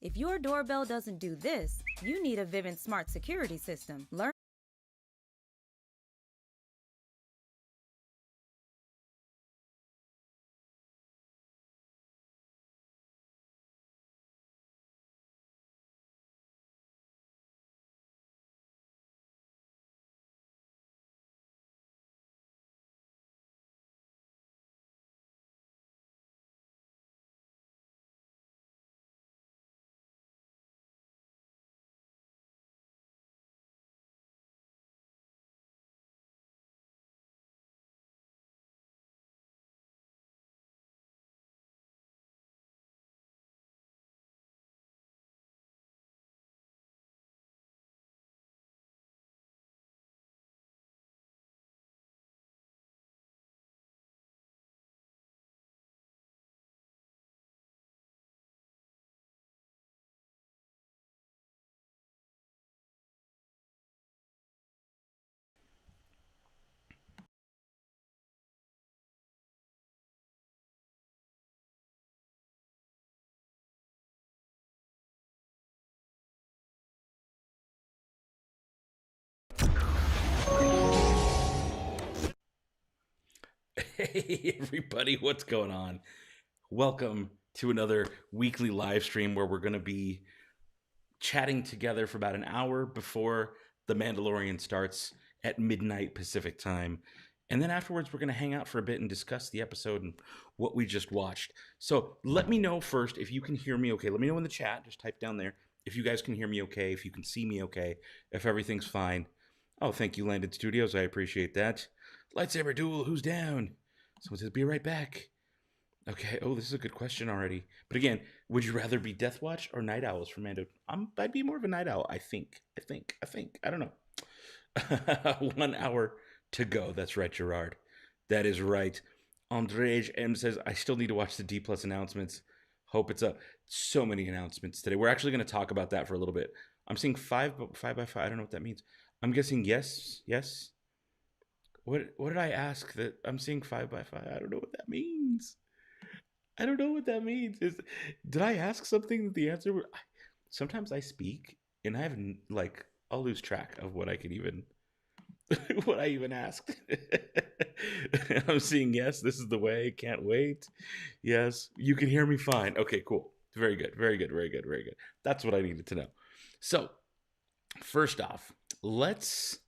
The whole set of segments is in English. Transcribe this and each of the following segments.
If your doorbell doesn't do this, you need a Vivint Smart Security System. Learn. Hey everybody, what's going on? Welcome to another weekly live stream where we're going to be chatting together for about an hour before The Mandalorian starts at midnight Pacific time. And then afterwards, we're going to hang out for a bit and discuss the episode and what we just watched. So let me know first if you can hear me okay. Let me know in the chat. Just type down there if you guys can hear me okay, if you can see me okay, if everything's fine. Oh, thank you, Landed Studios. I appreciate that. Lightsaber duel, who's down? Someone says, be right back. Okay. Oh, this is a good question already. But again, would you rather be Death Watch or Night Owls for Mando? I'd be more of a Night Owl. I think. I don't know. 1 hour to go. That's right, Gerard. That is right. Andrej M says, I still need to watch the D Plus announcements. Hope it's up. So many announcements today. We're actually going to talk about that for a little bit. I'm seeing 5x5. I don't know what that means. I'm guessing yes. What did I ask that I'm seeing 5x5? I don't know what that means. Did I ask something that the answer was? Sometimes I speak and I have like I'll lose track of what I can even what I even asked. I'm seeing yes, this is the way. Can't wait. Yes, you can hear me fine. Okay, cool. Very good. That's what I needed to know. So, first off, let's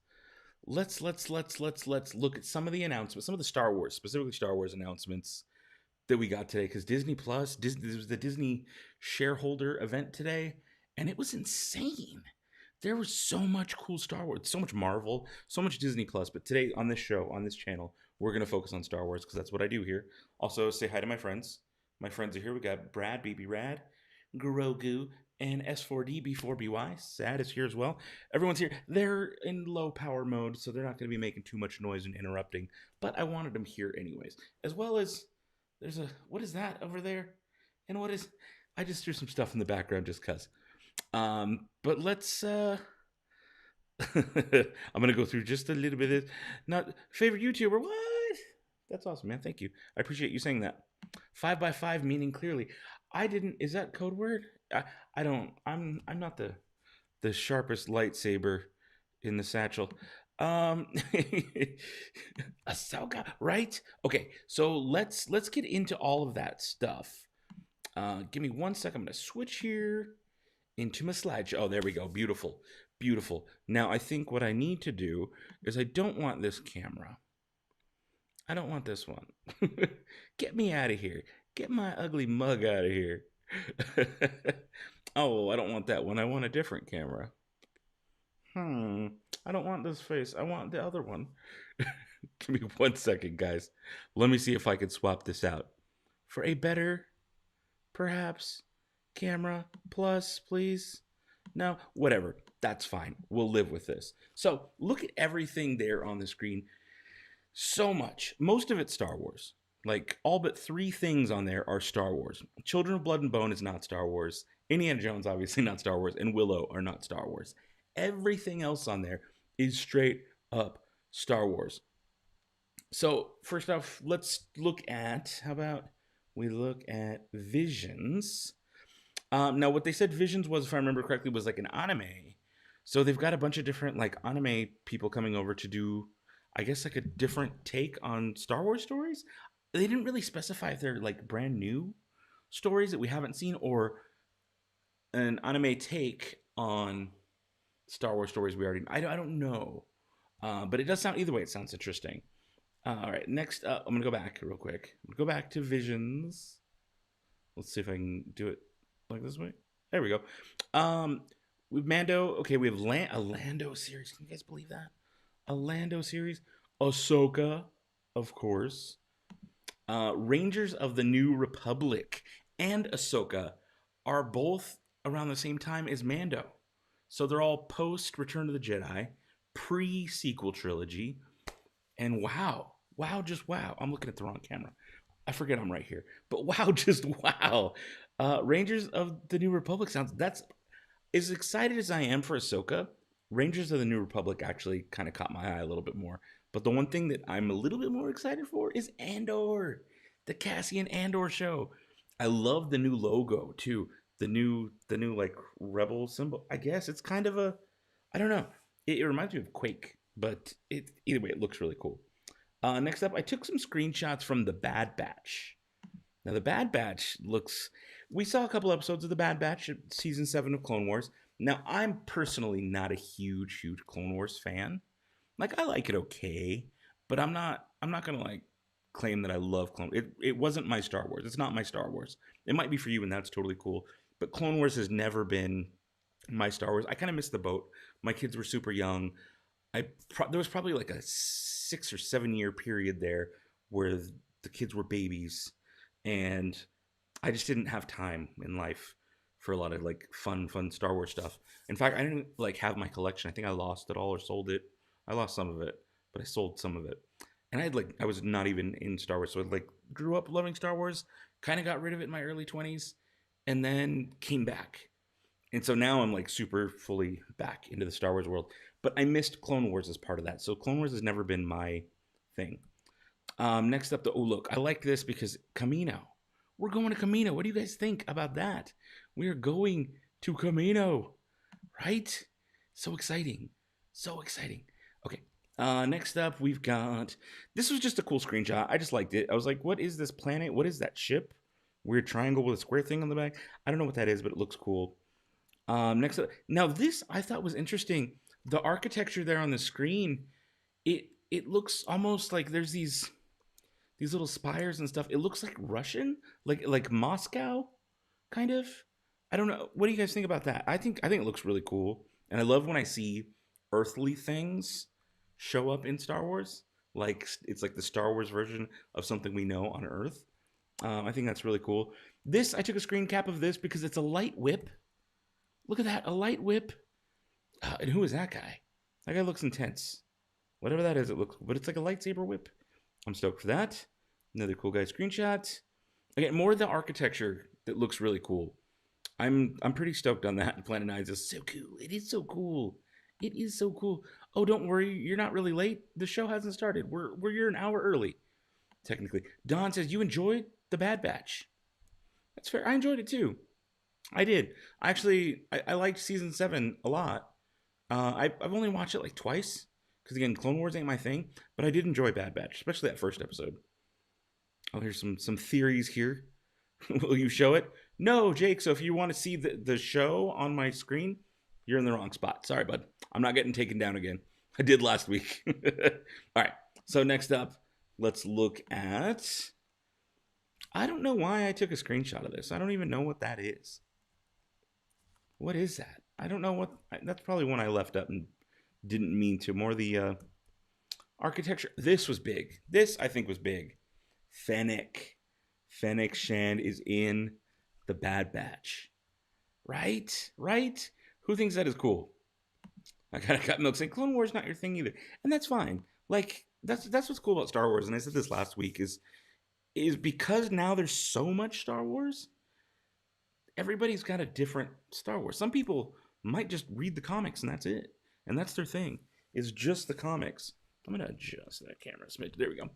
look at some of the announcements, some of the Star Wars, specifically Star Wars announcements that we got today, because Disney Plus, this was the Disney shareholder event today, and it was insane. There was so much cool Star Wars, so much Marvel, so much Disney Plus. But today on this show, on this channel, we're gonna focus on Star Wars because that's what I do here. Also, say hi to my friends. My friends are here. We got Brad, BB Rad, Grogu, and S4D B4BY. Sad is here as well. Everyone's here. They're in low power mode, so they're not going to be making too much noise and interrupting. But I wanted them here anyways. As well as there's a what is that over there? And what is I just threw some stuff in the background just cuz. But let's I'm gonna go through just a little bit of not favorite YouTuber. What? That's awesome, man. Thank you. I appreciate you saying that. 5x5 meaning clearly. I didn't is that code word? I don't I'm not the sharpest lightsaber in the satchel. Um Ahsoka, right? Okay, so let's get into all of that stuff. Give me 1 second. I'm gonna switch here into my slideshow. Oh, there we go. Beautiful. Beautiful. Now I think what I need to do is I don't want this camera. I don't want this one. Get me out of here. Get my ugly mug out of here. Oh, I don't want that one. I want a different camera. I don't want this face. I want the other one. Give me 1 second, guys. Let me see if I can swap this out for a better, perhaps, camera plus, please. No, whatever. That's fine. We'll live with this. So look at everything there on the screen. So much. Most of it's Star Wars. Like all but 3 things on there are Star Wars. Children of Blood and Bone is not Star Wars. Indiana Jones, obviously not Star Wars. And Willow are not Star Wars. Everything else on there is straight up Star Wars. So first off, let's look at how about we look at Visions. Now, what they said Visions was, if I remember correctly, was like an anime. So they've got a bunch of different like anime people coming over to do, I guess, like a different take on Star Wars stories. They didn't really specify if they're like brand new stories that we haven't seen or an anime take on Star Wars stories we already. I don't know, but it does sound either way. It sounds interesting. All right, next up, I'm gonna go back real quick. I'm gonna go back to Visions. Let's see if I can do it like this way. There we go. We've Mando. Okay, we have a Lando series. Can you guys believe that? A Lando series. Ahsoka, of course. Rangers of the New Republic and Ahsoka are both around the same time as Mando. So they're all post Return of the Jedi, pre-sequel trilogy. And wow, just wow. I'm looking at the wrong camera. I forget I'm right here. But wow, just wow. Rangers of the New Republic that's as excited as I am for Ahsoka. Rangers of the New Republic actually kind of caught my eye a little bit more. But the one thing that I'm a little bit more excited for is Andor, the Cassian Andor show. I love the new logo too. The new like rebel symbol. I guess it's kind of I don't know. It reminds me of Quake, but either way, it looks really cool. Next up, I took some screenshots from The Bad Batch. Now, The Bad Batch looks... We saw a couple episodes of The Bad Batch at Season 7 of Clone Wars. Now, I'm personally not a huge Clone Wars fan. Like, I like it okay, but I'm not going to, like, claim that I love Clone Wars. It wasn't my Star Wars. It's not my Star Wars. It might be for you, and that's totally cool. But Clone Wars has never been my Star Wars. I kind of missed the boat. My kids were super young. There was probably like a 6 or 7 year period there where the kids were babies, and I just didn't have time in life for a lot of like fun Star Wars stuff. In fact, I didn't like have my collection. I think I lost it all or sold it. I lost some of it, but I sold some of it. And I was not even in Star Wars, so I like grew up loving Star Wars, kind of got rid of it in my early 20s, and then came back. And so now I'm like super fully back into the Star Wars world. But I missed Clone Wars as part of that. So Clone Wars has never been my thing. Next up, look, I like this because Camino. We're going to Camino. What do you guys think about that? We are going to Camino, right? So exciting. So exciting. Okay. Next up, we've got... This was just a cool screenshot. I just liked it. I was like, what is this planet? What is that ship? Weird triangle with a square thing on the back. I don't know what that is, but it looks cool. Next up, now this I thought was interesting. The architecture there on the screen, it looks almost like there's these little spires and stuff. It looks like Russian, like Moscow, kind of. I don't know. What do you guys think about that? I think it looks really cool, and I love when I see earthly things show up in Star Wars. Like it's like the Star Wars version of something we know on Earth. I think that's really cool. I took a screen cap of this because it's a light whip. Look at that, a light whip. And who is that guy? That guy looks intense. Whatever that is, but it's like a lightsaber whip. I'm stoked for that. Another cool guy screenshot. Again, more of the architecture that looks really cool. I'm pretty stoked on that. Planet 9 is so cool. It is so cool. It is so cool. Oh, don't worry, you're not really late. The show hasn't started. You're an hour early, technically. Don says you enjoyed The Bad Batch. That's fair. I enjoyed it too. I did. Actually, I liked Season 7 a lot. I've only watched it like twice. Because again, Clone Wars ain't my thing. But I did enjoy Bad Batch. Especially that first episode. Oh, here's some theories here. Will you show it? No, Jake. So if you want to see the show on my screen, you're in the wrong spot. Sorry, bud. I'm not getting taken down again. I did last week. All right. So next up, let's look at... I don't know why I took a screenshot of this. I don't even know what that is. What is that? I don't know what... That's probably one I left up and didn't mean to. More the architecture. This was big. This, I think, was big. Fennec. Fennec Shand is in The Bad Batch. Right? Right? Who thinks that is cool? I got Milk saying, Clone Wars not your thing either. And that's fine. Like, that's what's cool about Star Wars. And I said this last week is because now there's so much Star Wars... Everybody's got a different Star Wars. Some people might just read the comics and that's it. And that's their thing. It's just the comics. I'm going to adjust that camera a smidge. There we go.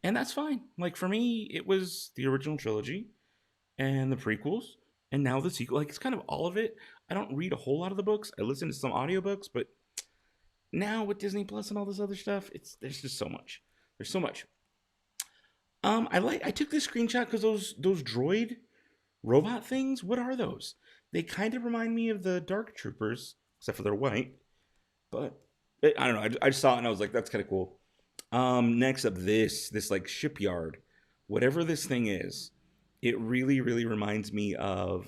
And that's fine. Like for me, it was the original trilogy and the prequels. and now the sequel. Like, it's kind of all of it. I don't read a whole lot of the books. I listen to some audiobooks, but now with Disney Plus and all this other stuff, there's just so much. There's so much. I took this screenshot because those droid robot things. What are those? They kind of remind me of the Dark Troopers, except for they're white. But I don't know. I just saw it and I was like, that's kind of cool. Next up, this like shipyard, whatever this thing is, it really reminds me of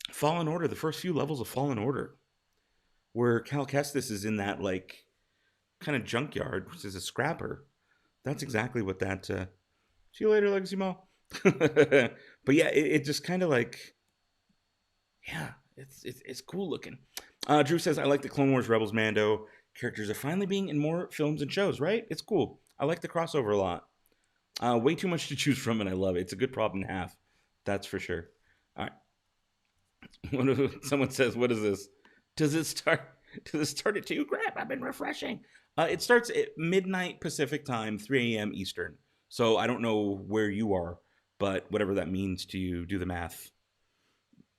Fallen Order. The first few levels of Fallen Order, where Cal Kestis is in that like kind of junkyard, which is a scrapper. That's exactly what that. See you later, Legacy Mall. But yeah, it just kind of like, yeah, it's cool looking. Drew says, I like the Clone Wars Rebels Mando characters are finally being in more films and shows, right? It's cool. I like the crossover a lot. Way too much to choose from, and I love it. It's a good problem to have. That's for sure. All right. Someone says, what is this? Does it start at 2? Crap, I've been refreshing. It starts at midnight Pacific time, 3 a.m. Eastern. So I don't know where you are, but whatever that means to you, do the math.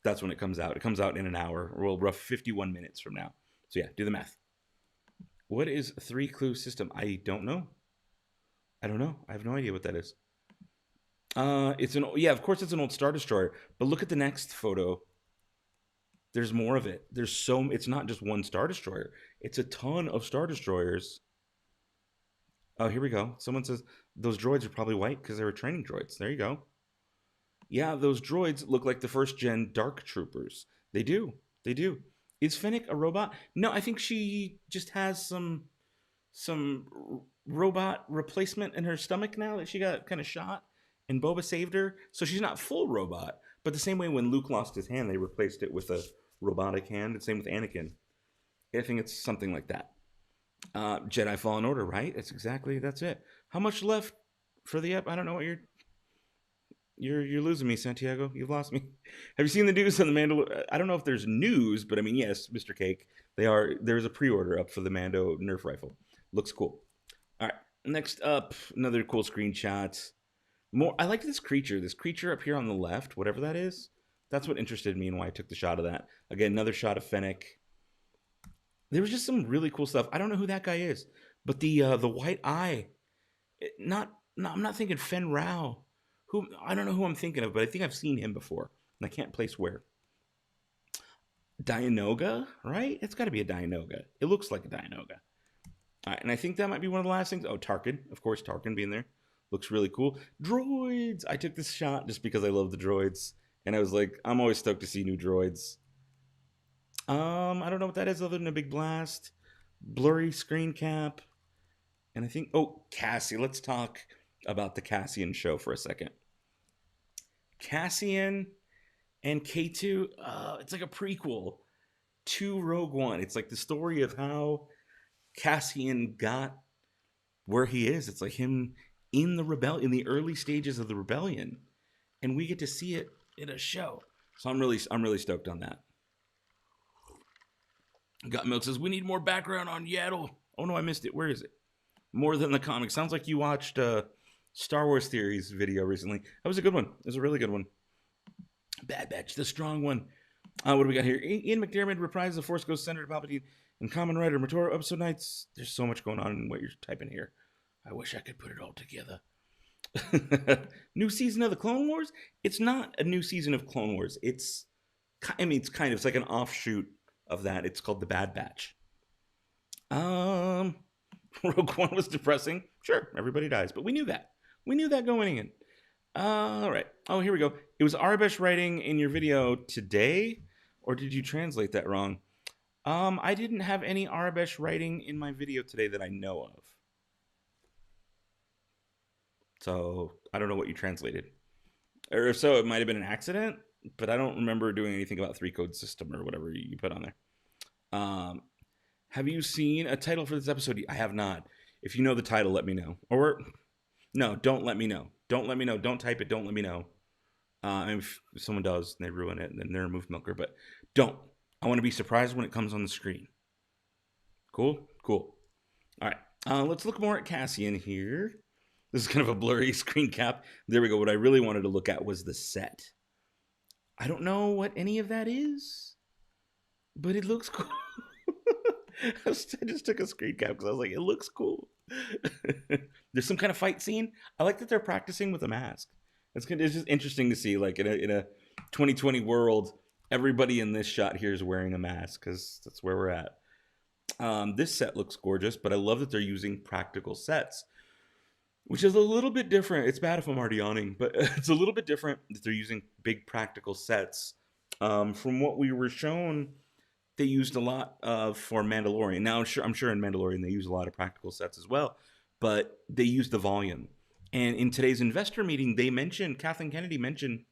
That's when it comes out. It comes out in an hour, or rough 51 minutes from now. So yeah, do the math. What is a 3-clue system? I don't know. I have no idea what that is. Of course it's an old Star Destroyer. But look at the next photo. There's more of it. It's not just one Star Destroyer. It's a ton of Star Destroyers. Oh, here we go. Someone says those droids are probably white because they were training droids. There you go. Yeah, those droids look like the first gen Dark Troopers. They do. Is Fennec a robot? No, I think she just has some robot replacement in her stomach now that she got kind of shot and Boba saved her. So she's not full robot. But the same way when Luke lost his hand, they replaced it with a robotic hand. The same with Anakin. I think it's something like that. Jedi Fallen Order, right? That's it. How much left for the I don't know what you're losing me, Santiago. You've lost me. Have you seen the news on the Mandalorian? I don't know if there's news, but I mean, yes, Mr. Cake. There's a pre-order up for the Mando Nerf rifle. Looks cool. All right. Next up, another cool screenshot. I like this creature up here on the left, whatever that is. That's what interested me and why I took the shot of that. Again, another shot of Fennec. There was just some really cool stuff. I don't know who that guy is, but the white eye. I'm not thinking Fen Rao. I don't know who I'm thinking of, but I think I've seen him before, and I can't place where. Dianoga, right? It's got to be a Dianoga. It looks like a Dianoga. All right, and I think that might be one of the last things. Oh, Tarkin. Of course, Tarkin being there. Looks really cool. Droids! I took this shot just because I love the droids. And I was like, I'm always stoked to see new droids. I don't know what that is other than a big blast. Blurry screen cap. And I think, Cassie. Let's talk about the Cassian show for a second. Cassian and K2, it's like a prequel to Rogue One. It's like the story of how Cassian got where he is. It's like him in the rebellion, in the early stages of the rebellion, and we get to see it in a show. So I'm really stoked on that. Got Milk says we need more background on Yaddle. Oh no, I missed it. Where is it? More than the comic. Sounds like you watched Star Wars Theories video recently. That was a good one. It was a really good one. Bad Batch, the strong one. What do we got here? Ian McDiarmid reprises the Force Ghost Senator Palpatine and Kamen Rider Matora episode nights. There's so much going on in what you're typing here. I wish I could put it all together. New season of the Clone Wars? It's not a new season of Clone Wars. It's like an offshoot of that. It's called the Bad Batch. Rogue One was depressing. Sure, everybody dies, but we knew that. We knew that going in. All right. Oh, here we go. It was Arabesh writing in your video today, or did you translate that wrong? I didn't have any Arabesh writing in my video today that I know of. So I don't know what you translated. Or if so, it might have been an accident, but I don't remember doing anything about 3-code system or whatever you put on there. Have you seen a title for this episode? I have not. If you know the title, let me know. Or, no, don't let me know. Don't let me know. Don't type it. Don't let me know. If someone does and they ruin it, then they're a move milker. But don't. I want to be surprised when it comes on the screen. Cool? Cool. All right. Let's look more at Cassian here. This is kind of a blurry screen cap. There we go. What I really wanted to look at was the set. I don't know what any of that is, but it looks cool. I just took a screen cap because I was like, it looks cool. There's some kind of fight scene. I like that they're practicing with a mask. It's just interesting to see, like, in a 2020 world, everybody in this shot here is wearing a mask because that's where we're at. This set looks gorgeous, but I love that they're using practical sets, which is a little bit different. It's bad if I'm already yawning, but it's a little bit different that they're using big practical sets. From what we were shown, they used a lot for Mandalorian. Now, I'm sure in Mandalorian they use a lot of practical sets as well, but they used the volume. And in today's investor meeting, Kathleen Kennedy mentioned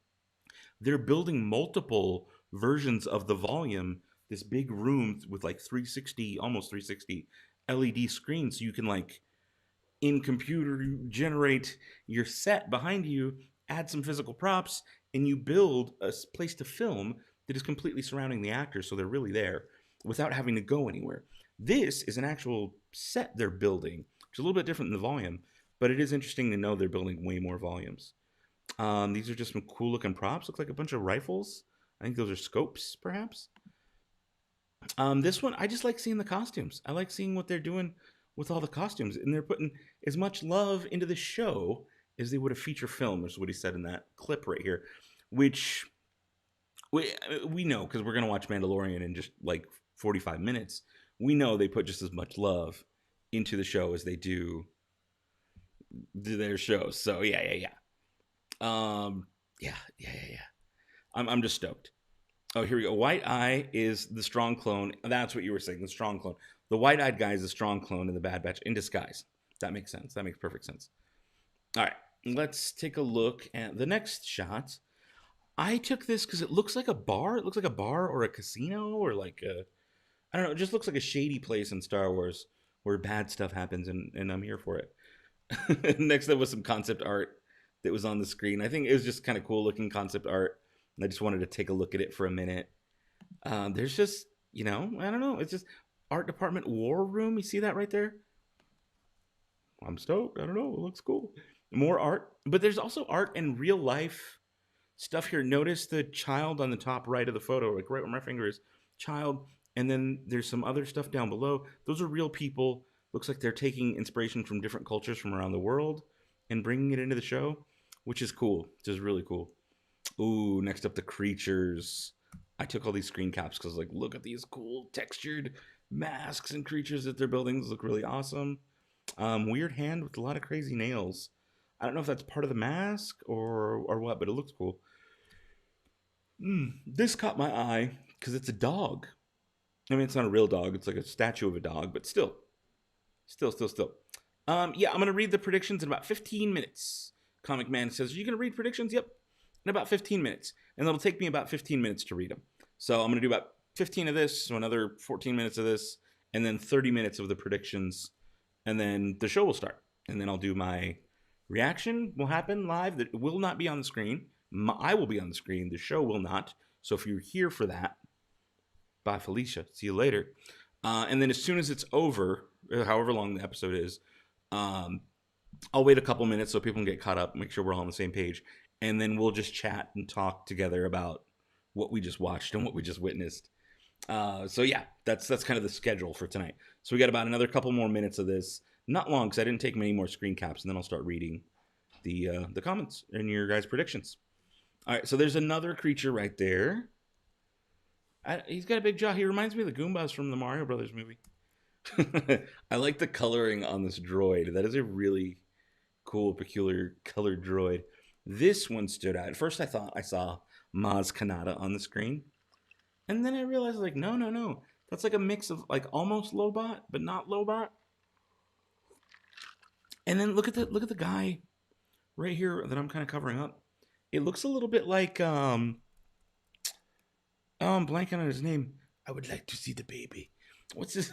they're building multiple versions of the volume, this big room with like 360, almost 360 LED screens. So you can, like, in computer generate your set behind you, add some physical props, and you build a place to film that is completely surrounding the actors, so they're really there without having to go anywhere. This is an actual set they're building, which is a little bit different than the volume, but it is interesting to know they're building way more volumes. These are just some cool looking props. Look like a bunch of rifles. I think those are scopes, perhaps. This one, I just like seeing the costumes. I like seeing what they're doing with all the costumes, and they're putting as much love into the show as they would a feature film, is what he said in that clip right here, which we know because we're going to watch Mandalorian in just like 45 minutes. We know they put just as much love into the show as they do their shows. So yeah. I'm just stoked. Oh, here we go. White Eye is the strong clone. That's what you were saying, the strong clone. The white-eyed guy is the strong clone in the Bad Batch in disguise. That makes sense. That makes perfect sense. All right, let's take a look at the next shot. I took this because it looks like a bar. It looks like a bar or a casino or like I don't know. It just looks like a shady place in Star Wars where bad stuff happens, and I'm here for it. Next up was some concept art that was on the screen. I think it was just kind of cool looking concept art, and I just wanted to take a look at it for a minute. There's just, I don't know. It's just art department war room. You see that right there? I'm stoked. I don't know. It looks cool. More art, but there's also art and real life stuff here. Notice the child on the top right of the photo, like right where my finger is, child. And then there's some other stuff down below. Those are real people. Looks like they're taking inspiration from different cultures from around the world and bringing it into the show, which is cool. Which is really cool. Ooh, next up, the creatures. I took all these screen caps because, like, look at these cool textured masks and creatures that they're building. These look really awesome. Weird hand with a lot of crazy nails. I don't know if that's part of the mask or what, but it looks cool. This caught my eye because it's a dog. I mean, it's not a real dog. It's like a statue of a dog, but still. I'm going to read the predictions in about 15 minutes. Comic Man says, are you going to read predictions? Yep. In about 15 minutes. And it'll take me about 15 minutes to read them. So I'm going to do about 15 of this, so another 14 minutes of this, and then 30 minutes of the predictions. And then the show will start. And then I'll do my reaction. Will happen live. That will not be on the screen. I will be on the screen. The show will not. So if you're here for that, bye, Felicia. See you later. And then as soon as it's over, however long the episode is, I'll wait a couple minutes so people can get caught up, make sure we're all on the same page, and then we'll just chat and talk together about what we just watched and what we just witnessed. So yeah, that's kind of the schedule for tonight. So we got about another couple more minutes of this. Not long, because I didn't take many more screen caps, and then I'll start reading the comments and your guys' predictions. All right, so there's another creature right there. He's got a big jaw. He reminds me of the Goombas from the Mario Brothers movie. I like the coloring on this droid. That is a really cool, peculiar colored droid. This one stood out. At first, I thought I saw Maz Kanata on the screen. And then I realized, like, no. That's like a mix of, like, almost Lobot, but not Lobot. And then look at the guy right here that I'm kind of covering up. It looks a little bit like, I'm blanking on his name. I would like to see the baby. What's his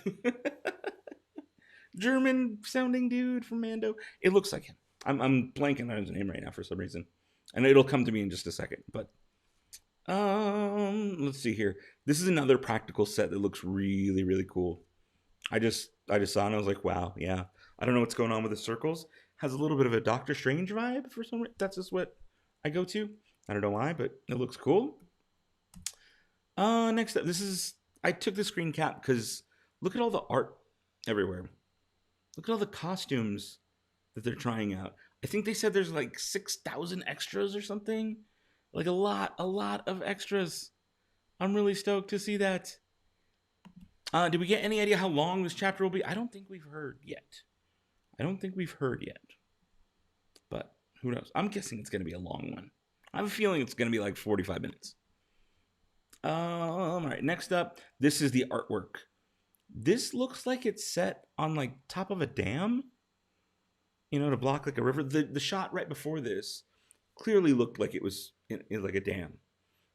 German sounding dude from Mando? It looks like him. I'm blanking on his name right now for some reason, and it'll come to me in just a second. But let's see here. This is another practical set that looks really, really cool. I just saw it and I was like, wow, yeah. I don't know what's going on with the circles. Has a little bit of a Doctor Strange vibe for some reason. That's just what I go to. I don't know why, but it looks cool. Next up, I took the screen cap because look at all the art everywhere. Look at all the costumes that they're trying out. I think they said there's like 6,000 extras or something. Like a lot of extras. I'm really stoked to see that. Did we get any idea how long this chapter will be? I don't think we've heard yet. But who knows? I'm guessing it's going to be a long one. I have a feeling it's going to be like 45 minutes. All right, next up, this is the artwork. This looks like it's set on like top of a dam, to block like a river. The shot right before this clearly looked like it was in like a dam.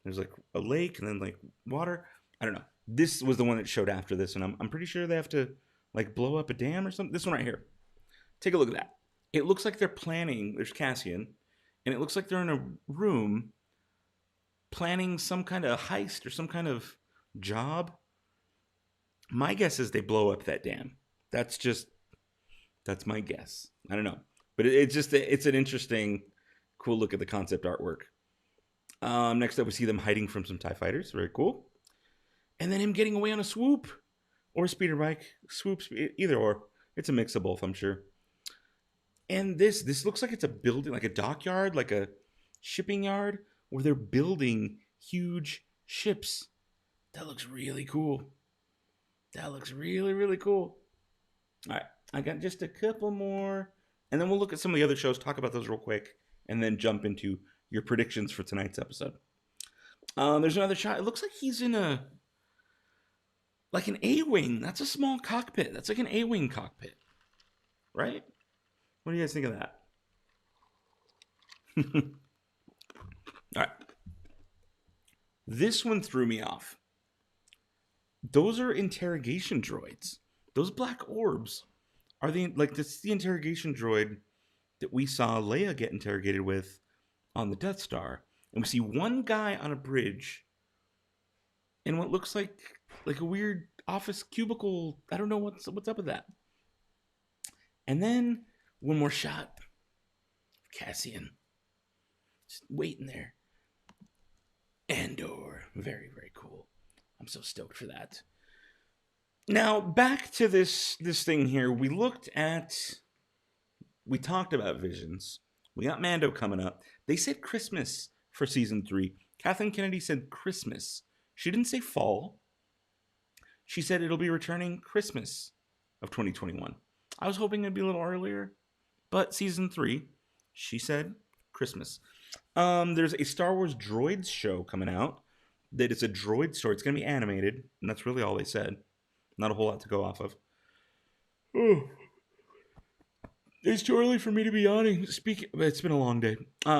There's like a lake and then like water. I don't know. This was the one that showed after this, and I'm pretty sure they have to like blow up a dam or something. This one right here. Take a look at that. It looks like they're planning. There's Cassian, and it looks like they're in a room planning some kind of heist or some kind of job. My guess is they blow up that dam. That's my guess. I don't know. But it's an interesting, cool look at the concept artwork. Next up, we see them hiding from some TIE fighters. Very cool. And then him getting away on a swoop or a speeder bike. Swoops, either or. It's a mix of both, I'm sure. And this looks like it's a building, like a dockyard, like a shipping yard, where they're building huge ships. That looks really cool. That looks really, really cool. All right, I got just a couple more. And then we'll look at some of the other shows, talk about those real quick, and then jump into your predictions for tonight's episode. There's another shot. It looks like he's in an A-wing. That's a small cockpit. That's like an A-wing cockpit. Right? What do you guys think of that? All right. This one threw me off. Those are interrogation droids. Those black orbs are the interrogation droid that we saw Leia get interrogated with on the Death Star. And we see one guy on a bridge in what looks like a weird office cubicle. I don't know what's up with that. And then one more shot. Cassian. Just waiting there. Andor. Very, very cool. I'm so stoked for that. Now, back to this thing here. We talked about Visions. We got Mando coming up. They said Christmas for season 3. Kathleen Kennedy said Christmas. She didn't say fall. She said it'll be returning Christmas of 2021. I was hoping it'd be a little earlier, but season 3, she said Christmas. There's a Star Wars Droids show coming out. That it's a droid story. It's going to be animated, and that's really all they said. Not a whole lot to go off of. Oh. It's too early for me to be yawning. It's been a long day.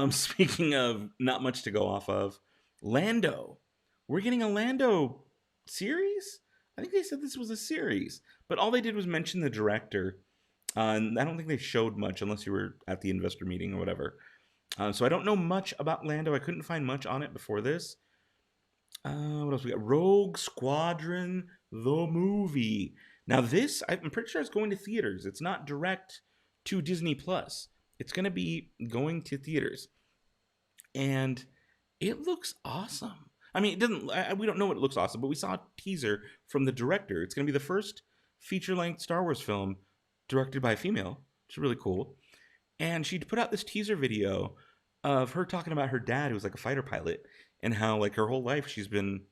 Speaking of not much to go off of, Lando. We're getting a Lando series? I think they said this was a series, but all they did was mention the director. And I don't think they showed much unless you were at the investor meeting or whatever. So I don't know much about Lando. I couldn't find much on it before this. What else we got? Rogue Squadron, the movie. Now this, I'm pretty sure it's going to theaters. It's not direct to Disney Plus. It's going to be going to theaters. And it looks awesome. I mean, it doesn't. We don't know what it looks awesome, but we saw a teaser from the director. It's going to be the first feature-length Star Wars film directed by a female, which is really cool. And she put out this teaser video of her talking about her dad, who was like a fighter pilot, and how like her whole life she's been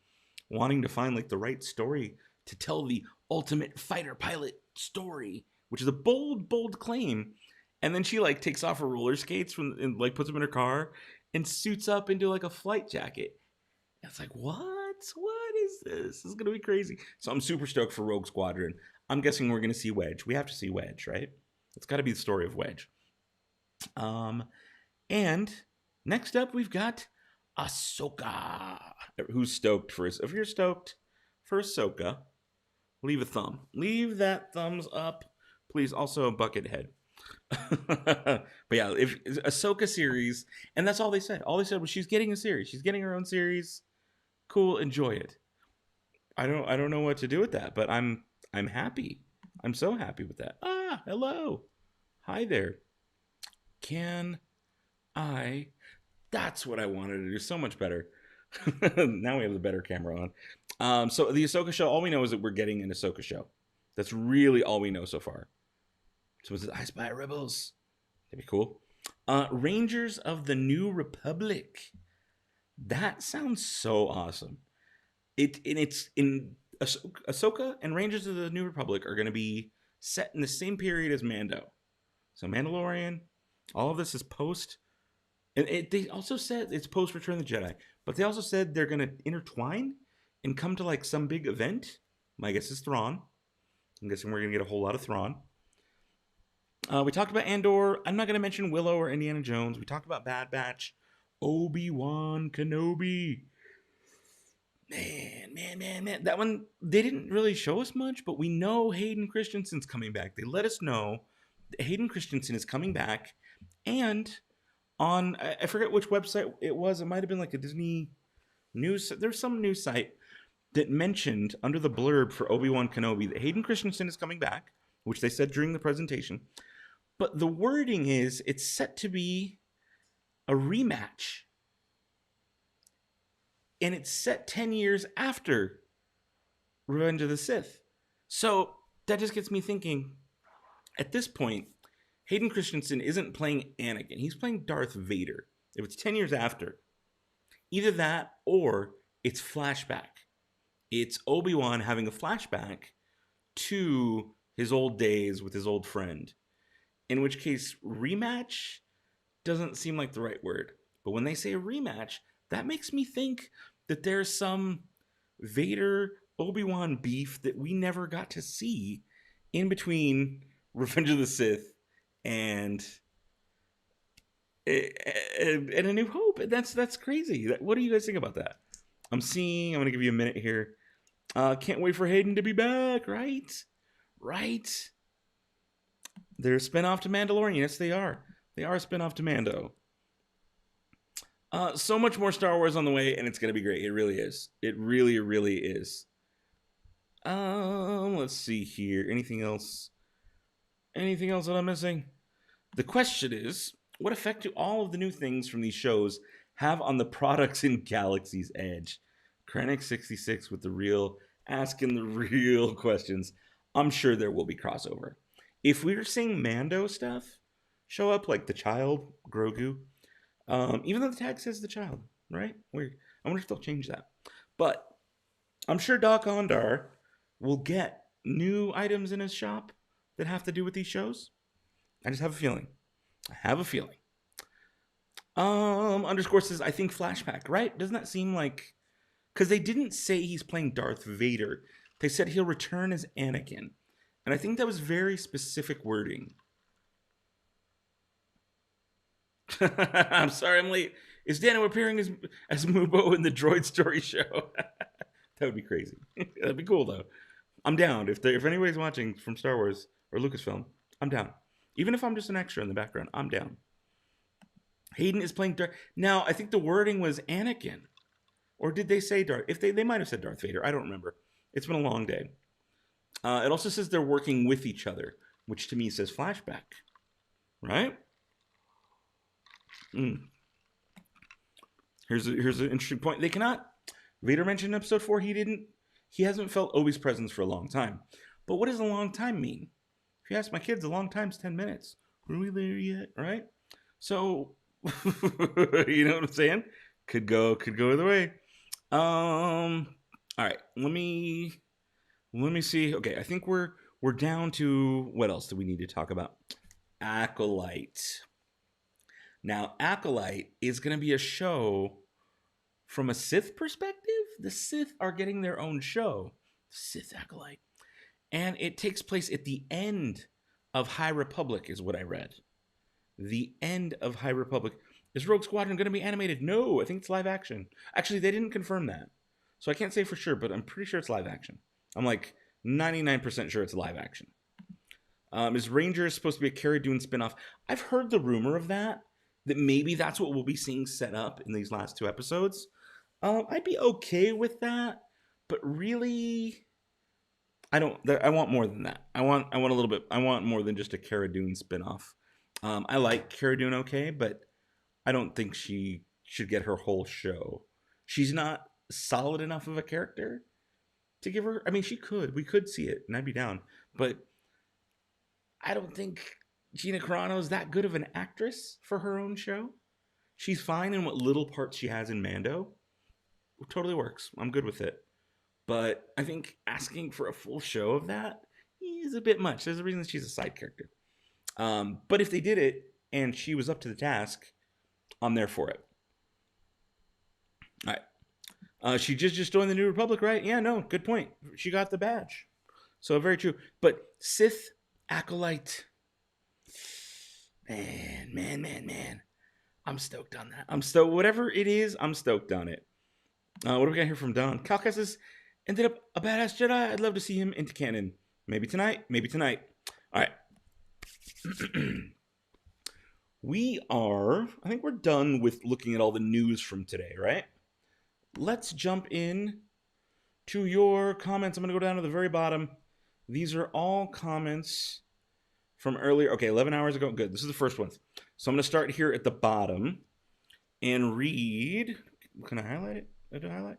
wanting to find like the right story to tell the ultimate fighter pilot story, which is a bold claim. And then she like takes off her roller skates and like puts them in her car and suits up into like a flight jacket. And it's like, what is this? This is gonna be crazy. So I'm super stoked for Rogue Squadron. I'm guessing we're gonna see Wedge. We have to see Wedge, right? It's got to be the story of Wedge. And next up we've got Ahsoka. Who's stoked for us? If you're stoked for Ahsoka, leave a thumb. Leave that thumbs up, please. Also, Buckethead. But yeah, if Ahsoka series, and that's all they said. All they said was she's getting a series. She's getting her own series. Cool, enjoy it. I don't know what to do with that, but I'm happy. I'm so happy with that. Hello. Hi there. Can I? That's what I wanted to do. So much better. Now we have the better camera on. So the Ahsoka show, all we know is that we're getting an Ahsoka show. That's really all we know so far. So is it I Spy Rebels? That'd be cool. Rangers of the New Republic. That sounds so awesome. It's in Ahsoka and Rangers of the New Republic are going to be set in the same period as Mando. So Mandalorian, all of this is post. And they also said it's post Return of the Jedi, but they also said they're going to intertwine and come to like some big event. My guess is Thrawn. I'm guessing we're going to get a whole lot of Thrawn. We talked about Andor. I'm not going to mention Willow or Indiana Jones. We talked about Bad Batch. Obi-Wan Kenobi. Man. That one, they didn't really show us much, but we know Hayden Christensen's coming back. They let us know that Hayden Christensen is coming back. And on, I forget which website it was. It might have been like a Disney news. There's some news site that mentioned under the blurb for Obi-Wan Kenobi that Hayden Christensen is coming back, which they said during the presentation. But the wording is it's set to be a rematch. And it's set 10 years after Revenge of the Sith. So that just gets me thinking, at this point, Hayden Christensen isn't playing Anakin. He's playing Darth Vader. If it's 10 years after, either that or it's flashback. It's Obi-Wan having a flashback to his old days with his old friend. In which case, rematch doesn't seem like the right word. But when they say a rematch, that makes me think that there's some Vader Obi-Wan beef that we never got to see in between Revenge of the Sith and A New Hope. That's crazy. What do you guys think about that? I'm going to give you a minute here. Can't wait for Hayden to be back, right? Right? They're a spinoff to Mandalorian. Yes, they are. They are a spinoff to Mando. So much more Star Wars on the way, and it's going to be great. It really is. It really, really is. Let's see here. Anything else? Anything else that I'm missing? The question is, what effect do all of the new things from these shows have on the products in Galaxy's Edge? Krennic66 with asking the real questions. I'm sure there will be crossover. If we were seeing Mando stuff show up, like the child, Grogu, even though the tag says the child, right? Weird. I wonder if they'll change that. But I'm sure Doc Ondar will get new items in his shop that have to do with these shows. I just have a feeling. Underscore says, I think flashback, right? Doesn't that seem like... Because they didn't say he's playing Darth Vader. They said he'll return as Anakin. And I think that was very specific wording. I'm sorry I'm late. Is Dano appearing as Mubo in the Droid Story show? That would be crazy. That'd be cool, though. I'm down. If anybody's watching from Star Wars or Lucasfilm, I'm down. Even if I'm just an extra in the background, I'm down. Hayden is playing Darth... Now, I think the wording was Anakin. Or did they say Darth... They might have said Darth Vader. I don't remember. It's been a long day. It also says they're working with each other, which to me says flashback. Right? Here's an interesting point. They cannot... Vader mentioned in episode 4 he hasn't felt Obi's presence for a long time. But what does a long time mean? If you ask my kids, a long time's 10 minutes. Are we there yet? Right? So, you know what I'm saying? Could go either way. All right. Let me see. Okay, I think we're down to... What else do we need to talk about? Acolyte. Now, Acolyte is going to be a show from a Sith perspective. The Sith are getting their own show. Sith Acolyte. And it takes place at the end of High Republic, is what I read. The end of High Republic. Is Rogue Squadron going to be animated? No, I think it's live action. Actually, they didn't confirm that. So I can't say for sure, but I'm pretty sure it's live action. I'm like 99% sure it's live action. Is Rangers supposed to be a Cara Dune spinoff? I've heard the rumor of that maybe that's what we'll be seeing set up in these last 2 episodes. I'd be okay with that, but really, I want more than that. I want a little bit. I want more than just a Cara Dune spinoff. I like Cara Dune, okay, but I don't think she should get her whole show She's not solid enough of a character to give her. I mean, we could see it, and I'd be down. But I don't think Gina Carano is that good of an actress for her own show. She's fine in what little parts she has in Mando. It totally works. I'm good with it. But I think asking for a full show of that is a bit much. There's a reason that she's a side character. But if they did it and she was up to the task, I'm there for it. All right. She just joined the New Republic, right? Yeah, no, good point. She got the badge. So very true. But Sith Acolyte. Man. I'm stoked on that. I'm stoked. Whatever it is, I'm stoked on it. What do we got here from Don? Calcas says, ended up a badass Jedi. I'd love to see him into canon. Maybe tonight. All right. I think we're done with looking at all the news from today, right? Let's jump in to your comments. I'm going to go down to the very bottom. These are all comments from earlier. Okay, 11 hours ago. Good. This is the first one. So I'm going to start here at the bottom and read. Can I highlight it? Did I highlight?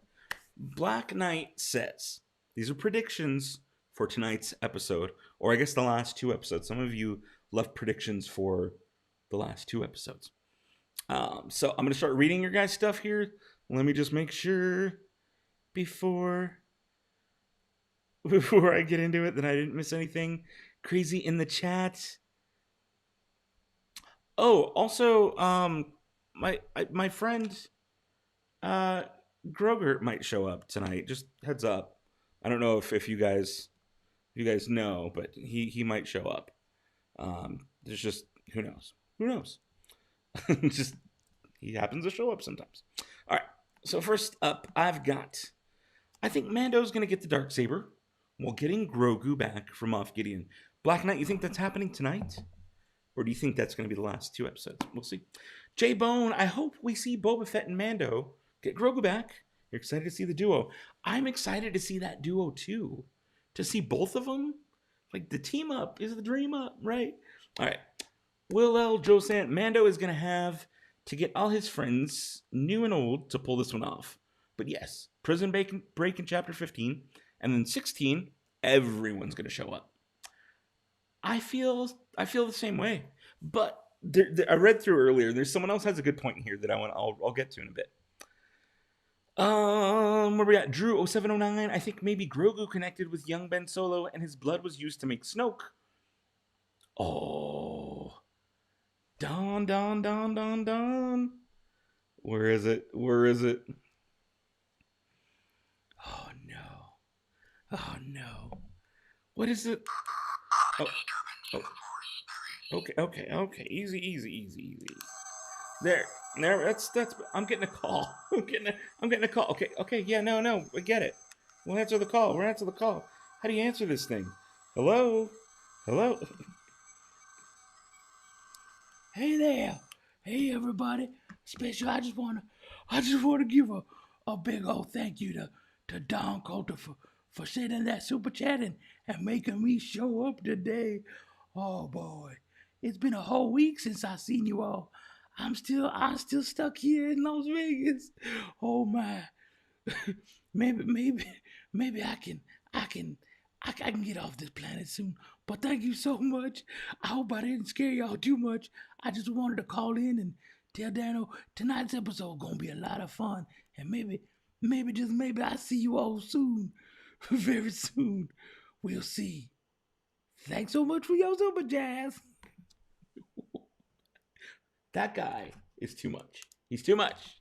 Black Knight says, these are predictions for tonight's episode, or I guess the last two episodes. Some of you left predictions for the last two episodes. So I'm going to start reading your guys' stuff here. Let me just make sure before I get into it that I didn't miss anything crazy in the chat. Oh, also, my friend Groger might show up tonight. Just heads up. I don't know if you guys know, but he might show up. There's just who knows. Just he happens to show up sometimes. All right. So first up, I think Mando's gonna get the Darksaber while getting Grogu back from Moff Gideon. Black Knight, you think that's happening tonight? Or do you think that's going to be the last two episodes? We'll see. J-Bone, I hope we see Boba Fett and Mando get Grogu back. You're excited to see the duo. I'm excited to see that duo too. To see both of them. Like the team up is the dream up, right? All right. Will L. Josan, Mando is going to have to get all his friends, new and old, to pull this one off. But yes, Prison Break in Chapter 15. And then 16, everyone's going to show up. I feel the same way, but I read through earlier. There's someone else has a good point here that I'll get to in a bit. Where we at? Drew 0709. I think maybe Grogu connected with young Ben Solo, and his blood was used to make Snoke. Oh, Don. Where is it? Oh no. What is it? Oh. Okay. Easy. There. That's. I'm getting a call. I'm getting a call. Okay. Yeah. No. I get it. We'll answer the call. How do you answer this thing? Hello. Hey there. Hey everybody. Special. I just wanna give a big old thank you to Don Coulter for sending that super chat and making me show up today. Oh boy, it's been a whole week since I seen you all. I'm still stuck here in Las Vegas. Oh my, maybe I can get off this planet soon. But thank you so much. I hope I didn't scare y'all too much. I just wanted to call in and tell Dano tonight's episode gonna be a lot of fun, and maybe I see you all soon, very soon. We'll see. Thanks so much for your super jazz. That guy is too much. He's too much.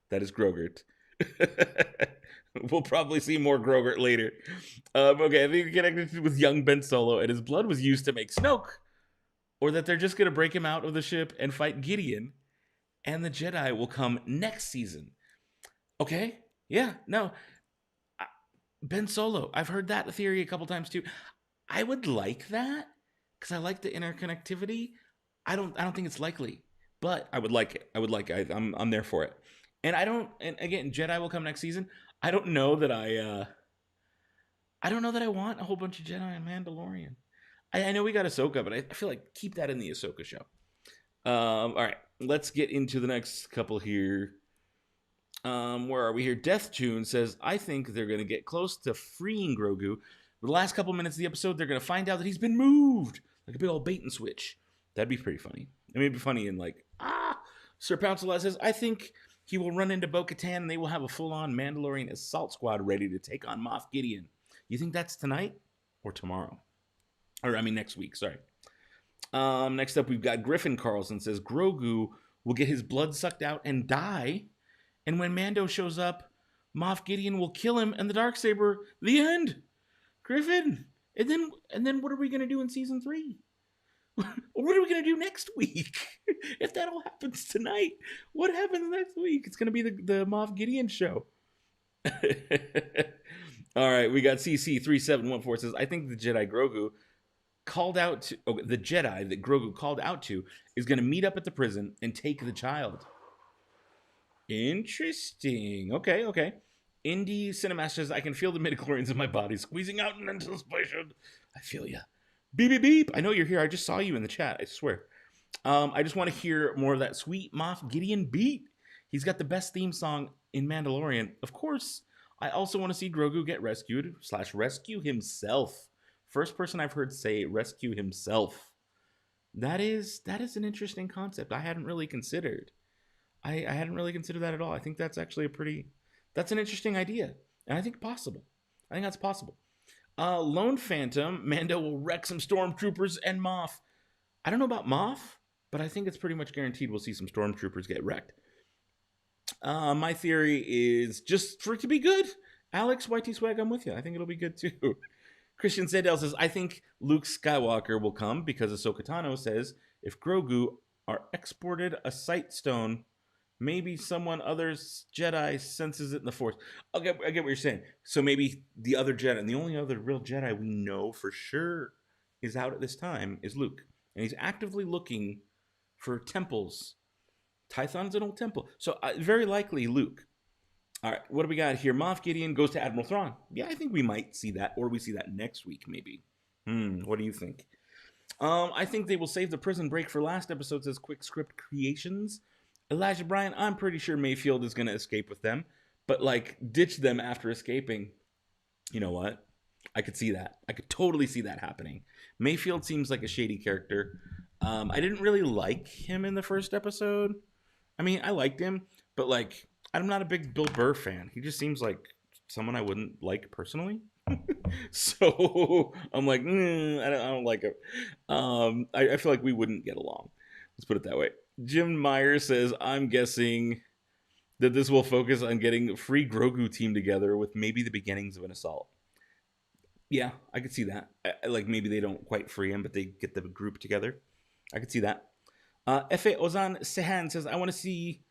That is Grogert. We'll probably see more Grogert later. Okay, I think we connected with young Ben Solo, and his blood was used to make Snoke. Or that they're just going to break him out of the ship and fight Gideon, and the Jedi will come next season. Okay? Yeah, no. Ben Solo, I've heard that theory a couple times too. I would like that, because I like the interconnectivity. I don't think it's likely, but I would like it. I'm there for it. And again, Jedi will come next season. I don't know that I want a whole bunch of Jedi and Mandalorian. I know we got Ahsoka, but I feel like keep that in the Ahsoka show. All right, let's get into the next couple here. Where are we here? Death June says, I think they're going to get close to freeing Grogu. The last couple minutes of the episode, they're going to find out that he's been moved. Like a big old bait and switch. That'd be pretty funny. I mean, it'd be funny and like, Sir Pouncelot says, I think he will run into Bo-Katan and they will have a full-on Mandalorian assault squad ready to take on Moff Gideon. You think that's tonight or tomorrow? Or, I mean, next week, sorry. Next up, we've got Griffin Carlson says, Grogu will get his blood sucked out and die. And when Mando shows up, Moff Gideon will kill him and the Darksaber. The end. Griffin. And then what are we going to do in season 3? What are we going to do next week? If that all happens tonight, what happens next week? It's going to be the Moff Gideon show. All right, we got CC3714 says, I think the Jedi Grogu called out to, the Jedi that Grogu called out to is going to meet up at the prison and take the child. Interesting. Okay. Indie Cinemaster says, I can feel the midichlorians in my body squeezing out in anticipation. I feel ya. Beep, beep, beep. I know you're here. I just saw you in the chat. I swear. I just want to hear more of that sweet Moff Gideon beat. He's got the best theme song in Mandalorian. Of course, I also want to see Grogu get rescued / rescue himself. First person I've heard say rescue himself. That is an interesting concept I hadn't really considered. I hadn't really considered that at all. I think that's actually that's an interesting idea. And I think possible. I think that's possible. Lone Phantom, Mando will wreck some stormtroopers and Moff. I don't know about Moff, but I think it's pretty much guaranteed we'll see some stormtroopers get wrecked. My theory is just for it to be good. Alex, YT Swag, I'm with you. I think it'll be good too. Christian Sadell says, I think Luke Skywalker will come because Ahsoka Tano says if Grogu are exported a sight stone, maybe someone other's Jedi senses it in the Force. Okay, I get what you're saying. So maybe the other Jedi, and the only other real Jedi we know for sure is out at this time is Luke. And he's actively looking for temples. Tython's an old temple. So very likely Luke. All right, what do we got here? Moff Gideon goes to Admiral Thrawn. Yeah, I think we might see that, or we see that next week maybe. What do you think? I think they will save the prison break for last episode, says Quick Script Creations. Elijah Bryan, I'm pretty sure Mayfield is going to escape with them, but like ditch them after escaping. You know what? I could see that. I could totally see that happening. Mayfield seems like a shady character. I didn't really like him in the first episode. I mean, I liked him, but like, I'm not a big Bill Burr fan. He just seems like someone I wouldn't like personally. So I'm like, I don't like him. I feel like we wouldn't get along. Let's put it that way. Jim Meyer says, I'm guessing that this will focus on getting a free Grogu team together with maybe the beginnings of an assault. Yeah, I could see that. Like maybe they don't quite free him, but they get the group together. I could see that. F.A. Ozan Sehan says, I want to see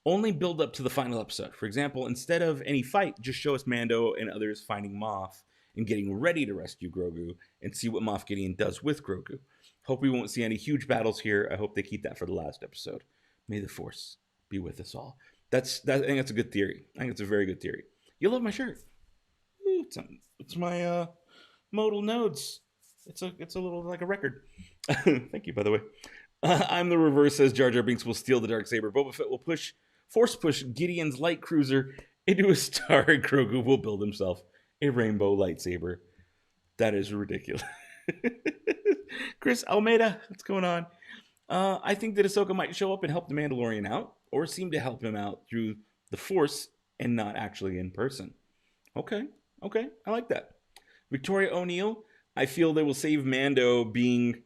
only build up to the final episode. For example, instead of any fight, just show us Mando and others finding Moff and getting ready to rescue Grogu and see what Moff Gideon does with Grogu. Hope we won't see any huge battles here. I hope they keep that for the last episode. May the Force be with us all. I think that's a good theory. I think it's a very good theory. You love my shirt. Ooh, it's my modal nodes. It's a little like a record. Thank you, by the way. I'm the reverse, says Jar Jar Binks will steal the Darksaber. Boba Fett will force push Gideon's light cruiser into a star, and Grogu will build himself a rainbow lightsaber. That is ridiculous. Chris Almeida, what's going on? I think that Ahsoka might show up and help the Mandalorian out, or seem to help him out through the Force and not actually in person. Okay, I like that. Victoria O'Neill, I feel they will save Mando being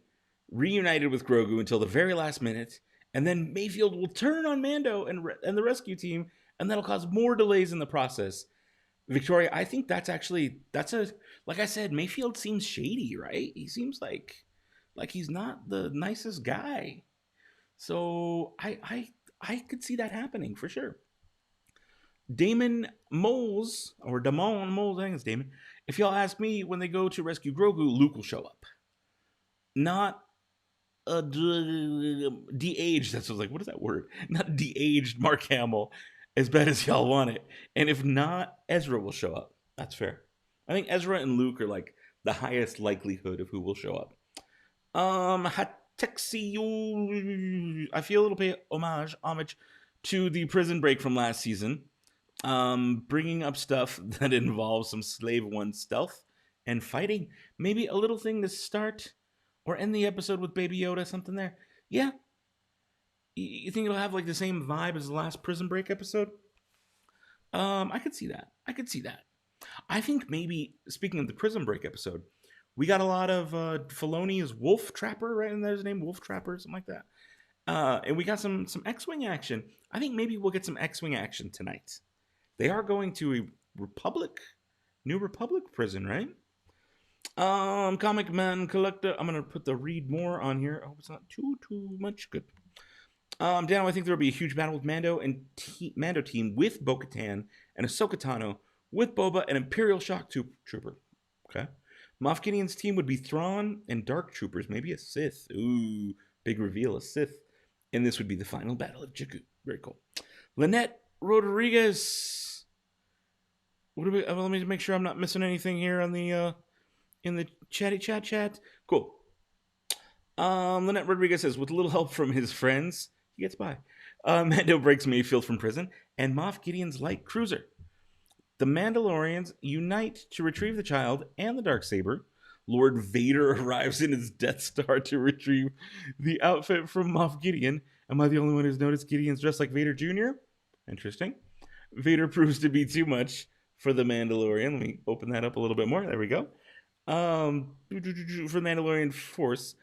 reunited with Grogu until the very last minute, and then Mayfield will turn on Mando and the rescue team, and that'll cause more delays in the process. Victoria, I think that's like I said, Mayfield seems shady, right? He seems like he's not the nicest guy. So I could see that happening for sure. Damon Moles, or Damon Moles, I think it's Damon. If y'all ask me, when they go to rescue Grogu, Luke will show up. Not de-aged, that's what is that word? Not de-aged Mark Hamill, as bad as y'all want it. And if not, Ezra will show up. That's fair. I think Ezra and Luke are like the highest likelihood of who will show up. Hatexiu, I feel a little bit homage to the prison break from last season. Bringing up stuff that involves some Slave One stealth and fighting. Maybe a little thing to start or end the episode with Baby Yoda, something there. Yeah. You think it'll have like the same vibe as the last Prison Break episode? I could see that. I think maybe, speaking of the Prison Break episode, we got a lot of Filoni's Wolf Trapper, right? And there's his name, Wolf Trapper, something like that. And we got some X-Wing action. I think maybe we'll get some X-Wing action tonight. They are going to a New Republic prison, right? Comic Man Collector. I'm gonna put the read more on here. I hope it's not too much. Good. Dan, I think there will be a huge battle with Mando and Mando team with Bo-Katan and Ahsoka Tano with Boba and Imperial Shock Trooper. Okay. Moff Gideon's team would be Thrawn and Dark Troopers, maybe a Sith. Ooh, big reveal, a Sith. And this would be the final battle of Jakku. Very cool. Lynette Rodriguez. What do we? Let me make sure I'm not missing anything here on the in the chat. Cool. Lynette Rodriguez says, with a little help from his friends, he gets by. Mando breaks Mayfield from prison, and Moff Gideon's light cruiser. The Mandalorians unite to retrieve the child and the Darksaber. Lord Vader arrives in his Death Star to retrieve the outfit from Moff Gideon. Am I the only one who's noticed Gideon's dressed like Vader Jr.? Interesting. Vader proves to be too much for the Mandalorian. Let me open that up a little bit more. There we go. For the Mandalorian Force.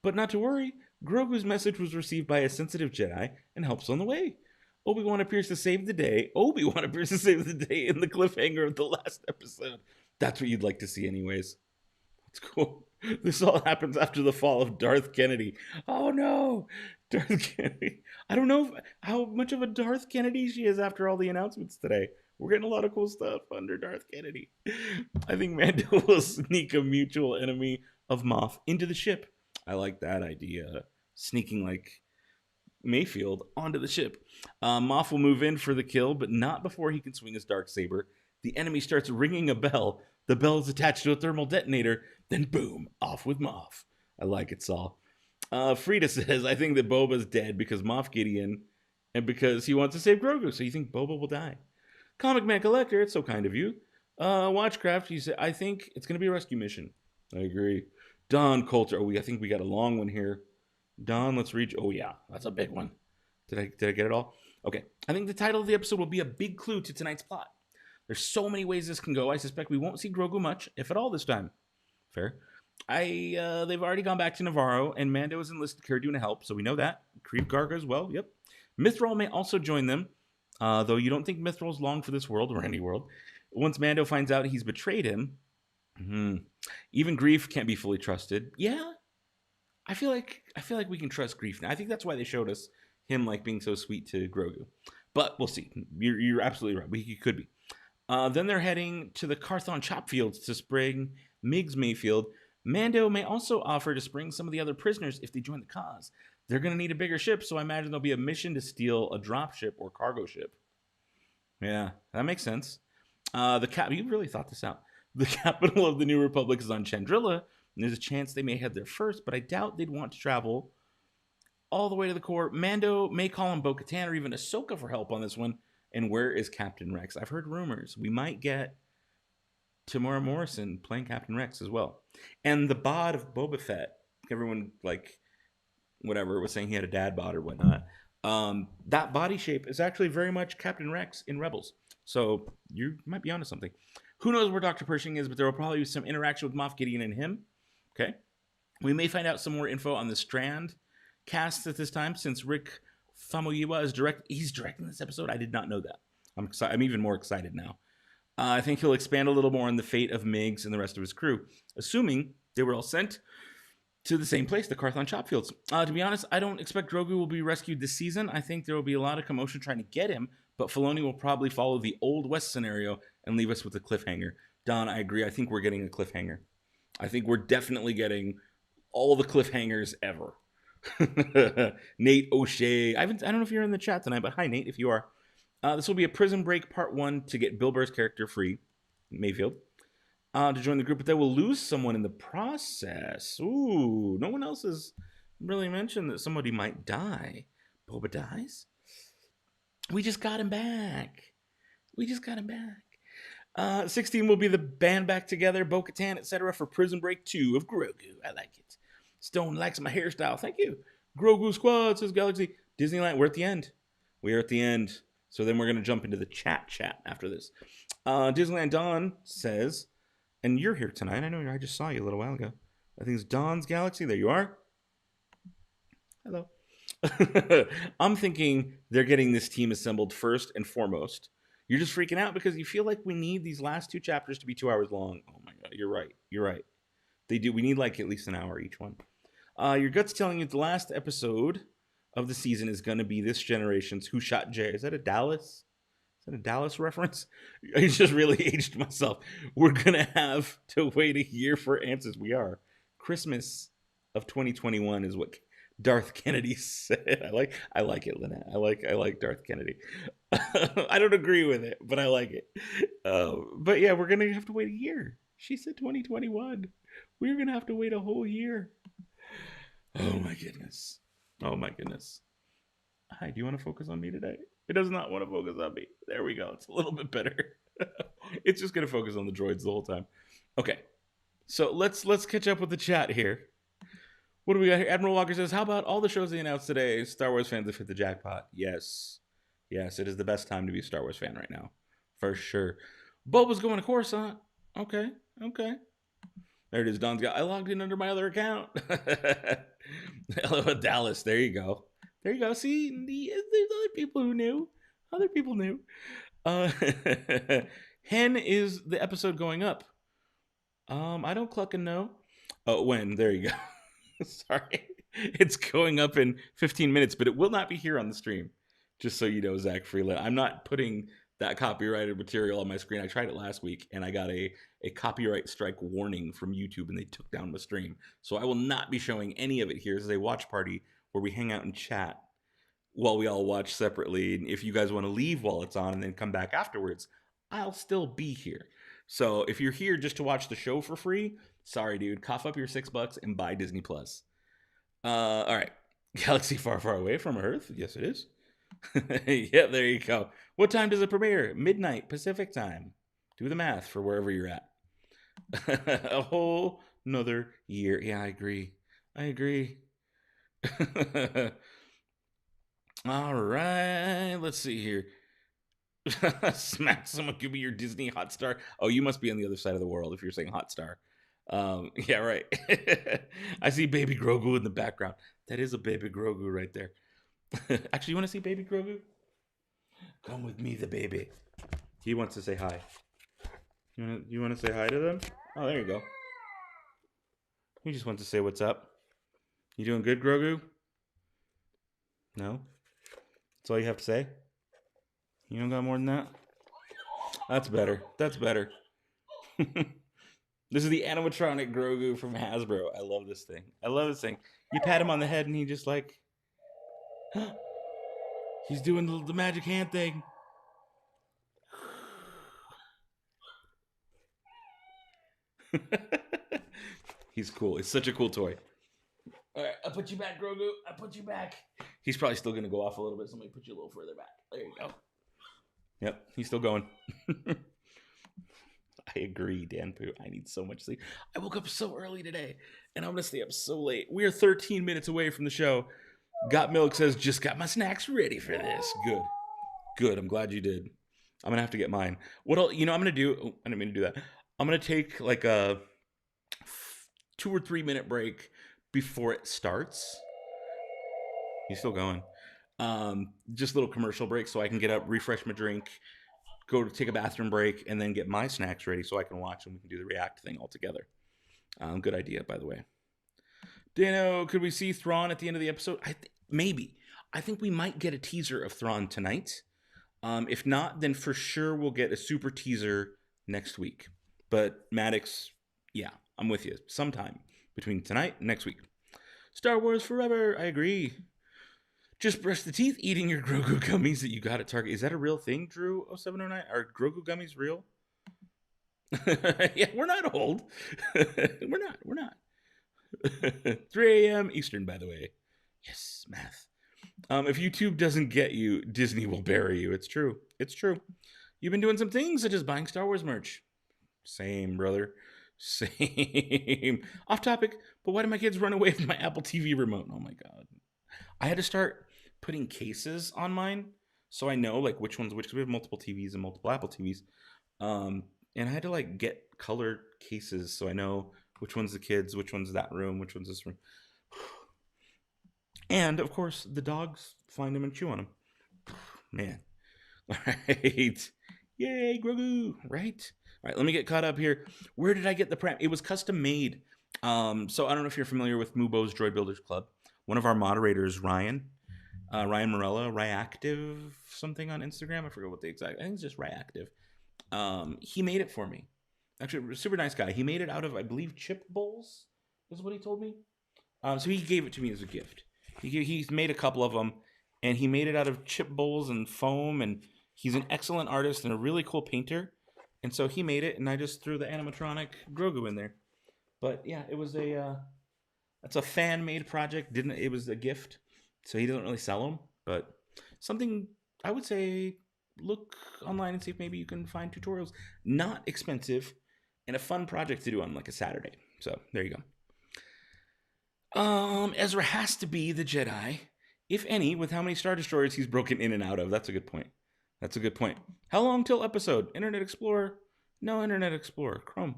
But not to worry, Grogu's message was received by a sensitive Jedi and helps on the way. Obi-Wan appears to save the day. Obi-Wan appears to save the day in the cliffhanger of the last episode. That's what you'd like to see anyways. That's cool. This all happens after the fall of Darth Kennedy. Oh no! Darth Kennedy. I don't know how much of a Darth Kennedy she is after all the announcements today. We're getting a lot of cool stuff under Darth Kennedy. I think Mando will sneak a mutual enemy of Moff into the ship. I like that idea. Sneaking like Mayfield onto the ship. Moff will move in for the kill, but not before he can swing his Darksaber. The enemy starts ringing a bell. The bell is attached to a thermal detonator. Then boom, off with Moff. I like it, Saul. Frida says, I think that Boba's dead because Moff Gideon and because he wants to save Grogu. So you think Boba will die? Comic Man Collector, it's so kind of you. Watchcraft, you say, I think it's going to be a rescue mission. I agree. Don Coulter. I think we got a long one here. Don, let's reach. Oh, yeah. That's a big one. Did I get it all? Okay. I think the title of the episode will be a big clue to tonight's plot. There's so many ways this can go. I suspect we won't see Grogu much, if at all, this time. Fair. They've already gone back to Navarro, and Mando is enlisted Cara Dune to help, so we know that. Creep Garga as well. Yep. Mithril may also join them, though you don't think Mithril's long for this world or any world. Once Mando finds out he's betrayed him, even Grief can't be fully trusted. Yeah. I feel like we can trust Grief now. I think that's why they showed us him like being so sweet to Grogu. But we'll see. You're absolutely right. He could be. Then they're heading to the Carthon chop fields to spring Migs Mayfield. Mando may also offer to spring some of the other prisoners if they join the cause. They're going to need a bigger ship, so I imagine there'll be a mission to steal a drop ship or cargo ship. Yeah, that makes sense. You really thought this out. The capital of the New Republic is on Chandrilla, and there's a chance they may head there first, but I doubt they'd want to travel all the way to the core. Mando may call on Bo-Katan or even Ahsoka for help on this one. And where is Captain Rex? I've heard rumors. We might get Tamora Morrison playing Captain Rex as well. And the bod of Boba Fett, everyone, was saying he had a dad bod or whatnot. That body shape is actually very much Captain Rex in Rebels. So you might be onto something. Who knows where Dr. Pershing is, but there will probably be some interaction with Moff Gideon and him. Okay. We may find out some more info on the Strand cast at this time, since Rick Famuyiwa is he's directing this episode. I did not know that. I'm excited. I'm even more excited now. I think he'll expand a little more on the fate of Migs and the rest of his crew, assuming they were all sent to the same place, the Carthon chop fields. To be honest, I don't expect Grogu will be rescued this season. I think there will be a lot of commotion trying to get him, but Filoni will probably follow the Old West scenario and leave us with a cliffhanger. Don, I agree. I think we're getting a cliffhanger. I think we're definitely getting all the cliffhangers ever. Nate O'Shea. I don't know if you're in the chat tonight, but hi, Nate, if you are. This will be a Prison Break Part 1 to get Bill Burr's character free, Mayfield, to join the group, but they will lose someone in the process. Ooh, no one else has really mentioned that somebody might die. Boba dies? We just got him back. We just got him back. 16 will be the band back together, Bo-Katan, etc. for Prison Break 2 of Grogu. I like it. Stone likes my hairstyle. Thank you. Grogu Squad says Galaxy. Disneyland, we're at the end. We are at the end. So then we're going to jump into the chat after this. Disneyland Dawn says, and you're here tonight. I know I just saw you a little while ago. I think it's Dawn's Galaxy. There you are. Hello. I'm thinking they're getting this team assembled first and foremost. You're just freaking out because you feel like we need these last 2 chapters to be 2 hours long. Oh my God, you're right. You're right. They do. We need like at least an hour each one. Your gut's telling you the last episode of the season is going to be this generation's Who Shot Jay. Is that a Dallas? Is that a Dallas reference? I just really aged myself. We're going to have to wait a year for answers. We are. Christmas of 2021 is what Darth Kennedy said. I like it, Lynette. I like Darth Kennedy. I don't agree with it, but I like it. But yeah, we're going to have to wait a year. She said 2021. We're going to have to wait a whole year. Oh my goodness. Oh my goodness. Hi, do you want to focus on me today? It does not want to focus on me. There we go. It's a little bit better. It's just going to focus on the droids the whole time. Okay. So let's catch up with the chat here. What do we got here? Admiral Walker says, how about all the shows they announced today? Star Wars fans have hit the jackpot. Yes. Yes, it is the best time to be a Star Wars fan right now. For sure. Boba's going to Coruscant. Okay. There it is. Don's got, I logged in under my other account. Hello, Dallas. There you go. See, there's other people who knew. Hen is the episode going up. I don't clucking know. Oh, when? There you go. Sorry. It's going up in 15 minutes, but it will not be here on the stream. Just so you know, Zach Freeland. I'm not putting that copyrighted material on my screen. I tried it last week, and I got a copyright strike warning from YouTube, and they took down the stream. So I will not be showing any of it here. This is a watch party where we hang out and chat while we all watch separately. And if you guys want to leave while it's on and then come back afterwards, I'll still be here. So if you're here just to watch the show for free, sorry, dude. Cough up your $6 and buy Disney Plus. All right. Galaxy far, far away from Earth. Yes, it is. Yeah, there you go. What time does it premiere? Midnight Pacific time. Do the math for wherever you're at. A whole nother year. Yeah, I agree. All right. Let's see here. Smack someone, give me your Disney Hotstar. Oh, you must be on the other side of the world if you're saying Hotstar. Yeah, right. I see Baby Grogu in the background. That is a Baby Grogu right there. Actually, you want to see Baby Grogu? Come with me, the baby. He wants to say hi. You want to say hi to them? Oh, there you go. He just wants to say what's up. You doing good, Grogu? No? That's all you have to say? You don't got more than that? That's better. This is the animatronic Grogu from Hasbro. I love this thing. You pat him on the head and he just like... He's doing the magic hand thing. He's cool. It's such a cool toy. All right, I put you back, Grogu. He's probably still going to go off a little bit, so let me put you a little further back. There you go. Yep, he's still going. I agree, Dan Pooh. I need so much sleep. I woke up so early today, and I'm going to stay up so late. We are 13 minutes away from the show. Got Milk says, just got my snacks ready for this. Good. I'm glad you did. I'm going to have to get mine. What else? I'm going to do... Oh, I didn't mean to do that. I'm going to take like a 2 or 3 minute break before it starts. He's still going. Just a little commercial break so I can get up, refresh my drink, go to take a bathroom break, and then get my snacks ready so I can watch and we can do the react thing all together. Good idea, by the way. Dano, could we see Thrawn at the end of the episode? Maybe. I think we might get a teaser of Thrawn tonight. If not, then for sure we'll get a super teaser next week. But Maddox, yeah, I'm with you. Sometime between tonight and next week. Star Wars Forever. I agree. Just brush the teeth eating your Grogu gummies that you got at Target. Is that a real thing, Drew 0709? Are Grogu gummies real? Yeah, we're not old. We're not. 3 a.m. Eastern, by the way. Yes, math. If YouTube doesn't get you, Disney will bury you. It's true. You've been doing some things such as buying Star Wars merch. Same, brother. Same. Off topic, but why did my kids run away from my Apple TV remote? Oh my God. I had to start putting cases on mine so I know like which one's which, because we have multiple TVs and multiple Apple TVs. And I had to like get color cases so I know which one's the kids, which one's that room, which one's this room. And of course, the dogs find them and chew on them. Man. All right. Yay, Grogu. Right? All right, let me get caught up here. Where did I get the pram? It was custom made. So I don't know if you're familiar with Mubo's Droid Builders Club. One of our moderators, Ryan Morella, Ryactive something on Instagram. I forget what the exact. I think it's just Ryactive. He made it for me. Actually, a super nice guy. He made it out of, I believe, chip bowls. Is what he told me. So he gave it to me as a gift. He's made a couple of them, and he made it out of chip bowls and foam. And he's an excellent artist and a really cool painter. And so he made it, and I just threw the animatronic Grogu in there. But yeah, it was that's a fan-made project. It was a gift, so he doesn't really sell them. But something I would say, look online and see if maybe you can find tutorials. Not expensive, and a fun project to do on like a Saturday. So there you go. Ezra has to be the Jedi, if any, with how many Star Destroyers he's broken in and out of. That's a good point. How long till episode? Internet Explorer? No Internet Explorer. Chrome.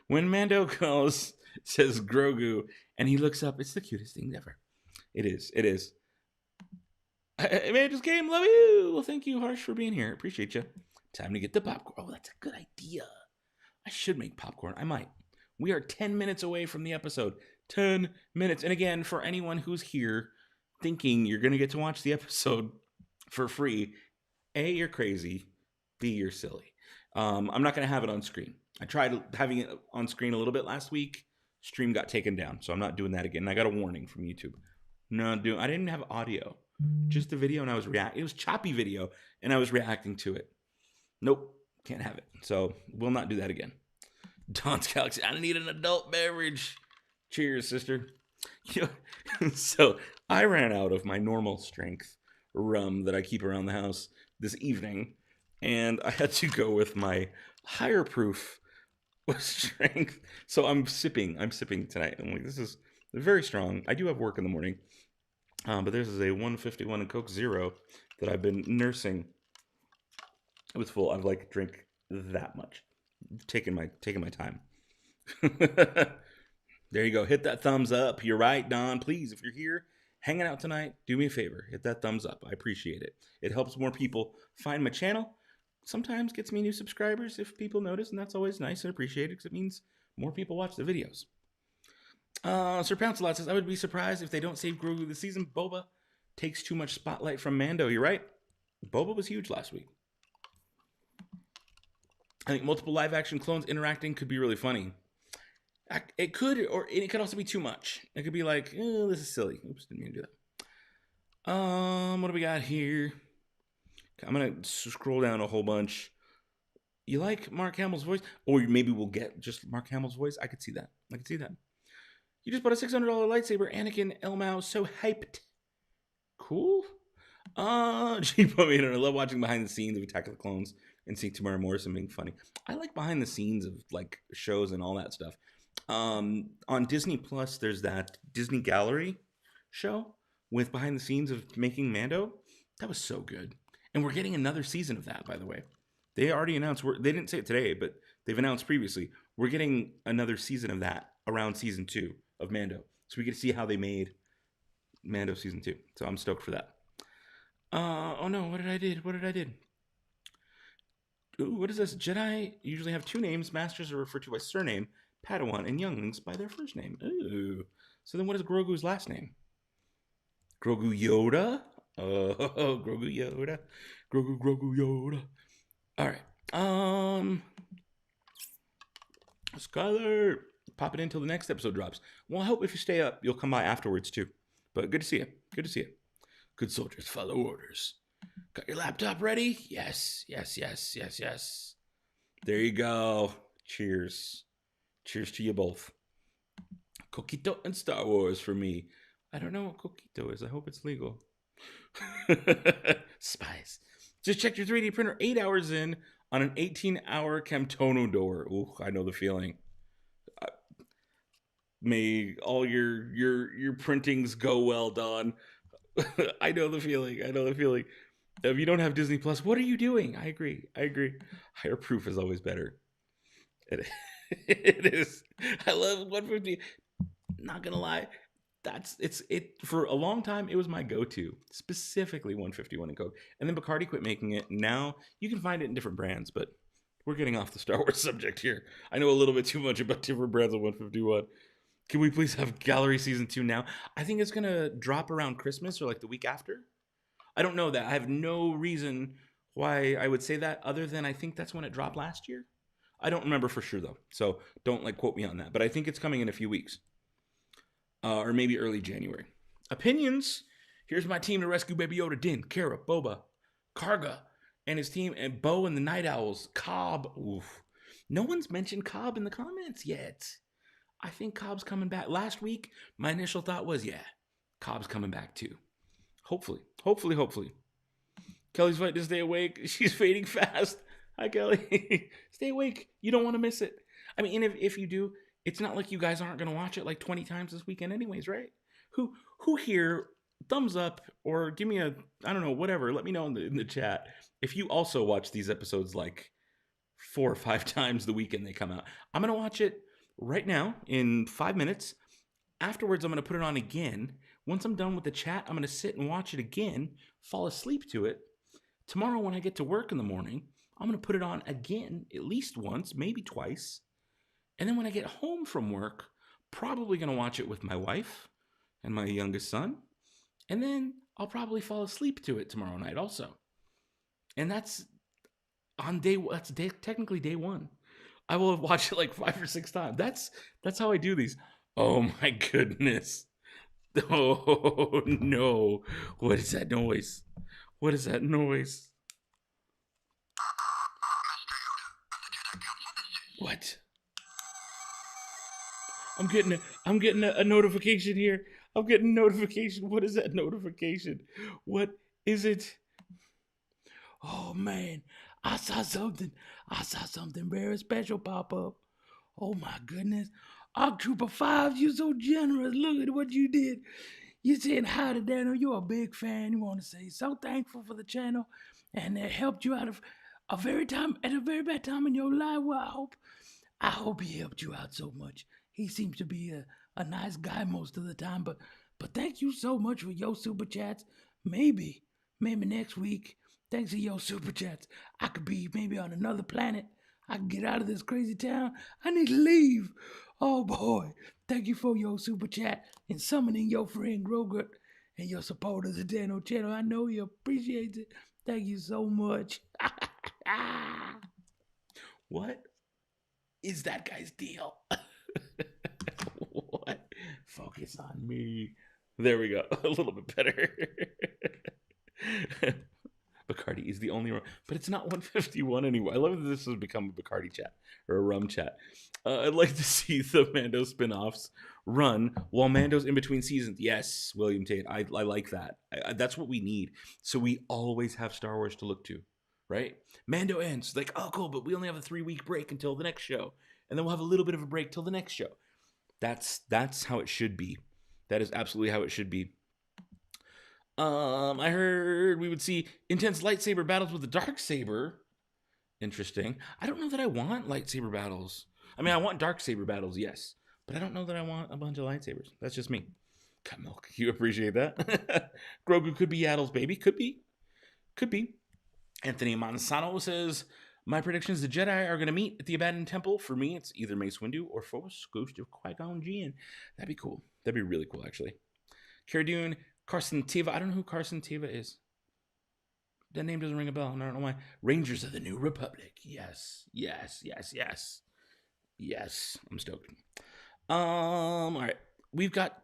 When Mando calls, says Grogu, and he looks up, it's the cutest thing ever. It is. Man, just came. Love you. Well, thank you, Harsh, for being here. Appreciate you. Time to get the popcorn. Oh, that's a good idea. I should make popcorn. I might. We are 10 minutes away from the episode. 10 minutes. And again, for anyone who's here thinking you're going to get to watch the episode for free, A, you're crazy. B, you're silly. I'm not going to have it on screen. I tried having it on screen a little bit last week. Stream got taken down, so I'm not doing that again. I got a warning from YouTube. I didn't have audio. Just the video, and I was it was choppy video, and I was reacting to it. Nope, can't have it. So we'll not do that again. Don's Galaxy, I need an adult beverage. Cheers, sister. So I ran out of my normal strength rum that I keep around the house this evening, and I had to go with my higher proof strength. So I'm sipping tonight. I'm like, this is very strong. I do have work in the morning, but this is a 151 and Coke Zero that I've been nursing. It was full. I've like drank that much. Taking my time. There you go. Hit that thumbs up. You're right, Don. Please, if you're here hanging out tonight, do me a favor. Hit that thumbs up. I appreciate it. It helps more people find my channel. Sometimes gets me new subscribers if people notice, and that's always nice and appreciated because it means more people watch the videos. Sir Pouncelot says, I would be surprised if they don't save Grogu this season. Boba takes too much spotlight from Mando. You're right. Boba was huge last week. I think multiple live-action clones interacting could be really funny. It could, or it could also be too much. It could be like, oh, this is silly. Oops, didn't mean to do that. What do we got here? I'm going to scroll down a whole bunch. You like Mark Hamill's voice? Or maybe we'll get just Mark Hamill's voice. I could see that. You just bought a $600 lightsaber. Anakin Elmao, so hyped. Cool. She put me in it. I love watching behind the scenes of Attack of the Clones and seeing Tamara Morrison being funny. I like behind the scenes of like shows and all that stuff. On Disney Plus, there's that Disney Gallery show with behind the scenes of making Mando. That was so good. And we're getting another season of that, by the way. They already announced, they didn't say it today, but they've announced previously, we're getting another season of that around season 2 of Mando. So we get to see how they made Mando season 2. So I'm stoked for that. Oh no, what did I do? Ooh, what is this? Jedi usually have 2 names. Masters are referred to by surname, Padawan, and younglings by their first name. Ooh. So then what is Grogu's last name? Grogu Yoda? Oh, Grogu Yoda. Grogu Yoda. All right. Skylar, pop it in until the next episode drops. Well, I hope if you stay up, you'll come by afterwards too. But good to see you. Good soldiers follow orders. Got your laptop ready? Yes. There you go. Cheers. Cheers to you both. Coquito and Star Wars for me. I don't know what coquito is. I hope it's legal. Spies. Just checked your 3D printer 8 hours in on an 18-hour Camtono door. Ooh, I know the feeling. May all your printings go well, Don. I know the feeling. I know the feeling. If you don't have Disney Plus, what are you doing? I agree. Higher proof is always better. It is. I love 150. Not gonna lie, it for a long time. It was my go-to, specifically 151 in Coke. And then Bacardi quit making it. Now you can find it in different brands, but we're getting off the Star Wars subject here. I know a little bit too much about different brands of 151. Can we please have Gallery Season 2 now? I think it's gonna drop around Christmas or like the week after. I don't know that. I have no reason why I would say that other than I think that's when it dropped last year. I don't remember for sure though, so don't like quote me on that. But I think it's coming in a few weeks, or maybe early January. Opinions. Here's my team to rescue Baby Yoda: Din, Kara, Boba, Karga, and his team, and Bo and the Night Owls. Cobb. Oof. No one's mentioned Cobb in the comments yet. I think Cobb's coming back. Last week, my initial thought was, yeah, Cobb's coming back too. Hopefully. Kelly's fighting to stay awake. She's fading fast. Hi, Kelly. Stay awake. You don't want to miss it. I mean, if you do, it's not like you guys aren't going to watch it like 20 times this weekend anyways, right? Who here, thumbs up or give me a, I don't know, whatever. Let me know in the chat if you also watch these episodes like 4 or 5 times the weekend they come out. I'm going to watch it right now in 5 minutes. Afterwards, I'm going to put it on again. Once I'm done with the chat, I'm going to sit and watch it again, fall asleep to it. Tomorrow when I get to work in the morning, I'm going to put it on again, at least once, maybe twice. And then when I get home from work, probably going to watch it with my wife and my youngest son. And then I'll probably fall asleep to it tomorrow night also. And that's technically day one. I will have watched it like 5 or 6 times. That's how I do these. Oh my goodness. Oh no. What is that noise? What is that noise? What? I'm getting a notification here. I'm getting a notification. What is that notification? What is it? Oh man, I saw something very special pop up. Oh my goodness. Arc Trooper 5, you're so generous. Look at what you did. You said hi to Daniel. You're a big fan. You want to say so thankful for the channel, and it helped you out of a very bad time in your life. Well, I hope he helped you out so much. He seems to be a nice guy most of the time, but thank you so much for your super chats. Maybe next week, thanks to your super chats, I could be maybe on another planet. I can get out of this crazy town. I need to leave. Oh boy, thank you for your super chat and summoning your friend Grogut and your support of the Dano channel. I know he appreciates it. Thank you so much. What is that guy's deal? What? Focus on me. There we go. A little bit better. Bacardi is the only rum, but it's not 151 anymore. I love that this has become a Bacardi chat or a rum chat. I'd like to see the Mando spin-offs run while Mando's in between seasons. Yes, William Tate. I like that. That's what we need. So we always have Star Wars to look to, right? Mando ends. Like, oh, cool, but we only have a 3-week break until the next show. And then we'll have a little bit of a break till the next show. That's how it should be. That is absolutely how it should be. I heard we would see intense lightsaber battles with the Darksaber. Interesting. I don't know that I want lightsaber battles. I mean, I want Darksaber battles, yes. But I don't know that I want a bunch of lightsabers. That's just me. Cut milk. You appreciate that? Grogu could be Yaddle's baby. Could be. Anthony Monsanto says, my prediction is the Jedi are going to meet at the Abandoned Temple. For me, it's either Mace Windu or Force Ghost of Qui-Gon Jinn. That'd be cool. That'd be really cool, actually. Cara Dune, Carson Teva. I don't know who Carson Teva is. That name doesn't ring a bell. I don't know why. Rangers of the New Republic. Yes. I'm stoked. All right. We've got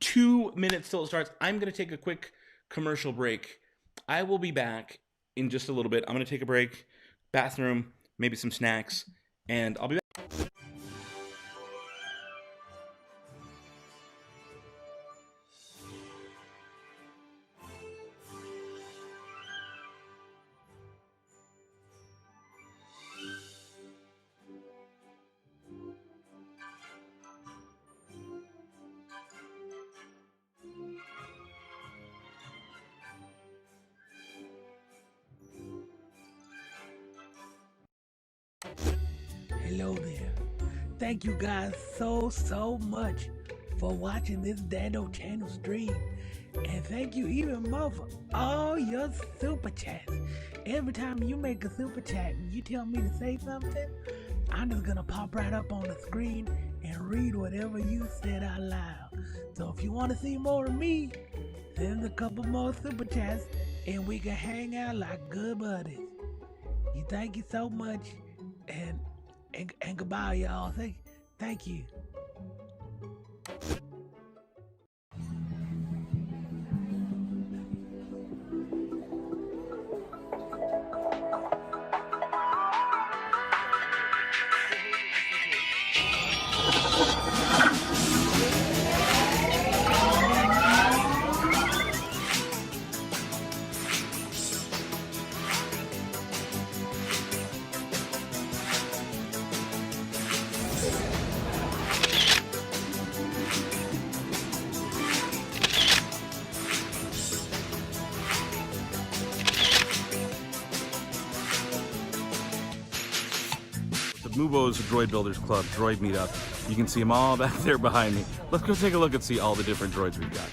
2 minutes till it starts. I'm going to take a quick commercial break. I will be back in just a little bit. I'm going to take a break, bathroom, maybe some snacks, and I'll be back. Hello there. Thank you guys so much for watching this Dano channel stream. And thank you even more for all your super chats. Every time you make a super chat and you tell me to say something, I'm just gonna pop right up on the screen and read whatever you said out loud. So if you want to see more of me, send a couple more super chats and we can hang out like good buddies. Thank you so much, and goodbye, y'all. Thank you. Mubo's Droid Builders Club droid meetup. You can see them all back there behind me. Let's go take a look and see all the different droids we've got.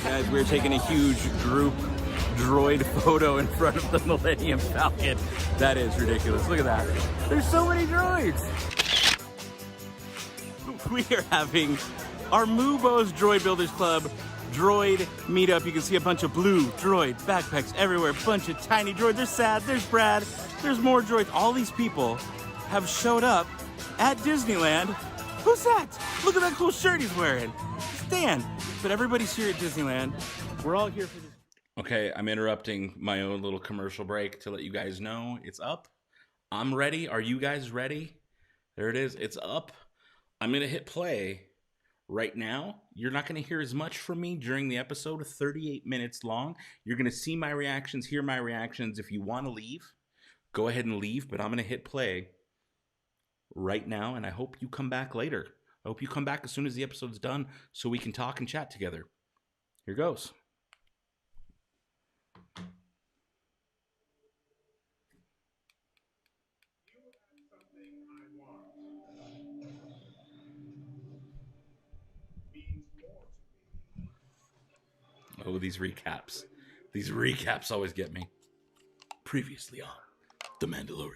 Guys, we're taking a huge group droid photo in front of the Millennium Falcon. That is ridiculous. Look at that. There's so many droids. We are having our Mubo's Droid Builders Club droid meetup. You can see a bunch of blue droid backpacks everywhere, a bunch of tiny droids. There's Sad, there's Brad, there's more droids. All these people have showed up at Disneyland. Who's that? Look at that cool shirt he's wearing. Stan. But everybody's here at Disneyland. We're all here for this. Okay, I'm interrupting my own little commercial break to let you guys know it's up. I'm ready. Are you guys ready? There it is. It's up. I'm going to hit play. Right now, you're not going to hear as much from me during the episode, 38 minutes long. You're going to see my reactions, hear my reactions. If you want to leave, go ahead and leave, but I'm going to hit play right now, and I hope you come back later. I hope you come back as soon as the episode's done so we can talk and chat together. Here goes. Oh, these recaps. These recaps always get me. Previously on The Mandalorian.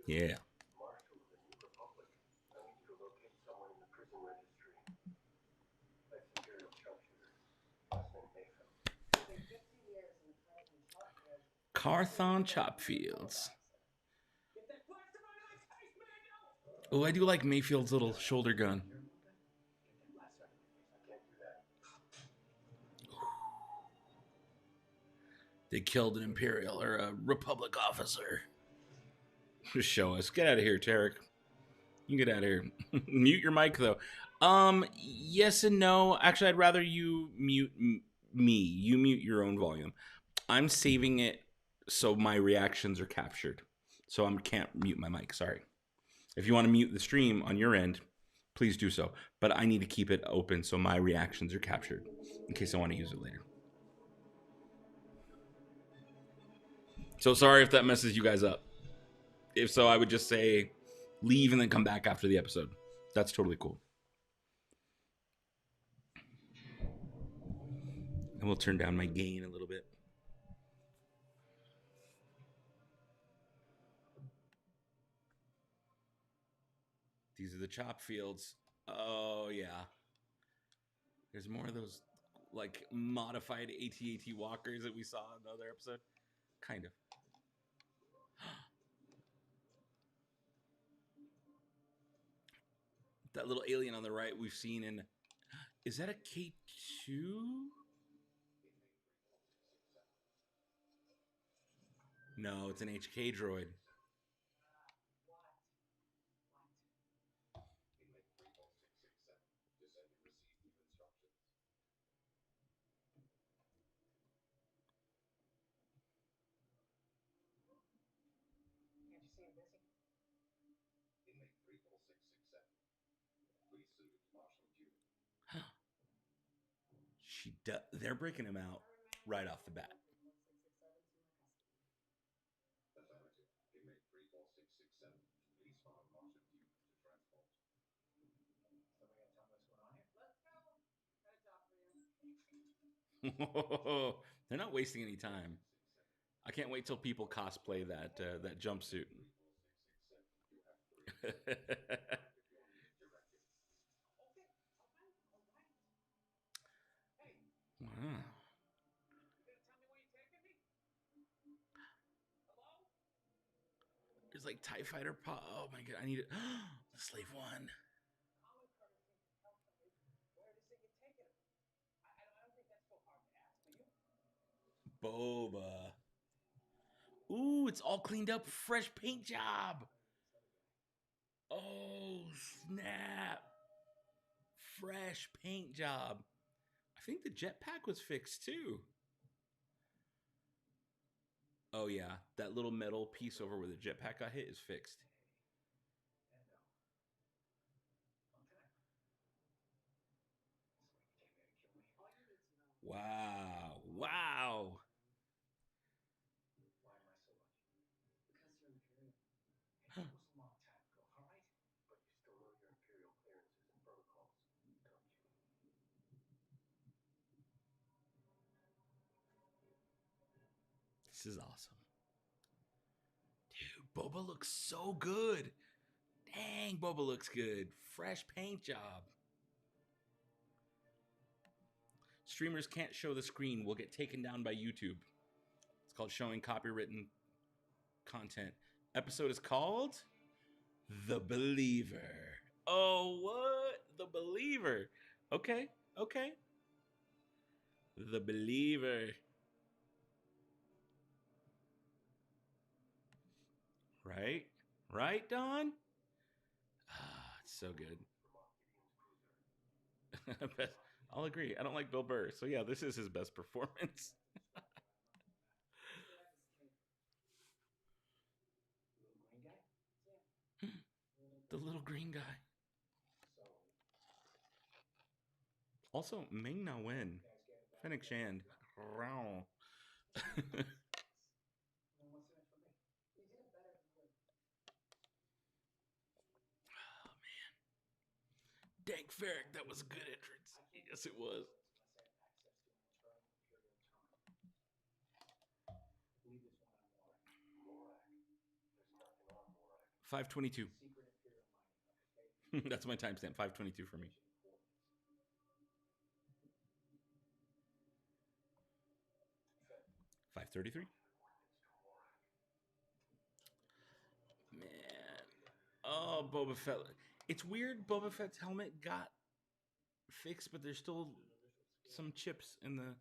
Yeah. Carthon Chopfields. Oh, I do like Mayfield's little shoulder gun. They killed an Imperial or a Republic officer. Just show us. Get out of here, Tarek. You get out of here. Mute your mic, though. Yes and no. Actually, I'd rather you mute me. You mute your own volume. I'm saving it so my reactions are captured. So I can't mute my mic. Sorry. If you want to mute the stream on your end, please do so. But I need to keep it open so my reactions are captured in case I want to use it later. So sorry if that messes you guys up. If so, I would just say leave and then come back after the episode. That's totally cool. And we'll turn down my gain a little bit. These are the chop fields. Oh, yeah. There's more of those, like, modified AT-AT walkers that we saw in the other episode. Kind of. That little alien on the right we've seen in... Is that a K2? No, it's an HK droid. They're breaking him out right off the bat. They're not wasting any time. I can't wait till people cosplay that jumpsuit. Wow. There's like TIE Fighter pop. Oh my god, I need it. The Slave One. Boba. Ooh, it's all cleaned up. Fresh paint job. Oh, snap. Fresh paint job. I think the jetpack was fixed too. Oh yeah, that little metal piece over where the jetpack got hit is fixed. Wow. Wow. This is awesome. Dude, Boba looks so good. Dang, Boba looks good. Fresh paint job. Streamers can't show the screen. We'll get taken down by YouTube. It's called showing copywritten content. Episode is called The Believer. Oh, what? The Believer. Okay, okay. The Believer. Right? Right, Don? Ah, it's so good. I'll agree. I don't like Bill Burr. So yeah, this is his best performance. The little green guy. Also, Ming Na Wen. Fennec Shand. Wow. Oh, man. Dank Ferrick, that was a good entrance. Yes, it was. 5:22. That's my timestamp. 5:22 for me. $5:33. Man. Oh, Boba Fett. It's weird Boba Fett's helmet got fixed, but there's still some chips in the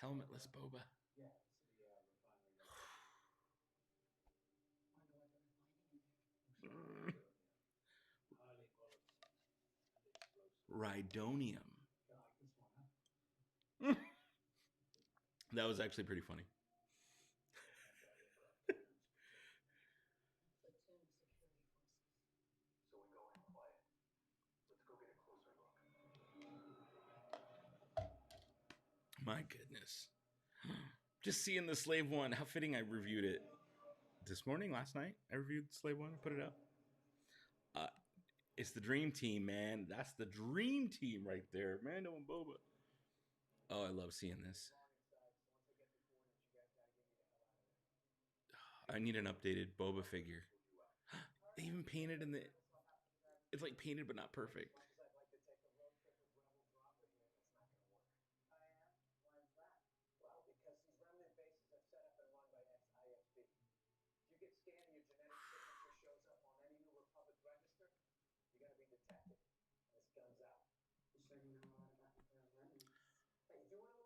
helmetless Boba. Rhydonium. That was actually pretty funny. My goodness. Just seeing the Slave One. How fitting I reviewed it this morning, last night. I reviewed Slave One and put it up. It's the dream team, man. That's the dream team right there. Mando and Boba. Oh, I love seeing this. I need an updated Boba figure. They even painted in the... It's like painted but not perfect.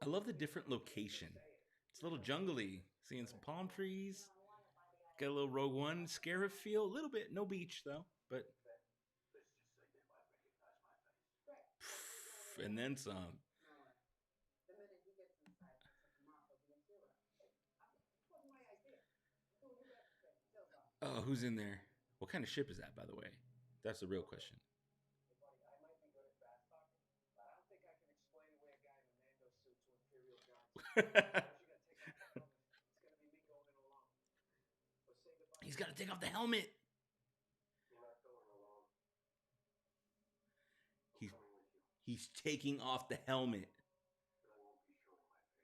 I love the different location. It's a little jungly. Seeing some palm trees. Got a little Rogue One Scarif feel. A little bit. No beach, though. But... And then some. Oh, who's in there? What kind of ship is that, by the way? That's the real question. He's got to take off the helmet. He's taking off the helmet.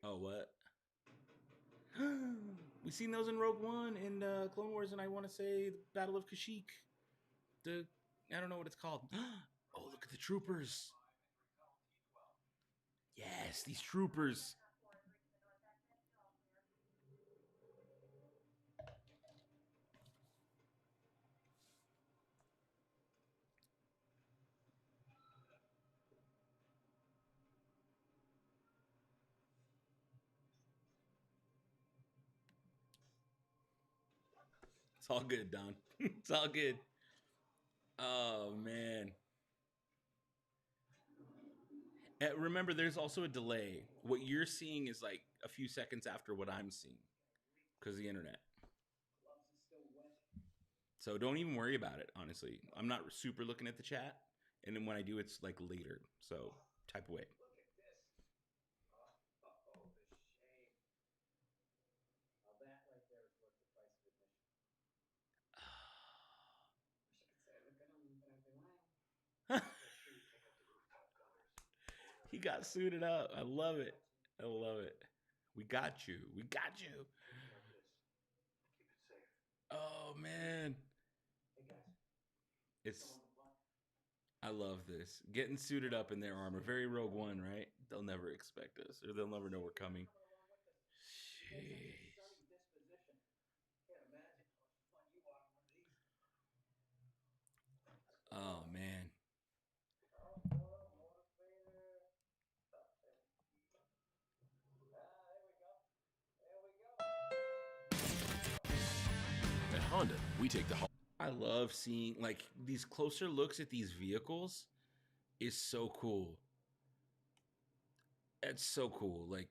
Oh, what? We've seen those in Rogue One and Clone Wars, and I want to say the Battle of Kashyyyk. I don't know what it's called. Oh, look at the troopers. Yes, these troopers. It's all good, Don. It's all good. Oh, man. Remember, there's also a delay. What you're seeing is like a few seconds after what I'm seeing because of the internet. So don't even worry about it, honestly. I'm not super looking at the chat. And then when I do, it's like later. So type away. He got suited up. I love it. I love it. We got you. We got you. Oh, man. I love this. Getting suited up in their armor. Very Rogue One, right? They'll never expect us, or they'll never know we're coming. Jeez. Oh, man. At Honda, we take the... I love seeing, like, these closer looks at these vehicles is so cool. It's so cool. Like,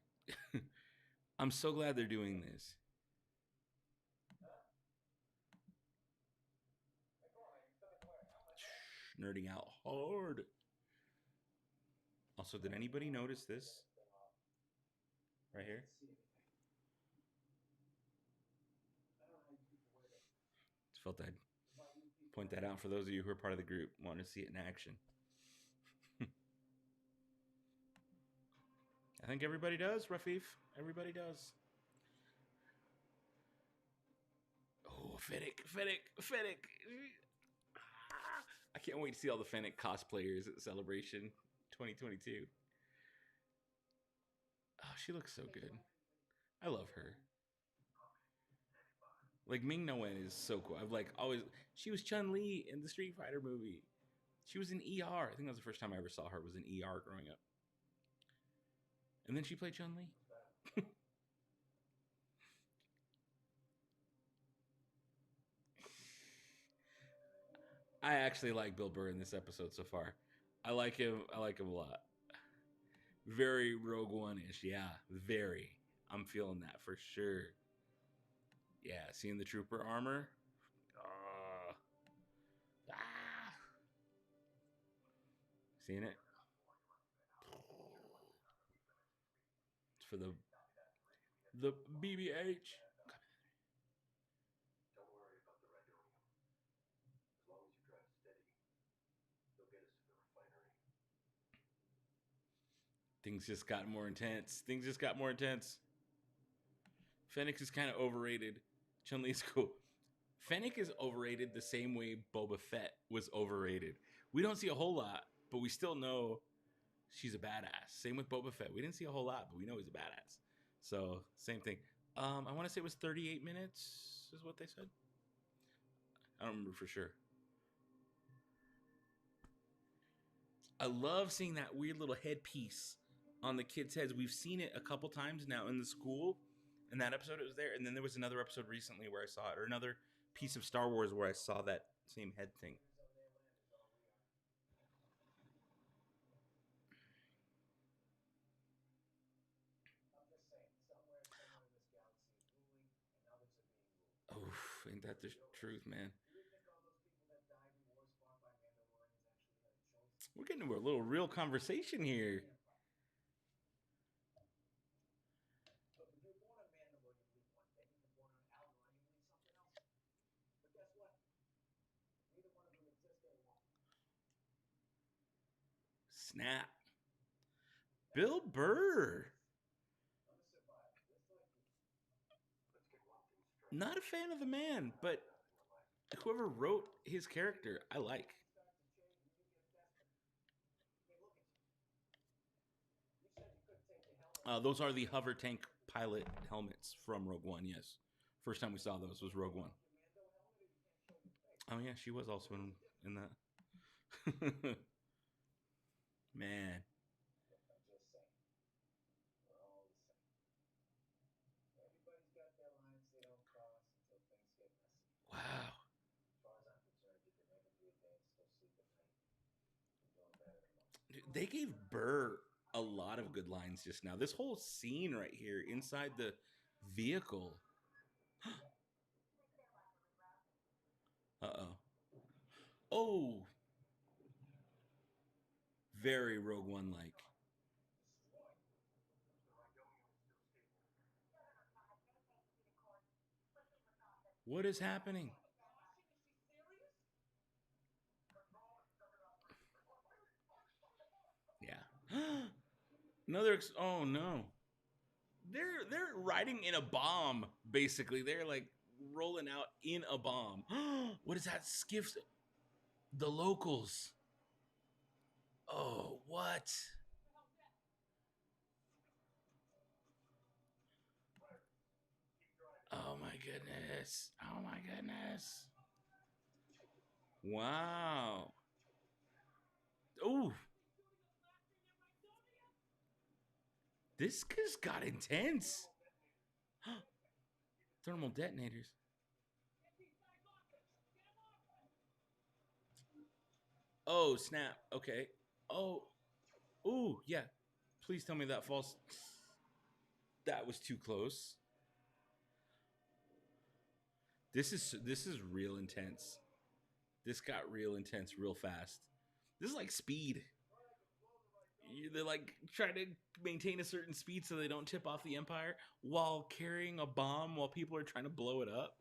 I'm so glad they're doing this. Nerding out hard. Also, did anybody notice this? Right here? Just felt I'd point that out for those of you who are part of the group, want to see it in action. I think everybody does, Rafif. Everybody does. Oh, Fennec. I can't wait to see all the Fennec cosplayers at Celebration 2022. Oh, she looks so good. I love her. Like, Ming-Na Wen is so cool. I've like always... She was Chun-Li in the Street Fighter movie. She was in ER. I think that was the first time I ever saw her, was in ER growing up. And then she played Chun-Li. I actually like Bill Burr in this episode so far. I like him a lot. Very Rogue One-ish, yeah. Very. I'm feeling that for sure. Yeah, seeing the trooper armor. Seeing it? It's for the BBH. Things just got more intense. Fennec is kind of overrated. Chun-Li's cool. Fennec is overrated the same way Boba Fett was overrated. We don't see a whole lot, but we still know she's a badass. Same with Boba Fett. We didn't see a whole lot, but we know he's a badass. So, same thing. I want to say it was 38 minutes is what they said. I don't remember for sure. I love seeing that weird little headpiece on the kids' heads. We've seen it a couple times now in the school. In that episode, it was there. And then there was another episode recently where I saw it, or another piece of Star Wars where I saw that same head thing. Oh, ain't that the truth, man? We're getting into a little real conversation here. snap. Bill Burr. Not a fan of the man, but whoever wrote his character, I like. Those are the hover tank pilot helmets from Rogue One, yes. First time we saw those was Rogue One. Oh, yeah, she was also in that. Man. Wow. They gave Burr a lot of good lines just now. This whole scene right here inside the vehicle. Uh-oh. Oh. Very Rogue One-like. What is happening? Yeah. Oh no. They're riding in a bomb, basically. They're like rolling out in a bomb. What is that? Skiffs? The locals. Oh, what? Oh my goodness. Oh my goodness. Wow. Ooh. This just got intense. Thermal detonators. Oh, snap. Okay. Oh. Ooh, yeah. Please tell me that falls. That was too close. This is real intense. This got real intense real fast. This is like Speed. They're like trying to maintain a certain speed so they don't tip off the Empire while carrying a bomb while people are trying to blow it up.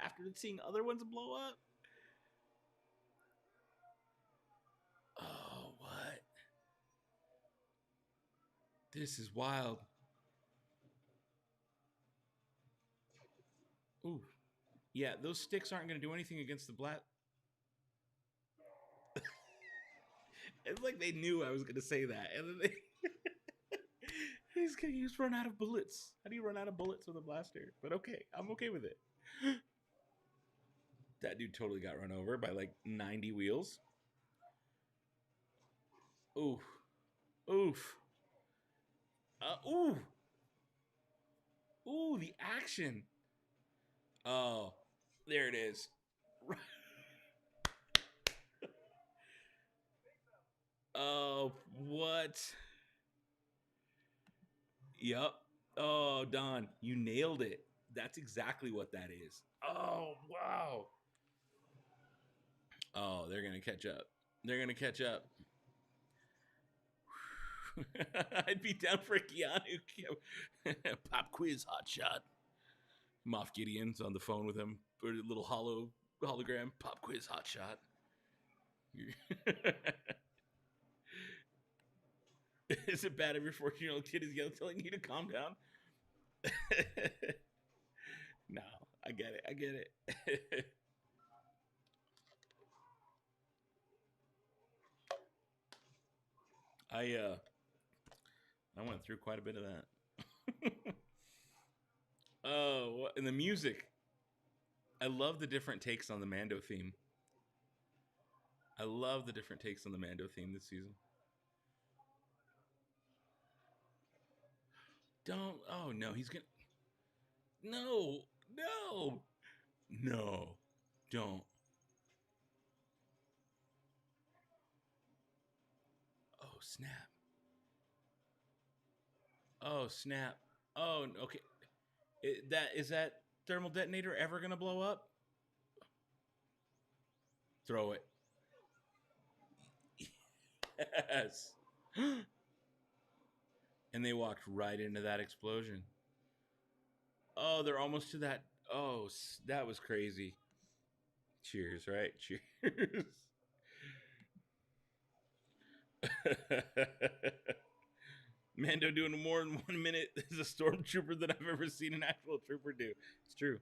After seeing other ones blow up. Oh, what? This is wild. Ooh. Yeah, those sticks aren't going to do anything against the black. It's like they knew I was going to say that. And then he's run out of bullets. How do you run out of bullets with a blaster? But okay, I'm okay with it. That dude totally got run over by like 90 wheels. Oof. Oof. Ooh. Ooh, the action. Oh, there it is. Oh, what? Yup. Oh, Don, you nailed it. That's exactly what that is. Oh, wow. Oh, they're going to catch up. They're going to catch up. I'd be down for a Keanu. Pop quiz, hotshot. Moff Gideon's on the phone with him. Or a little hologram. Pop quiz, hotshot. Is it bad if your 14-year-old kid is telling you to calm down? No, I get it. I get it. I went through quite a bit of that. Oh, and the music. I love the different takes on the Mando theme. I love the different takes on the Mando theme this season. Don't. Oh, no. He's going to. No. No. No. Don't. Oh, snap. Oh, snap. Oh, okay. Is that thermal detonator ever going to blow up? Throw it. Yes. And they walked right into that explosion. Oh, they're almost to that. Oh, that was crazy. Cheers, right? Cheers. Mando doing more in 1 minute is a stormtrooper than I've ever seen an actual trooper do. It's true.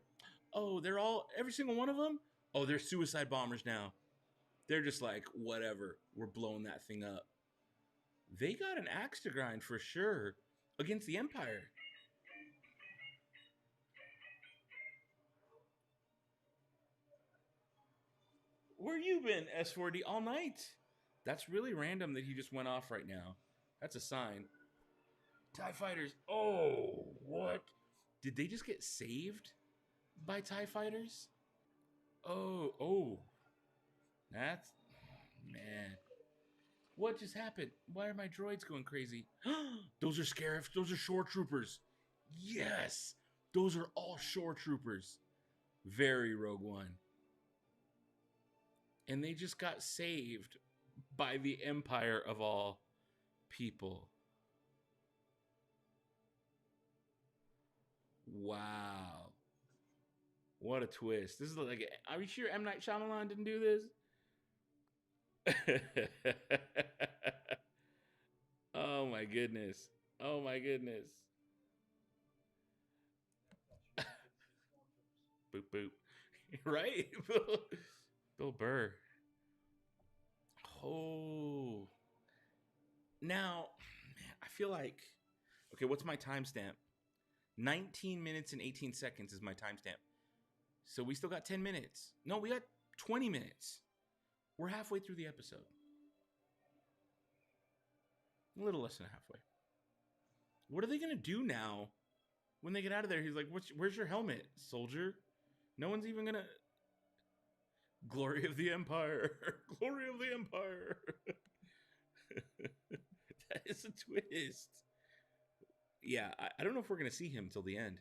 Oh, they're all, every single one of them? Oh, they're suicide bombers now. They're just like, whatever. We're blowing that thing up. They got an axe to grind for sure against the Empire. Where you been, S4D, all night? That's really random that he just went off right now. That's a sign. TIE fighters. Oh, what? Did they just get saved by TIE fighters? Oh. That's... Man. What just happened? Why are my droids going crazy? Those are Scarifs. Those are shore troopers. Yes. Those are all shore troopers. Very Rogue One. And they just got saved by the Empire of all people. Wow. What a twist. This is like, are you sure M. Night Shyamalan didn't do this? Oh my goodness. Oh my goodness. Boop boop. Right? Bill Burr. Oh. Now, man, I feel like, okay, what's my timestamp? 19 minutes and 18 seconds is my timestamp. So we still got 10 minutes. No, we got 20 minutes. We're halfway through the episode. A little less than halfway. What are they going to do now when they get out of there? He's like, where's your helmet, soldier? No one's even going to... Glory of the Empire. Glory of the Empire. That is a twist. Yeah, I don't know if we're going to see him till the end.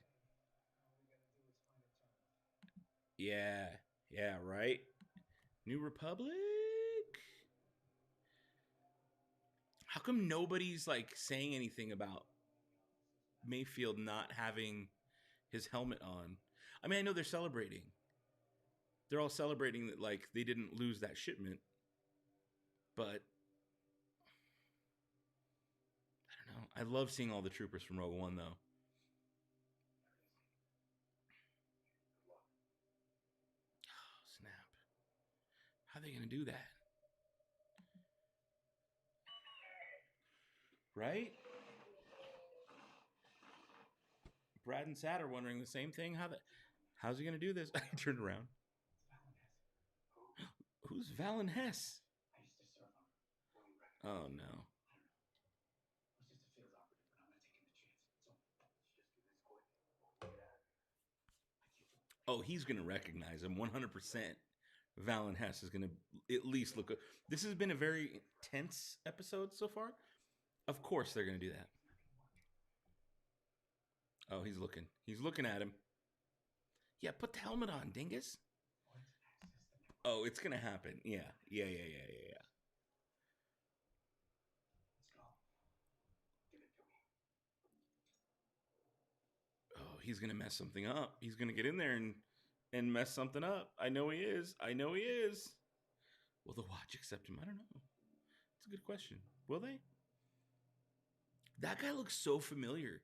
Yeah, right? New Republic? How come nobody's like saying anything about Mayfield not having his helmet on? I mean, I know they're celebrating. They're all celebrating that like they didn't lose that shipment. But I don't know. I love seeing all the troopers from Rogue One though. Oh, snap. How are they going to do that? Right? Brad and Sad are wondering the same thing. How's he going to do this? I turned around. Who's Valen Hess? Oh, no. Oh, he's going to recognize him 100%. Valen Hess is going to at least look. This has been a very tense episode so far. Of course they're going to do that. Oh, he's looking. He's looking at him. Yeah, put the helmet on, dingus. Oh, it's going to happen. Yeah. Oh, he's going to mess something up. He's going to get in there and mess something up. I know he is. Will the Watch accept him? I don't know. It's a good question. Will they? That guy looks so familiar.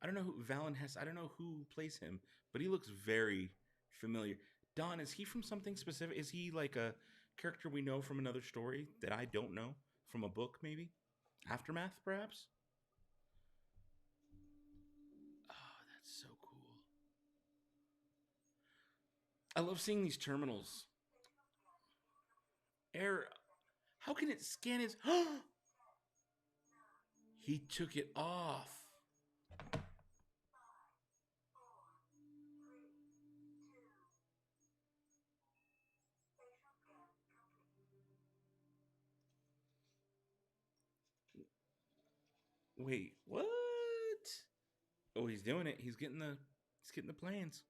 I don't know who Valen Hess. I don't know who plays him, but he looks very familiar. Don, is he from something specific? Is he like a character we know from another story that I don't know? From a book, maybe? Aftermath, perhaps? Oh, that's so cool. I love seeing these terminals. How can it scan his... He took it off. Wait, what? Oh, he's doing it. He's getting the plans.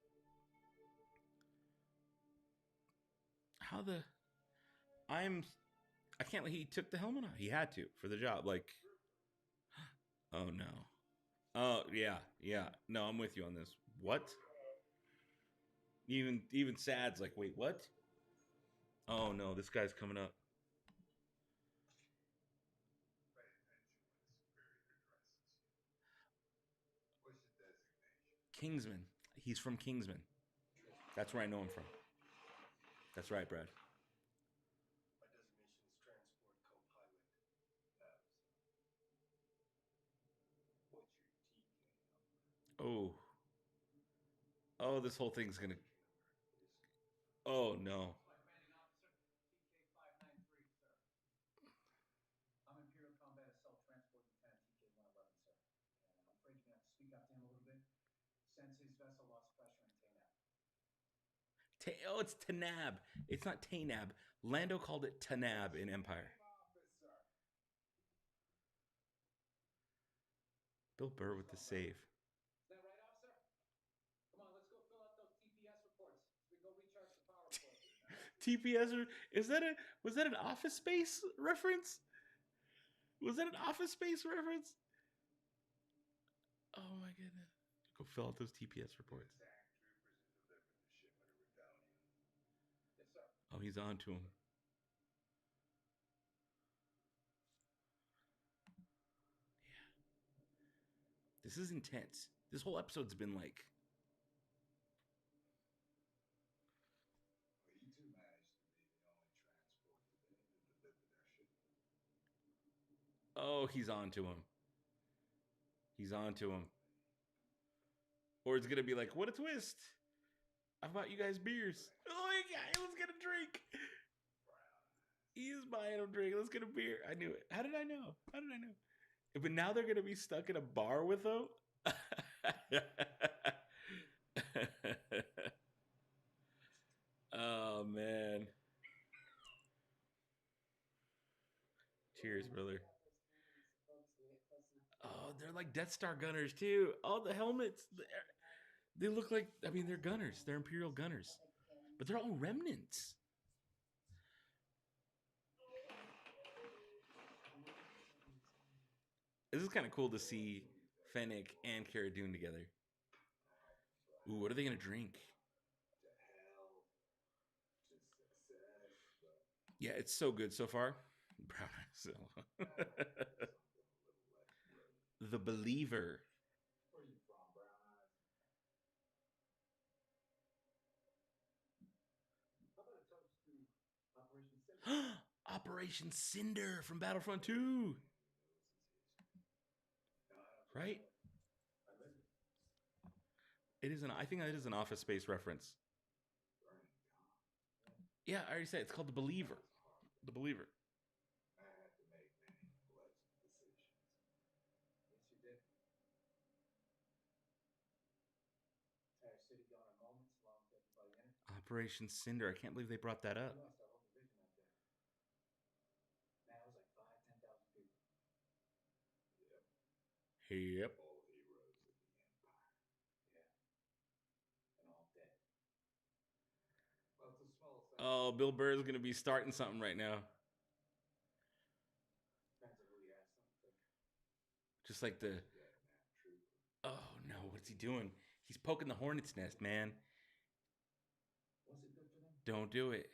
I can't he took the helmet off. He had to for the job. Like, oh no. Oh yeah. No, I'm with you on this. What? Even Sad's like, wait, what? Oh no, this guy's coming up. Kingsman. He's from Kingsman. That's where I know him from. That's right, Brad. My designation is transport co-pilot. What's your TK number? Oh, this whole thing's gonna. Oh no. My commanding officer, TK-593, sir. I'm Imperial Combat Assault Transport Lieutenant TK-111, sir. And I'm afraid you're gonna have to speak up to him a little bit. Since his vessel lost pressure in Taynab. Oh, it's Tanab. It's not Taynab. Lando called it Tanab in Empire. Bill Burr with the save. Is that right, officer? Come on, let's go fill out those TPS reports so we can go recharge the power cord. TPS, was that an Office Space reference? Was that an Office Space reference? Oh my goodness. Go fill out those TPS reports. Yes, sir. Oh, he's on to him. Yeah. This is intense. This whole episode's been like... Well, you two managed to be the only transport today to deliver their shipment. Oh, he's on to him. He's on to him. Or it's going to be like, what a twist. I bought you guys beers. Oh, yeah, let's get a drink. He is buying a drink. Let's get a beer. I knew it. How did I know? How did I know? But now they're going to be stuck in a bar with them? Oh, man. Cheers, brother. Oh, they're like Death Star gunners, too. Oh, the helmets. They look like, I mean, they're gunners. They're Imperial gunners. But they're all remnants. This is kind of cool to see Fennec and Cara Dune together. Ooh, what are they going to drink? Yeah, it's so good so far. Brown eyes. The Believer. Where are you from, Brown Eyes? How about a toast to Operation Cinder? Operation Cinder from Battlefront 2. Right? It is I think that is an Office Space reference. Yeah, I already said it's called The Believer. The Believer. I had to make many unpleasant decisions. Yes, you did. Entire city gone in moments, along with everybody in it. Operation Cinder. I can't believe they brought that We up. lost our whole division out there. Man, it was like 5,000-10,000 people. Yep. All heroes of the Empire. Yeah. And all dead. Well, it's a small thing. Oh, Bill Burr is going to be starting something right now. Depends on who you ask them. Just like the... Oh, no. What's he doing? He's poking the hornet's nest, man. Was it good for them? Don't do it.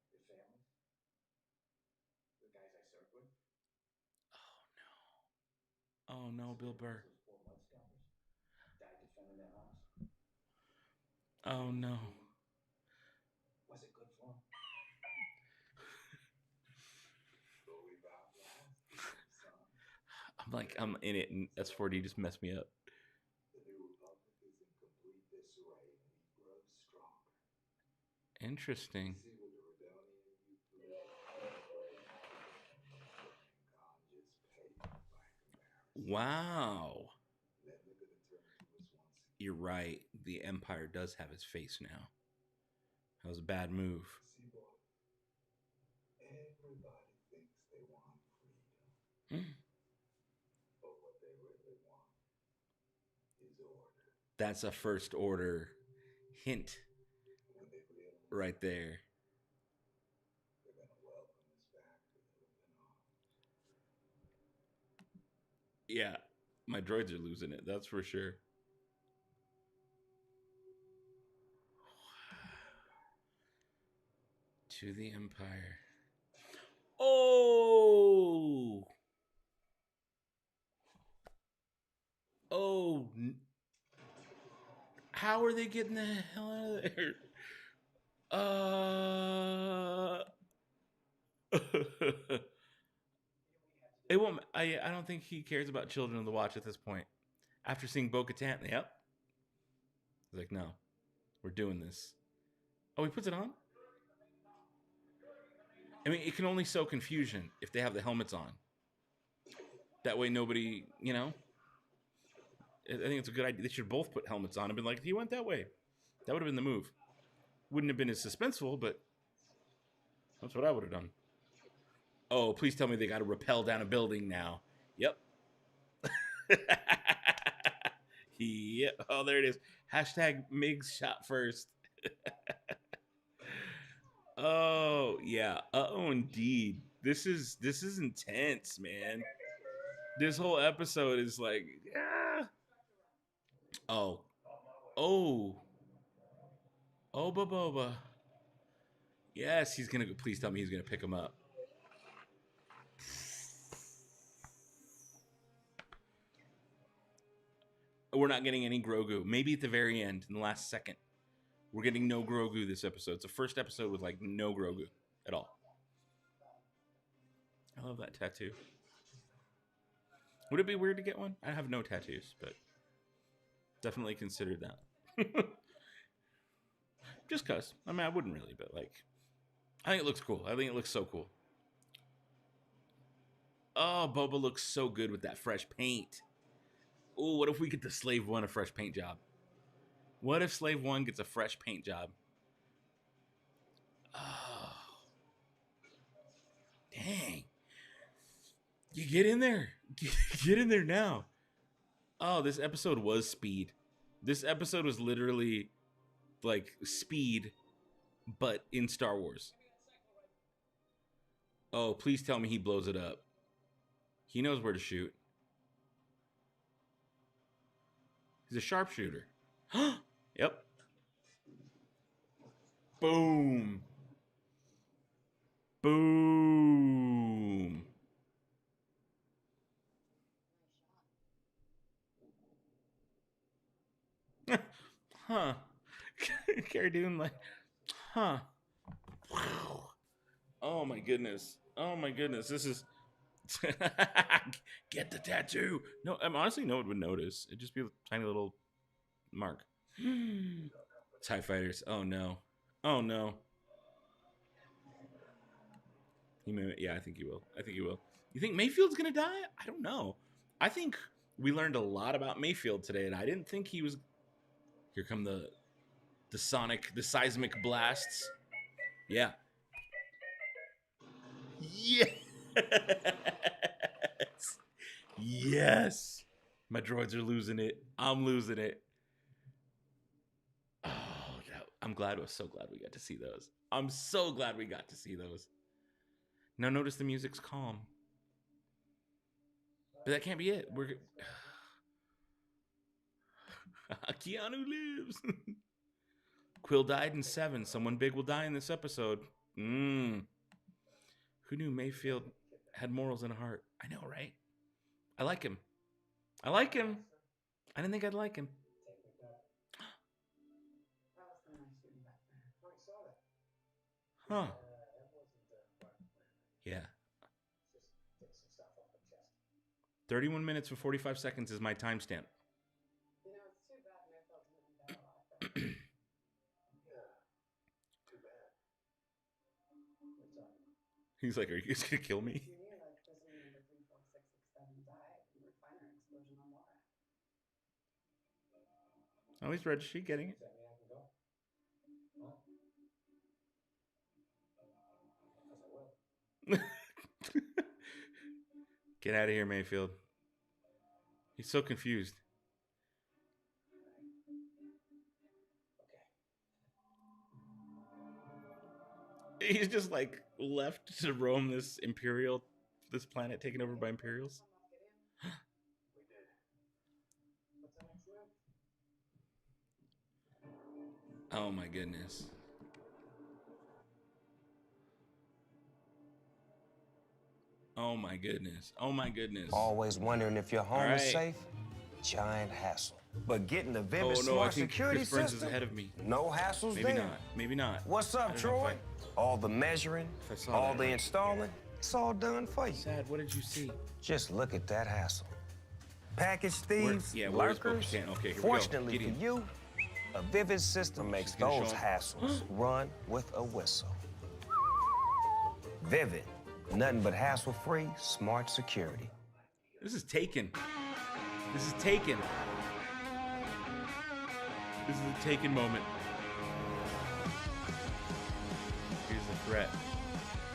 Their families? The guys I served with? Oh, no, Bill Burr. Those poor mud scalpers died defending their homes. Oh, no. Was it good for them? I'm like, I'm in it, and S4D just messed me up. The new republic is in complete disarray, and he grows stronger. Interesting. See what the rebellion used to live Khan just paid by comparison. Wow. Then they're gonna turn to us once again. You're right. The Empire does have his face now. That was a bad move. See, boy, everybody thinks they want freedom. But what they really want is order. That's a First Order hint When they realize right there. they're gonna welcome us back with open arms. Yeah, my droids are losing it. That's for sure. To the Empire. Oh! Oh! How are they getting the hell out of there? It won't. I don't think he cares about Children of the Watch at this point. After seeing Bo-Katan, yep. He's like, no, we're doing this. Oh, he puts it on? I mean, it can only sow confusion if they have the helmets on. That way nobody, you know. I think it's a good idea. They should both put helmets on and been like, he went that way. That would have been the move. Wouldn't have been as suspenseful, but that's what I would have done. Oh, please tell me they got to rappel down a building now. Yep. Yep. Oh, there it is. Hashtag Migs shot first. Oh, yeah. Oh, indeed. This is intense, man. This whole episode is like, yeah. Oh. Oh. Oba Boba. Yes, he's going to, please tell me he's going to pick him up. We're not getting any Grogu. Maybe at the very end, in the last second. We're getting no Grogu this episode. It's the first episode with, like, no Grogu at all. I love that tattoo. Would it be weird to get one? I have no tattoos, but definitely considered that. Just because. I mean, I wouldn't really, but, like, I think it looks cool. I think it looks so cool. Oh, Boba looks so good with that fresh paint. Oh, what if we get the Slave One a fresh paint job? What if Slave One gets a fresh paint job? Oh. Dang. You get in there. Get in there now. Oh, this episode was Speed. This episode was literally like Speed, but in Star Wars. Oh, please tell me he blows it up. He knows where to shoot. He's a sharpshooter. Yep. Boom. Boom. Huh. Cara Dune like, huh. Oh my goodness. Oh my goodness. This is get the tattoo. No, honestly, no one would notice. It'd just be a tiny little mark. TIE fighters. Oh no. Oh no. He may, yeah, I think he will. I think he will. You think Mayfield's gonna die? I don't know. I think we learned a lot about Mayfield today, and I didn't think he was. Here come the seismic blasts. Yeah. Yes. Yes. My droids are losing it. I'm losing it. Oh, I'm glad. I was so glad we got to see those. I'm so glad we got to see those. Now notice the music's calm. But that can't be it. We're Keanu lives. Quill died in 7. Someone big will die in this episode. Who knew Mayfield had morals and a heart? I know, right? I like him. I like him. I didn't think I'd like him. Huh. Yeah. 31 minutes and 45 seconds is my timestamp. You know, it's too bad Mayfield didn't invent a lot of things. Yeah, too bad. He's like, are you guys gonna kill me? You knew, like, prisoner number 34667 died in the refinery explosion on Water. Oh, he's registry getting it. Does that mean I can go? Huh? Because I will. Get out of here, Mayfield. He's so confused. Okay. He's just like left to roam this planet taken over by Imperials. We did. What's the next move? Oh my goodness. Oh my goodness. Oh my goodness. Always wondering if your home is right. safe? Giant hassle. But getting the Oh Vivid no, I Smart think Security Chris Burns is system, ahead of me. no hassles Maybe there. not. Maybe not. What's I up, don't know Troy? All the measuring, if I saw all that the right. installing, it's all done for you. Sad. What did you see? Just look at that hassle. Package thieves, where is lurkers. Bo-Katan? Okay, here we go. Fortunately Gideon. for you, a Vivid system makes gonna those show 'em. hassles run with a whistle. Vivid, nothing but hassle-free, smart security. This is Taken. This is Taken. This is a Taken moment. Here's the threat.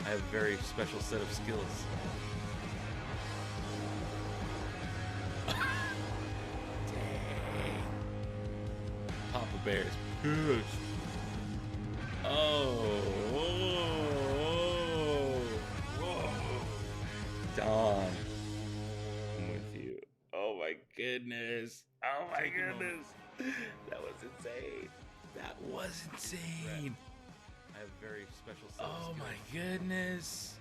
I have a very special set of skills. Dang. Papa Bear's pissed. Oh. Whoa. Dawn. I'm with you. Oh my goodness. Oh my goodness. That was insane. That was insane. I have very special. Oh my goodness.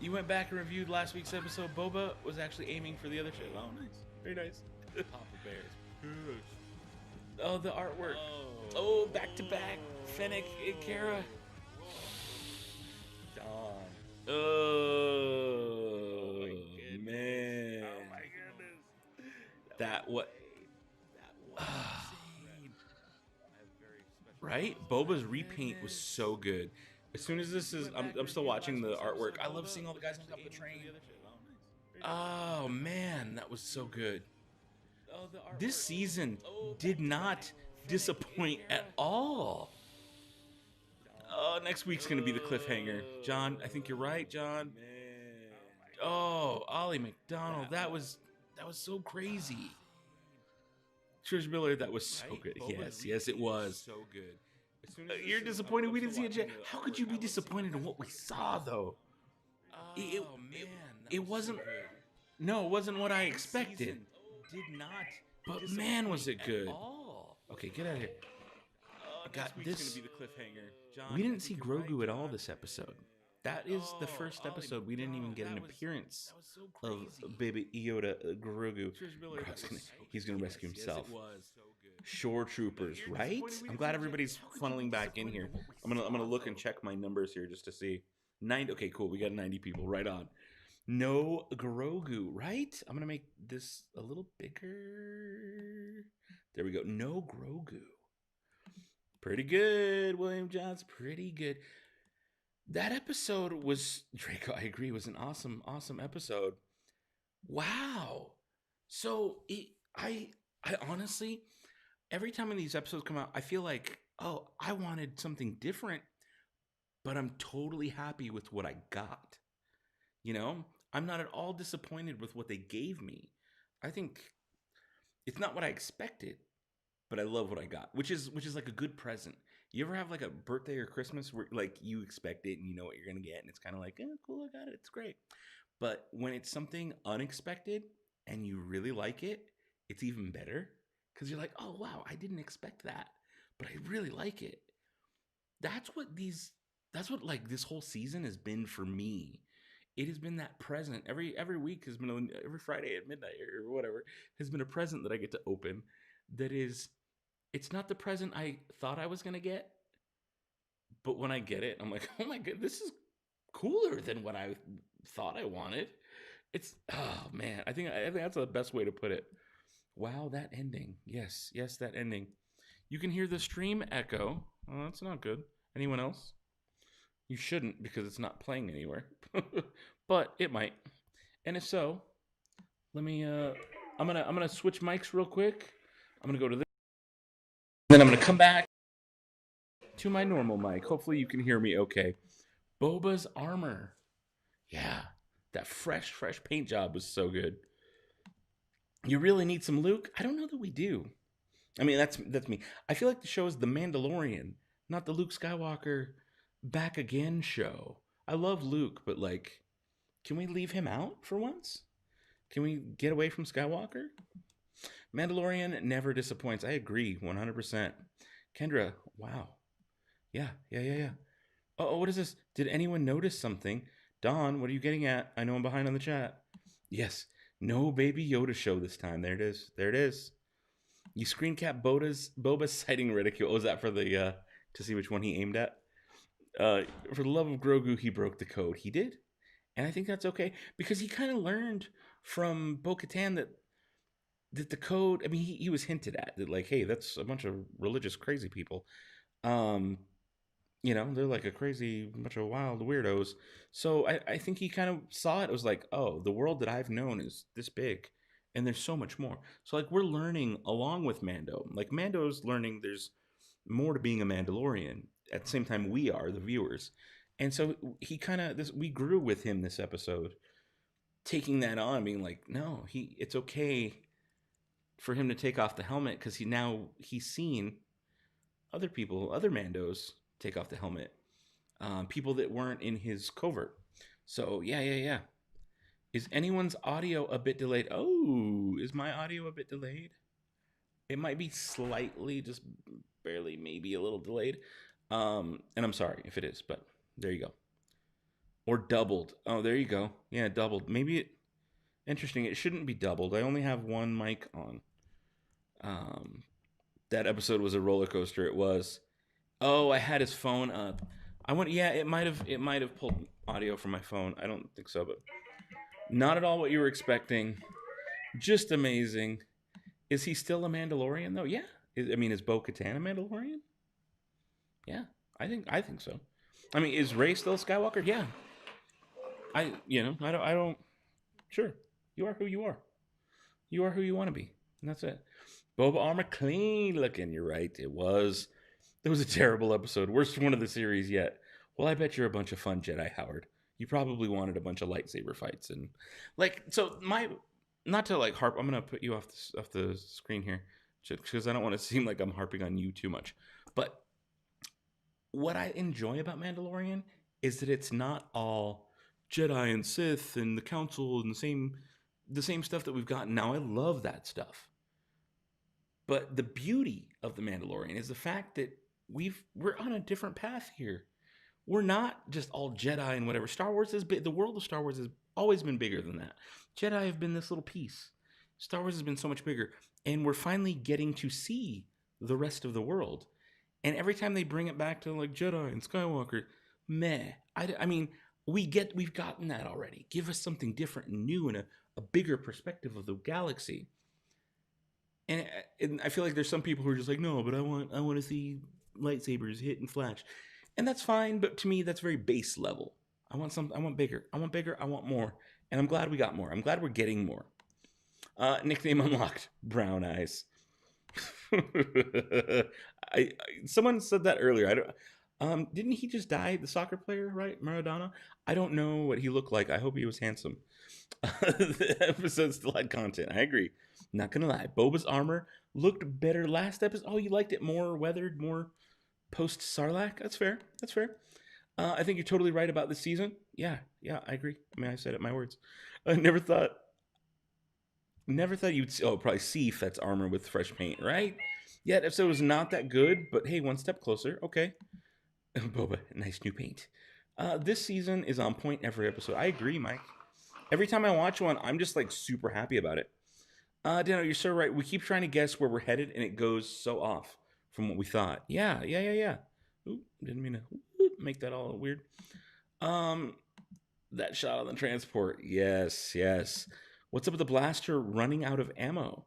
You went back and reviewed last week's episode. Boba was actually aiming for the other shit. Oh, nice. Very nice. Papa Bear's. Oh, the artwork. Oh, back to back. Fennec and Kara. Dawn. Oh, man. Oh my goodness. That what? Right? Boba's repaint was so good. As soon as this is, I'm still watching the artwork. I love seeing all the guys on top of the train. Oh man, that was so good. This season did not disappoint at all. Oh, next week's gonna be the cliffhanger. John, I think you're right, John. Oh, Ollie McDonald, that was so crazy. Trish Miller, that was so good. Yes, it was. So good. You're disappointed we didn't see a jet. How could you be disappointed in what we saw, though? It wasn't. No, it wasn't what I expected. But man, was it good. Okay, get out of here. Got this. We didn't see Grogu at all this episode. That is the first episode. We didn't even get an appearance of baby Yoda Grogu. He's gonna rescue himself. Shore Troopers, right? I'm glad everybody's funneling back in here. I'm gonna look and check my numbers here just to see. 90. Okay, cool. We got 90 people. Right on. No Grogu, right? I'm gonna make this a little bigger. There we go. No Grogu. Pretty good, William Johns. Pretty good. That episode was, Draco, I agree, was an awesome episode. Wow. So I honestly, every time when these episodes come out, I feel like, oh, I wanted something different, but I'm totally happy with what I got. You know, I'm not at all disappointed with what they gave me. I think it's not what I expected, but I love what I got, which is like a good present. You ever have like a birthday or Christmas where like you expect it and you know what you're going to get and it's kind of like, cool, I got it. It's great. But when it's something unexpected and you really like it, it's even better because you're like, oh, wow, I didn't expect that, but I really like it. That's what like this whole season has been for me. It has been that present. Every week has been, every Friday at midnight or whatever, has been a present that I get to open that is, it's not the present I thought I was going to get, but when I get it, I'm like, oh my God, this is cooler than what I thought I wanted. It's, oh man, I think that's the best way to put it. Wow, that ending. Yes, that ending. You can hear the stream echo. Oh, that's not good. Anyone else? You shouldn't because it's not playing anywhere, but it might. And if so, let me, I'm gonna switch mics real quick. I'm gonna go to this. Then I'm going to come back to my normal mic. Hopefully you can hear me okay. Boba's armor. Yeah, that fresh paint job was so good. You really need some Luke? I don't know that we do. I mean, that's me. I feel like the show is The Mandalorian, not the Luke Skywalker back again show. I love Luke, but like, can we leave him out for once? Can we get away from Skywalker? Mandalorian never disappoints. I agree 100%. Kendra, wow. Yeah. Oh, what is this? Did anyone notice something? Don, what are you getting at? I know I'm behind on the chat. Yes, no Baby Yoda show this time. There it is. You screen cap Boba's citing ridicule. Was that for the to see which one he aimed at? For the love of Grogu, he broke the code. He did, and I think that's okay because he kind of learned from Bo-Katan that the code. I mean, he was hinted at that, like, hey, that's a bunch of religious crazy people. You know, they're like a crazy bunch of wild weirdos. So I think he kind of saw it. It was like, oh, the world that I've known is this big, and there's so much more. So like we're learning along with Mando. Like Mando's learning there's more to being a Mandalorian. At the same time, we are the viewers, and so he kind of we grew with him this episode, taking that on, being like, no, it's okay for him to take off the helmet because he's seen other people, other Mandos take off the helmet, people that weren't in his covert. So yeah. Is anyone's audio a bit delayed? Oh, is my audio a bit delayed? It might be slightly, just barely, maybe a little delayed. And I'm sorry if it is, but there you go. Or doubled. Oh, there you go. Yeah, doubled. Maybe interesting. It shouldn't be doubled. I only have one mic on. That episode was a roller coaster. It was. Oh, I had his phone up. It might have pulled audio from my phone. I don't think so, but not at all what you were expecting. Just amazing. Is he still a Mandalorian though? Yeah. Is Bo-Katan a Mandalorian? Yeah, I think so. I mean, is Rey still Skywalker? Yeah. I don't. Sure, you are who you are. You are who you want to be, and that's it. Boba armor clean looking. You're right. It was a terrible episode. Worst one of the series yet. Well, I bet you're a bunch of fun Jedi, Howard. You probably wanted a bunch of lightsaber fights and not to like harp. I'm gonna put you off the screen here, because I don't want to seem like I'm harping on you too much. But what I enjoy about Mandalorian is that it's not all Jedi and Sith and the Council and the same stuff that we've gotten now. I love that stuff. But the beauty of the Mandalorian is the fact that we're on a different path here. We're not just all Jedi and whatever. Star Wars is big. The world of Star Wars has always been bigger than that. Jedi have been this little piece. Star Wars has been so much bigger. And we're finally getting to see the rest of the world. And every time they bring it back to like Jedi and Skywalker, meh. I mean, we've gotten that already. Give us something different and new and a bigger perspective of the galaxy. And I feel like there's some people who are just like, no, but I want to see lightsabers hit and flash. And that's fine, but to me, that's very base level. I want bigger. I want more. And I'm glad we got more. I'm glad we're getting more. Nickname unlocked. Brown eyes. Someone said that earlier. Didn't he just die? The soccer player, right? Maradona? I don't know what he looked like. I hope he was handsome. The episode still had content. I agree. Not gonna lie. Boba's armor looked better last episode. Oh, you liked it more weathered, more post Sarlacc? That's fair. I think you're totally right about this season. Yeah, I agree. I mean, I said it in my words. I never thought you'd see, probably see Fett's armor with fresh paint, right? Yeah, the episode was not that good, but hey, one step closer. Okay. Boba, nice new paint. This season is on point every episode. I agree, Mike. Every time I watch one, I'm just like super happy about it. Dano, you're so right. We keep trying to guess where we're headed, and it goes so off from what we thought. Yeah. Ooh, didn't mean to make that all weird. That shot on the transport. Yes. What's up with the blaster running out of ammo?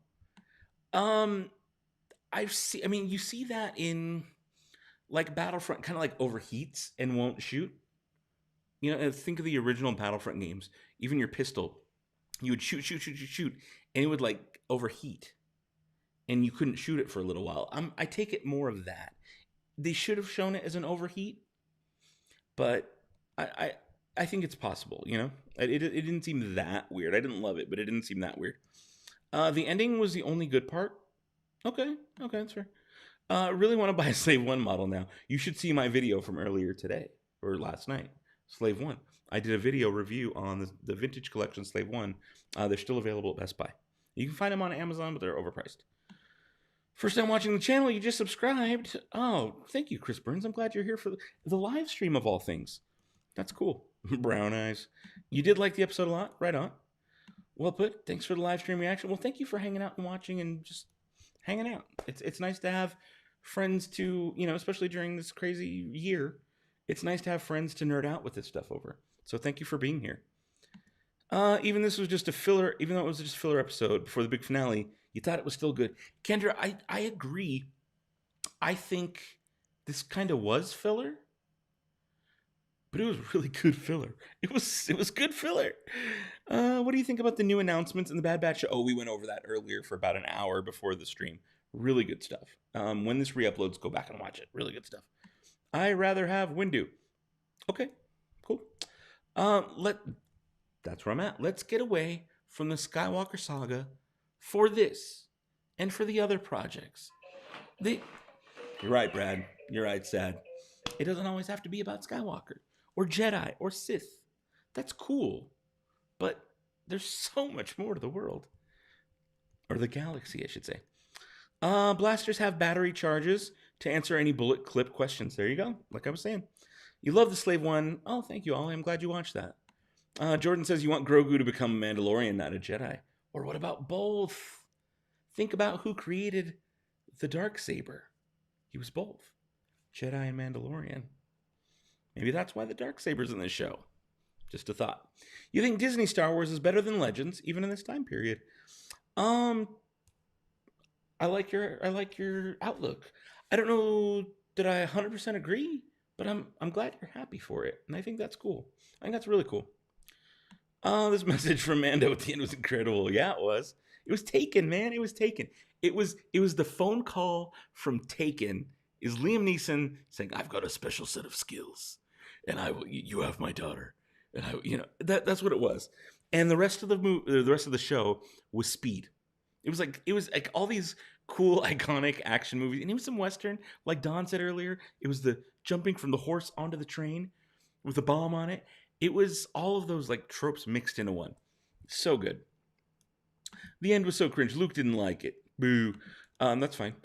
You see that in like Battlefront, kind of like overheats and won't shoot. You know, think of the original Battlefront games. Even your pistol, you would shoot, and it would like overheat, and you couldn't shoot it for a little while. I take it more of that. They should have shown it as an overheat, but I think it's possible. You know, it didn't seem that weird. I didn't love it, but it didn't seem that weird. The ending was the only good part. Okay, that's fair. Really want to buy a Slave 1 model now. You should see my video from earlier today or last night. Slave 1. I did a video review on the vintage collection Slave 1. They're still available at Best Buy. You can find them on Amazon, but they're overpriced. First time watching the channel, you just subscribed. Oh, thank you, Chris Burns. I'm glad you're here for the live stream of all things. That's cool. Brown eyes. You did like the episode a lot. Right on. Well put. Thanks for the live stream reaction. Well, thank you for hanging out and watching and just hanging out. It's nice to have friends to, especially during this crazy year. It's nice to have friends to nerd out with this stuff over. So thank you for being here. Even this was just a filler, even though it was just a filler episode before the big finale, you thought it was still good. Kendra, I agree. I think this kind of was filler, but it was really good filler. It was good filler. What do you think about the new announcements in the Bad Batch show? Oh, we went over that earlier for about an hour before the stream. Really good stuff. When this re-uploads, go back and watch it. Really good stuff. I rather have Windu. Okay, cool. That's where I'm at. Let's get away from the Skywalker saga for this and for the other projects. You're right, Brad. You're right, Sad. It doesn't always have to be about Skywalker or Jedi or Sith. That's cool. But there's so much more to the world. Or the galaxy, I should say. Blasters have battery charges to answer any bullet clip questions. There you go. Like I was saying. You love the Slave One. Oh, thank you, Ollie. I'm glad you watched that. Jordan says you want Grogu to become a Mandalorian, not a Jedi. Or what about both? Think about who created the Darksaber. He was both. Jedi and Mandalorian. Maybe that's why the Darksaber's in this show. Just a thought. You think Disney Star Wars is better than Legends, even in this time period? I like your outlook. I don't know that I 100% agree, but I'm glad you're happy for it, and I think that's cool. I think that's really cool. This message from Mando at the end was incredible. Yeah, it was. It was Taken, man. It was Taken. It was the phone call from Taken. Is Liam Neeson saying, "I've got a special set of skills, and you have my daughter," and that's what it was. And the rest of the show was Speed. It was like all these cool, iconic action movies, and even some Western, like Don said earlier. It was the jumping from the horse onto the train with a bomb on it. It was all of those like tropes mixed into one. So good. The end was so cringe. Luke didn't like it. Boo. That's fine.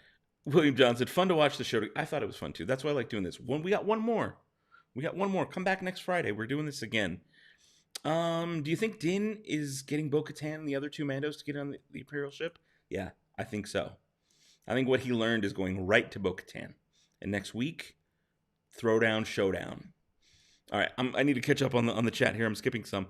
William John said, fun to watch the show. I thought it was fun too. That's why I like doing this. We got one more. Come back next Friday. We're doing this again. Do you think Din is getting Bo-Katan and the other two Mandos to get on the Imperial ship? Yeah, I think so. I think what he learned is going right to Bo-Katan. And next week, throwdown, showdown. All right, I need to catch up on the chat here. I'm skipping some.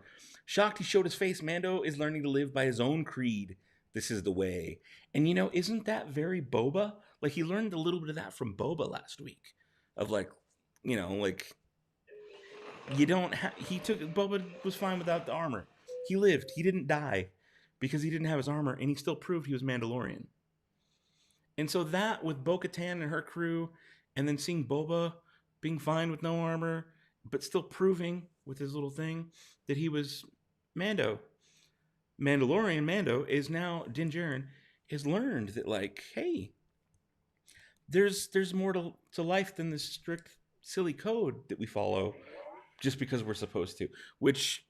Shocked he showed his face. Mando is learning to live by his own creed. This is the way. And isn't that very Boba? Like he learned a little bit of that from Boba last week. Of Boba was fine without the armor. He lived. He didn't die because he didn't have his armor, and he still proved he was Mandalorian. And so that with Bo-Katan and her crew, and then seeing Boba being fine with no armor, but still proving with his little thing that he was Mando. Mandalorian Mando is now, Din Djarin has learned that hey, there's more to life than this strict silly code that we follow just because we're supposed to, which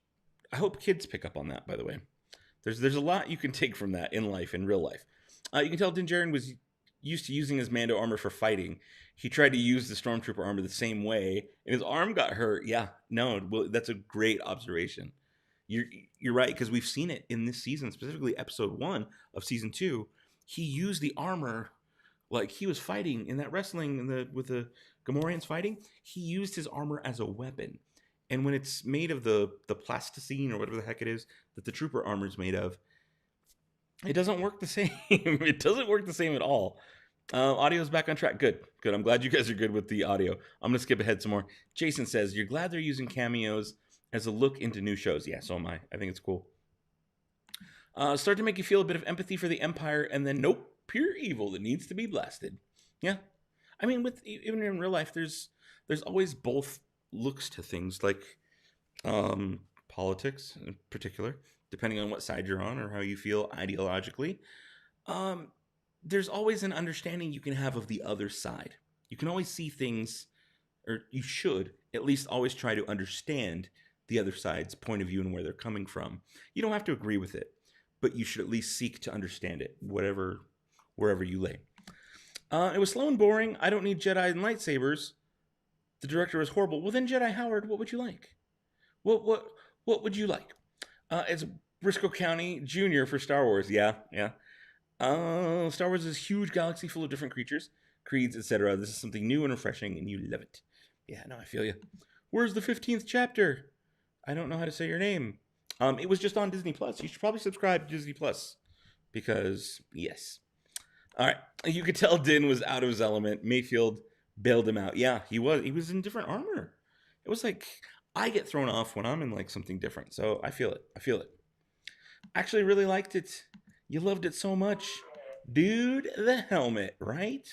I hope kids pick up on that, by the way. There's a lot you can take from that in life, in real life. You can tell Din Djarin was used to using his Mando armor for fighting. He tried to use the Stormtrooper armor the same way, and his arm got hurt. Yeah, no, well, that's a great observation. You're right, because we've seen it in this season, specifically episode 1 of season 2. He used the armor like he was fighting in that wrestling with the Gamorreans fighting. He used his armor as a weapon. And when it's made of the plasticine or whatever the heck it is that the trooper armor is made of, it doesn't work the same. It doesn't work the same at all. Audio's back on track. Good. I'm glad you guys are good with the audio. I'm going to skip ahead some more. Jason says, you're glad they're using cameos as a look into new shows. Yeah, so am I. I think it's cool. Start to make you feel a bit of empathy for the Empire, and then nope, pure evil that needs to be blasted. Yeah. I mean, even in real life, there's always both looks to things, like politics in particular, depending on what side you're on or how you feel ideologically. There's always an understanding you can have of the other side. You can always see things, or you should at least always try to understand the other side's point of view and where they're coming from. You don't have to agree with it, but you should at least seek to understand it, wherever you lay. It was slow and boring. I don't need Jedi and lightsabers. The director was horrible. Well, then Jedi Howard, what would you like? What would you like? It's Briscoe County Jr. for Star Wars. Yeah. Star Wars is a huge galaxy full of different creatures, creeds, etc. This is something new and refreshing, and you love it. Yeah, no, I feel you. Where's the 15th chapter? I don't know how to say your name. It was just on Disney Plus. You should probably subscribe to Disney Plus because yes. All right, you could tell Din was out of his element. Mayfield bailed him out. Yeah, he was. He was in different armor. It was like I get thrown off when I'm in like something different. So I feel it. I feel it. Actually, really liked it. You loved it so much, dude. The helmet, right?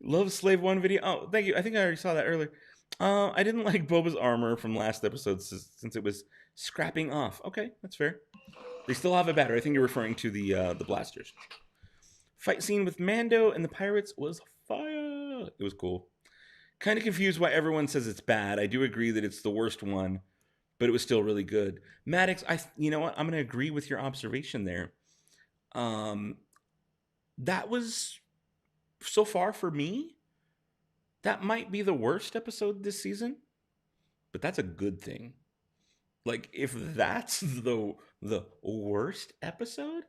Love Slave One video. Oh, thank you. I think I already saw that earlier. I didn't like Boba's armor from last episode since it was scrapping off. Okay, that's fair. They still have a battery. I think you're referring to the blasters. Fight scene with Mando and the pirates was fire. It was cool. Kind of confused why everyone says it's bad. I do agree that it's the worst one, but it was still really good. Maddox, you know what? I'm going to agree with your observation there. That was, so far for me, that might be the worst episode this season, but that's a good thing. Like, if that's the worst episode,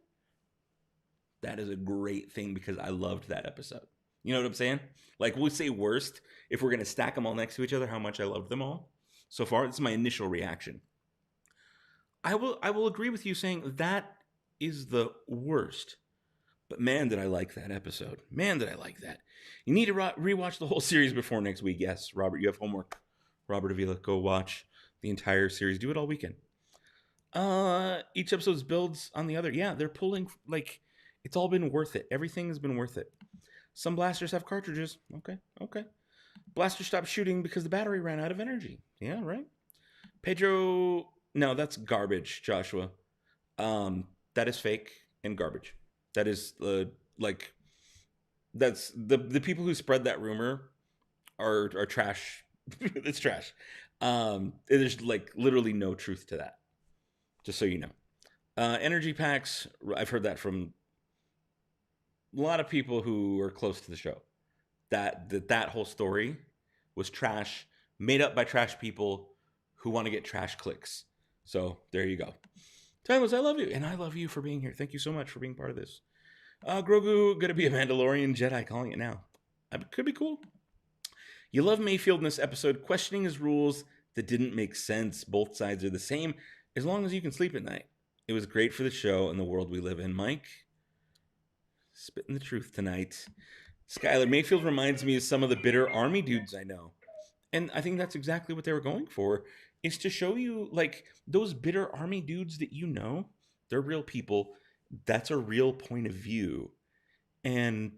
that is a great thing because I loved that episode. You know what I'm saying? Like, we'll say worst if we're going to stack them all next to each other, how much I loved them all. So far, it's my initial reaction. I will agree with you saying that is the worst. But man, did I like that episode. Man, did I like that. You need to rewatch the whole series before next week. Yes, Robert, you have homework. Robert Avila, go watch the entire series. Do it all weekend. Each episode builds on the other. Yeah, they're pulling, like, it's all been worth it. Everything has been worth it. Some blasters have cartridges. Okay. Blaster stopped shooting because the battery ran out of energy. Yeah, right. Pedro, no, that's garbage, Joshua. That is fake and garbage. That is that's the people who spread that rumor are trash. It's trash. There's like literally no truth to that. Just so you know. Energy packs, I've heard that from a lot of people who are close to the show. That whole story was trash, made up by trash people who want to get trash clicks. So there you go. Timeless, I love you. And I love you for being here. Thank you so much for being part of this. Grogu, going to be a Mandalorian Jedi, calling it now. Could be cool. You love Mayfield in this episode, questioning his rules that didn't make sense. Both sides are the same, as long as you can sleep at night. It was great for the show and the world we live in. Mike, spitting the truth tonight. Skylar, Mayfield reminds me of some of the bitter army dudes I know. And I think that's exactly what they were going for, is to show you, like, those bitter army dudes that you know, they're real people. That's a real point of view. And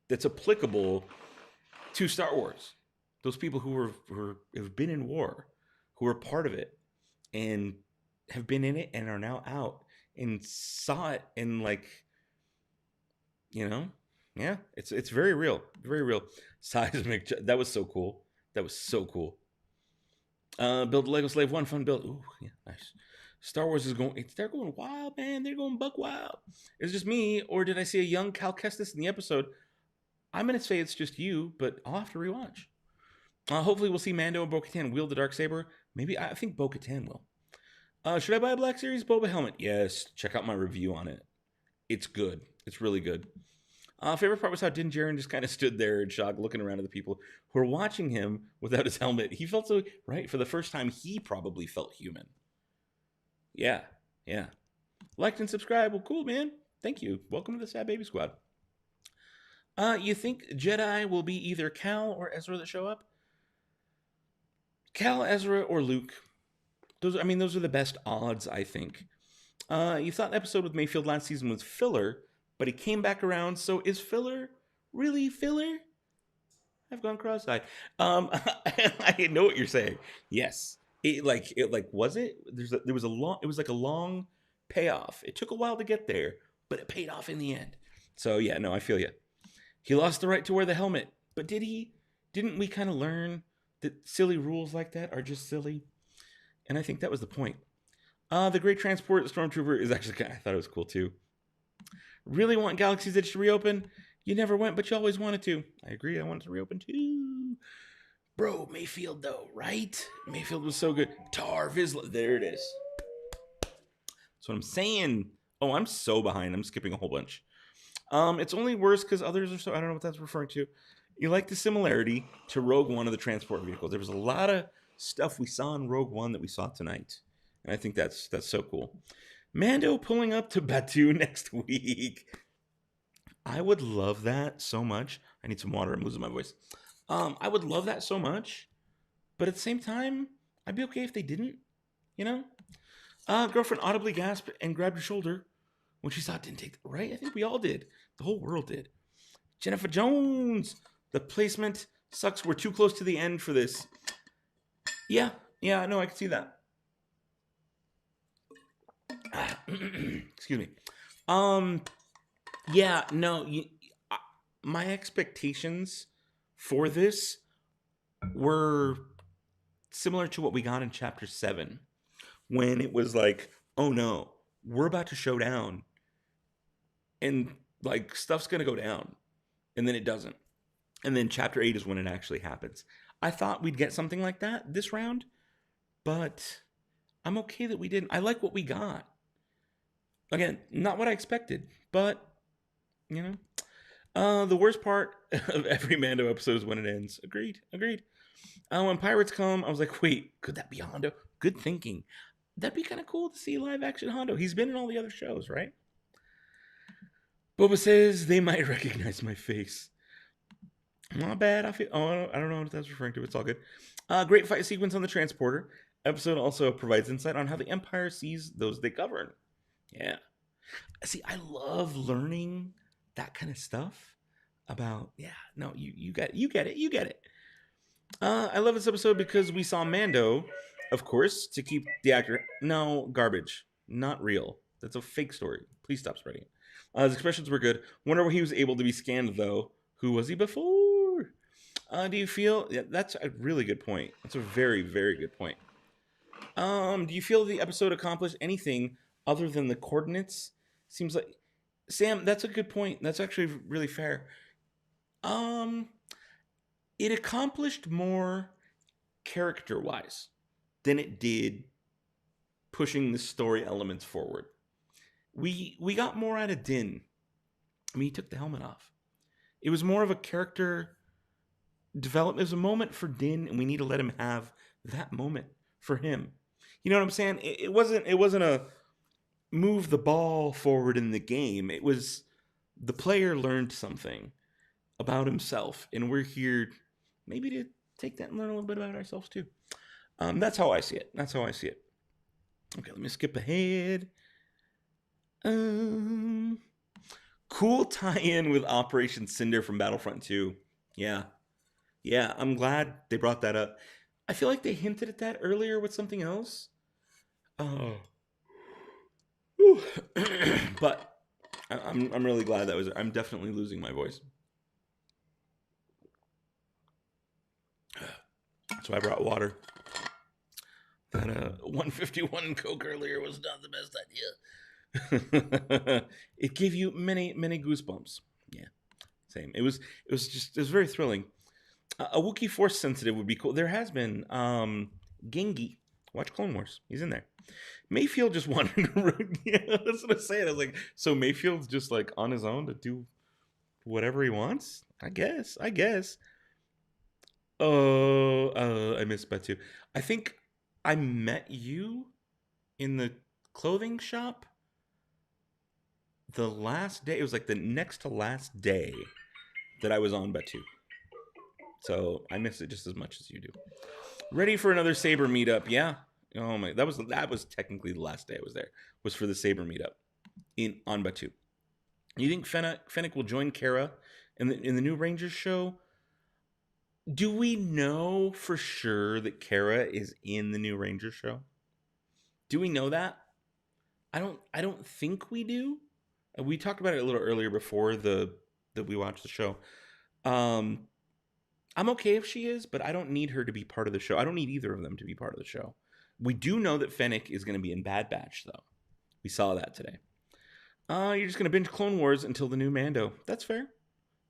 that's applicable to Star Wars. Those people who have been in war, who are part of it, and have been in it and are now out and saw it and, like, you know, yeah, it's very real. Very real. Seismic, that was so cool. That was so cool. Build Lego Slave 1, fun build. Ooh, yeah, nice. Star Wars is they're going wild, man. They're going buck wild. Is it just me, or did I see a young Cal Kestis in the episode? I'm going to say it's just you, but I'll have to rewatch. Hopefully we'll see Mando and Bo-Katan wield the Darksaber. Maybe, I think Bo-Katan will. Should I buy a Black Series Boba helmet? Yes. Check out my review on it. It's good. It's really good. Favorite part was how Din Djarin just kind of stood there in shock, looking around at the people who were watching him without his helmet. He felt so, right? For the first time, he probably felt human. Yeah. Liked and subscribed. Well, cool, man. Thank you. Welcome to the Sad Baby Squad. You think Jedi will be either Cal or Ezra that show up? Cal, Ezra, or Luke. Those are the best odds, I think. You thought the episode with Mayfield last season was filler, but he came back around, so is filler really filler? I've gone cross-eyed. I know what you're saying. Yes. It was it? It was like a long payoff. It took a while to get there, but it paid off in the end. So yeah, no, I feel you. He lost the right to wear the helmet, but did he? Didn't we kind of learn that silly rules like that are just silly? And I think that was the point. The Great Transport Stormtrooper is actually, I thought it was cool too. Really want Galaxy's Edge to reopen? You never went, but you always wanted to. I agree, I wanted to reopen too. Bro, Mayfield though, right? Mayfield was so good. Tar Vizsla, there it is. That's what I'm saying. Oh, I'm so behind. I'm skipping a whole bunch. It's only worse because others are so. I don't know what that's referring to. You like the similarity to Rogue One of the transport vehicles. There was a lot of stuff we saw in Rogue One that we saw tonight, and I think that's so cool. Mando pulling up to Batu next week. I would love that so much. I need some water. I'm losing my voice. I would love that so much, but at the same time, I'd be okay if they didn't. You know, girlfriend audibly gasped and grabbed her shoulder when she saw it didn't take. Right? I think we all did. The whole world did. Jennifer Jones. The placement sucks. We're too close to the end for this. Yeah, no, I can see that. Excuse me. Yeah, no, my expectations for this were similar to what we got in Chapter 7, when it was like, oh no, we're about to show down, and like stuff's gonna go down, and then it doesn't. And then Chapter 8 is when it actually happens. I thought we'd get something like that this round, but I'm okay that we didn't. I like what we got. Again, not what I expected, but, you know. The worst part of every Mando episode is when it ends. Agreed. When pirates come, I was like, wait, could that be Hondo? Good thinking. That'd be kind of cool to see live action Hondo. He's been in all the other shows, right? Boba says they might recognize my face. Not bad. I don't know what that's referring to. It's all good. Great fight sequence on the transporter. Episode also provides insight on how the Empire sees those they govern. Yeah. See, I love learning that kind of stuff about. Yeah. No, you get it. I love this episode because we saw Mando, of course, to keep the actor. No, garbage. Not real. That's a fake story. Please stop spreading it. His expressions were good. Wonder where he was able to be scanned though. Who was he before? Do you feel... Yeah, that's a really good point. That's a very, very good point. Do you feel the episode accomplished anything other than the coordinates? Seems like... Sam, that's a good point. That's actually really fair. It accomplished more character-wise than it did pushing the story elements forward. We got more out of Din. I mean, he took the helmet off. It was more of a character development. It was a moment for Din, and we need to let him have that moment for him. You know what I'm saying? It wasn't a move the ball forward in the game. It was the player learned something about himself, and we're here maybe to take that and learn a little bit about ourselves too. That's how I see it. Okay, let me skip ahead. Cool tie-in with Operation Cinder from Battlefront 2. Yeah, I'm glad they brought that up. I feel like they hinted at that earlier with something else. Oh. But I'm really glad that was... I'm definitely losing my voice. So I brought water. That 151 Coke earlier was not the best idea. It gave you many goosebumps. Yeah, same. It was very thrilling. A Wookiee Force sensitive would be cool. There has been Gengi. Watch Clone Wars. He's in there. Mayfield just wanted to. Yeah, that's what I was saying. I was like, so Mayfield's just like on his own to do whatever he wants. I guess. Oh, I missed Batu. I think I met you in the clothing shop the last day. It was like the next to last day that I was on Batu. So I missed it just as much as you do. Ready for another Saber meetup? Yeah. Oh my, that was technically the last day I was there. Was for the Saber meetup on Batu. You think Fennec will join Kara in the new Rangers show? Do we know for sure that Kara is in the new Rangers show? Do we know that? I don't think we do. We talked about it a little earlier before that we watched the show. I'm okay if she is, but I don't need her to be part of the show. I don't need either of them to be part of the show. We do know that Fennec is going to be in Bad Batch, though. We saw that today. You're just going to binge Clone Wars until the new Mando. That's fair.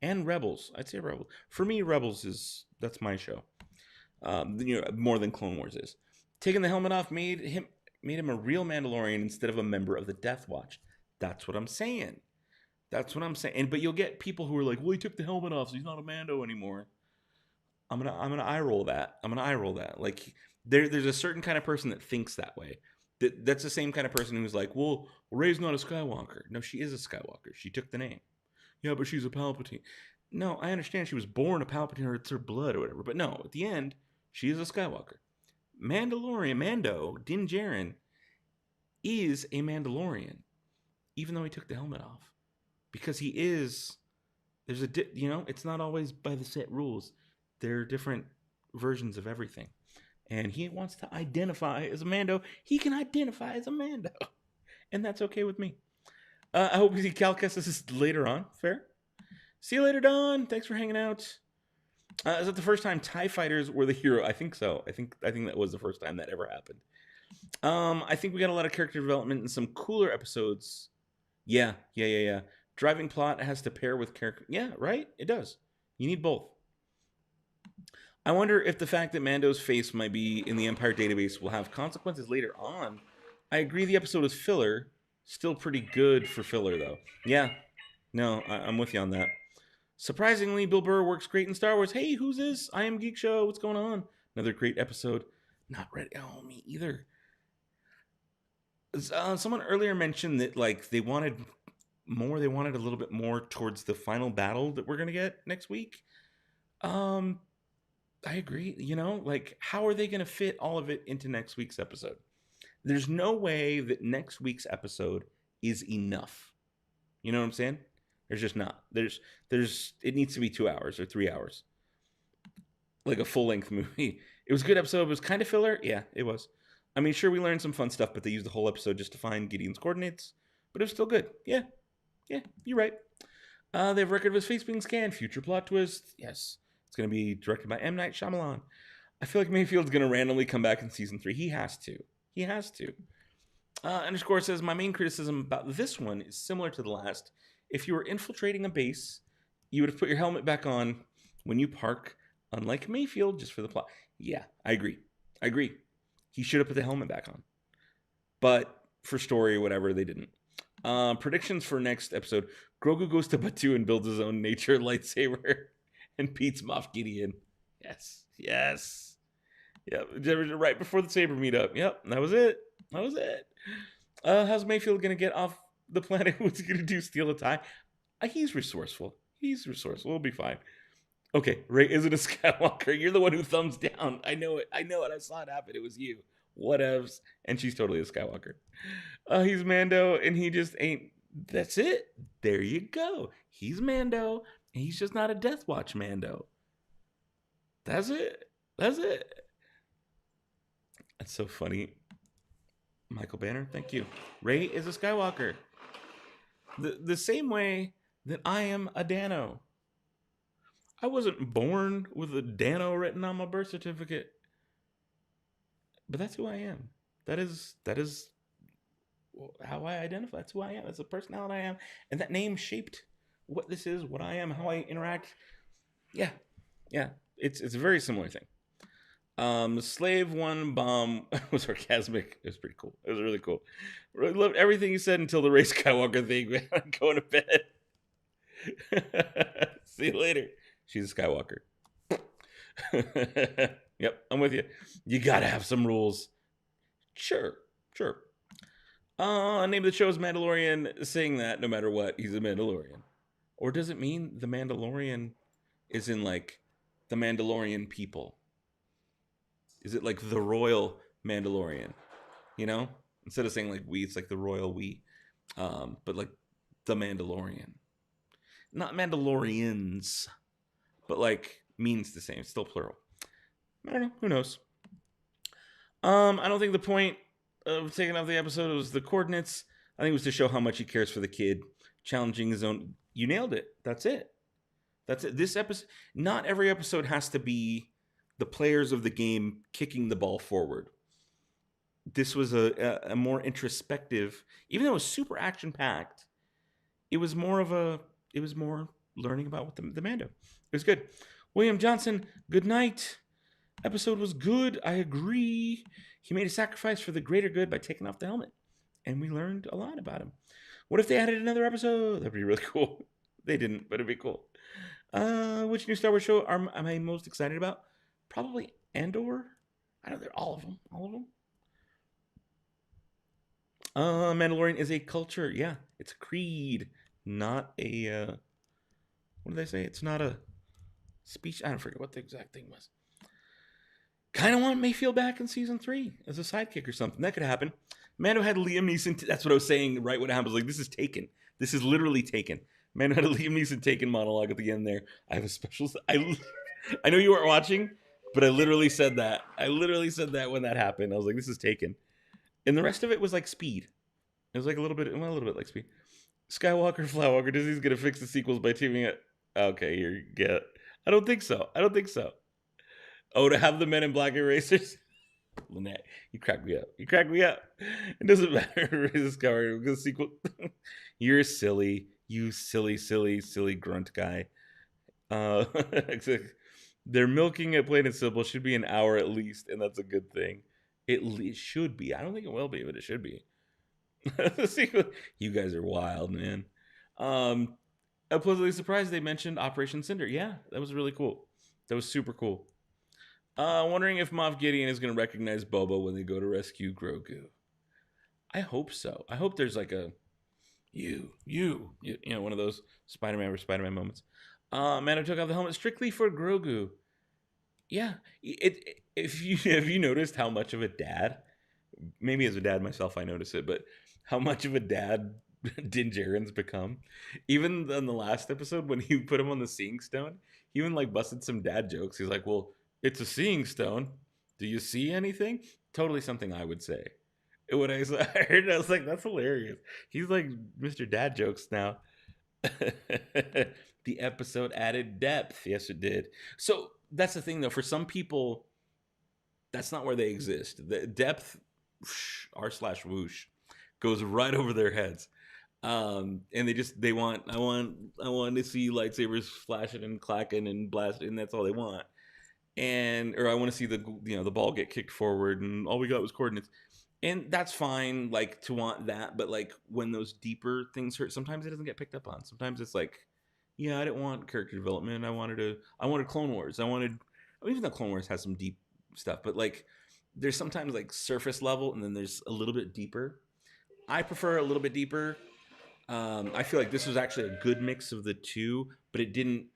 And Rebels. I'd say Rebels. For me, Rebels that's my show. More than Clone Wars is. Taking the helmet off made him a real Mandalorian instead of a member of the Death Watch. That's what I'm saying. That's what I'm saying. But you'll get people who are like, well, he took the helmet off, so he's not a Mando anymore. I'm gonna eye roll that. Like there's a certain kind of person that thinks that way. That's the same kind of person who's like, well, Rey's not a Skywalker. No, she is a Skywalker. She took the name. Yeah, but she's a Palpatine. No, I understand she was born a Palpatine or it's her blood or whatever. But no, at the end, she is a Skywalker. Mando, Din Djarin, is a Mandalorian, even though he took the helmet off. Because he is, it's not always by the set rules. There are different versions of everything. And he wants to identify as a Mando. He can identify as a Mando. And that's okay with me. I hope you see Cal Kestis later on. Fair? See you later, Don. Thanks for hanging out. Is that the first time TIE fighters were the hero? I think so. I think that was the first time that ever happened. I think we got a lot of character development and some cooler episodes. Yeah. Driving plot has to pair with character. Yeah, right? It does. You need both. I wonder if the fact that Mando's face might be in the Empire database will have consequences later on. I agree the episode is filler. Still pretty good for filler, though. Yeah. No, I'm with you on that. Surprisingly, Bill Burr works great in Star Wars. Hey, who's this? I Am Geek Show. What's going on? Another great episode. Not ready. Oh, me either. Someone earlier mentioned that, like, they wanted more. They wanted a little bit more towards the final battle that we're going to get next week. I agree. Like, how are they going to fit all of it into next week's episode? There's no way that next week's episode is enough. You know what I'm saying? There's just not. It needs to be 2 hours or 3 hours. Like a full-length movie. It was a good episode. It was kind of filler. Yeah, it was. I mean, sure, we learned some fun stuff, but they used the whole episode just to find Gideon's coordinates. But it was still good. Yeah, you're right. They have record of his face being scanned. Future plot twist. Yes. It's going to be directed by M. Night Shyamalan. I feel like Mayfield's going to randomly come back in season 3. He has to. Underscore says, my main criticism about this one is similar to the last. If you were infiltrating a base, you would have put your helmet back on when you park, unlike Mayfield, just for the plot. Yeah, I agree. He should have put the helmet back on. But for story or whatever, they didn't. Predictions for next episode. Grogu goes to Batuu and builds his own nature lightsaber. And Pete's Moff Gideon. Yes. Yep. Right before the saber meetup. Yep. That was it. How's Mayfield going to get off the planet? What's he going to do? Steal a tie? He's resourceful. We'll be fine. Okay. Rey isn't a Skywalker. You're the one who thumbs down. I know it. I saw it happen. It was you. Whatevs. And she's totally a Skywalker. He's Mando and he just ain't. That's it. There you go. He's Mando. He's just not a Death Watch Mando. That's it. That's so funny. Michael Banner, thank you. Rey is a Skywalker. The same way that I am a Dano. I wasn't born with a Dano written on my birth certificate. But that's who I am. That is how I identify. That's who I am. That's the personality I am. And that name shaped what this is, what I am, how I interact. Yeah. It's a very similar thing. The Slave One bomb was sarcastic. It was pretty cool. It was really cool. Really loved everything he said until the Rey Skywalker thing. Man, I'm going to bed. See you later. She's a Skywalker. Yep, I'm with you. You gotta have some rules. Sure. Name of the show is Mandalorian. Saying that no matter what, he's a Mandalorian. Or does it mean the Mandalorian is in like the Mandalorian people? Is it like the royal Mandalorian? Instead of saying like we, it's like the royal we. But like the Mandalorian. Not Mandalorians, but like means the same. It's still plural. I don't know. Who knows? I don't think the point of taking off the episode was the coordinates. I think it was to show how much he cares for the kid, challenging his own. You nailed it. That's it. This episode, not every episode has to be the players of the game kicking the ball forward. This was a more introspective, even though it was super action packed. It was more learning about what the Mando. It was good. William Johnson, good night. Episode was good. I agree. He made a sacrifice for the greater good by taking off the helmet. and we learned a lot about him. What if they added another episode? That'd be really cool. They didn't, but it'd be cool. Which new Star Wars show am I most excited about? Probably Andor. I don't know, all of them. All of them. Mandalorian is a culture. Yeah, it's a creed, not a, what did they say? It's not a speech. I don't forget what the exact thing was. Kind of want Mayfield back in season 3 as a sidekick or something. That could happen. Mando had Liam Neeson. That's what I was saying right when it happened. Like, this is Taken. This is literally Taken. Mando had a Liam Neeson Taken monologue at the end there. I have a special... I know you weren't watching, but I literally said that. I literally said that when that happened. I was like, this is Taken. And the rest of it was like Speed. It was like a little bit like Speed. Skywalker, Flywalker, Disney's going to fix the sequels by teaming it. Okay, here you get. I don't think so. Oh, to have the Men in Black erasers? Lynette, you crack me up. It doesn't matter. Skywalker, the sequel. You're silly. You silly grunt guy. They're milking it plain and simple. Should be an hour at least, and that's a good thing. It should be. I don't think it will be, but it should be. The sequel. You guys are wild, man. I'm pleasantly surprised they mentioned Operation Cinder. Yeah, that was really cool. That was super cool. Wondering if Moff Gideon is going to recognize Boba when they go to rescue Grogu. I hope so. I hope there's like a you know, one of those Spider-Man moments. Mando took off the helmet strictly for Grogu. Yeah, have you noticed how much of a dad? Maybe as a dad myself, I notice it, but how much of a dad Din Djarin's become. Even in the last episode when he put him on the Seeing Stone, he even like busted some dad jokes. He's like, "Well, it's a Seeing Stone. Do you see anything?" Totally something I would say. When I heard it, I was like, "That's hilarious." He's like Mr. Dad jokes now. The episode added depth. Yes, it did. So that's the thing, though. For some people, that's not where they exist. The depth, r/whoosh, goes right over their heads, and I want to see lightsabers flashing and clacking and blasting, and that's all they want. Or I want to see the ball get kicked forward, and all we got was coordinates. And that's fine, like, to want that, but like when those deeper things hurt, sometimes it doesn't get picked up on. Sometimes it's like, yeah, I didn't want character development. I wanted Clone Wars. Even though Clone Wars has some deep stuff, but like there's sometimes like surface level, and then there's a little bit deeper. I prefer a little bit deeper. I feel like this was actually a good mix of the two, but it didn't.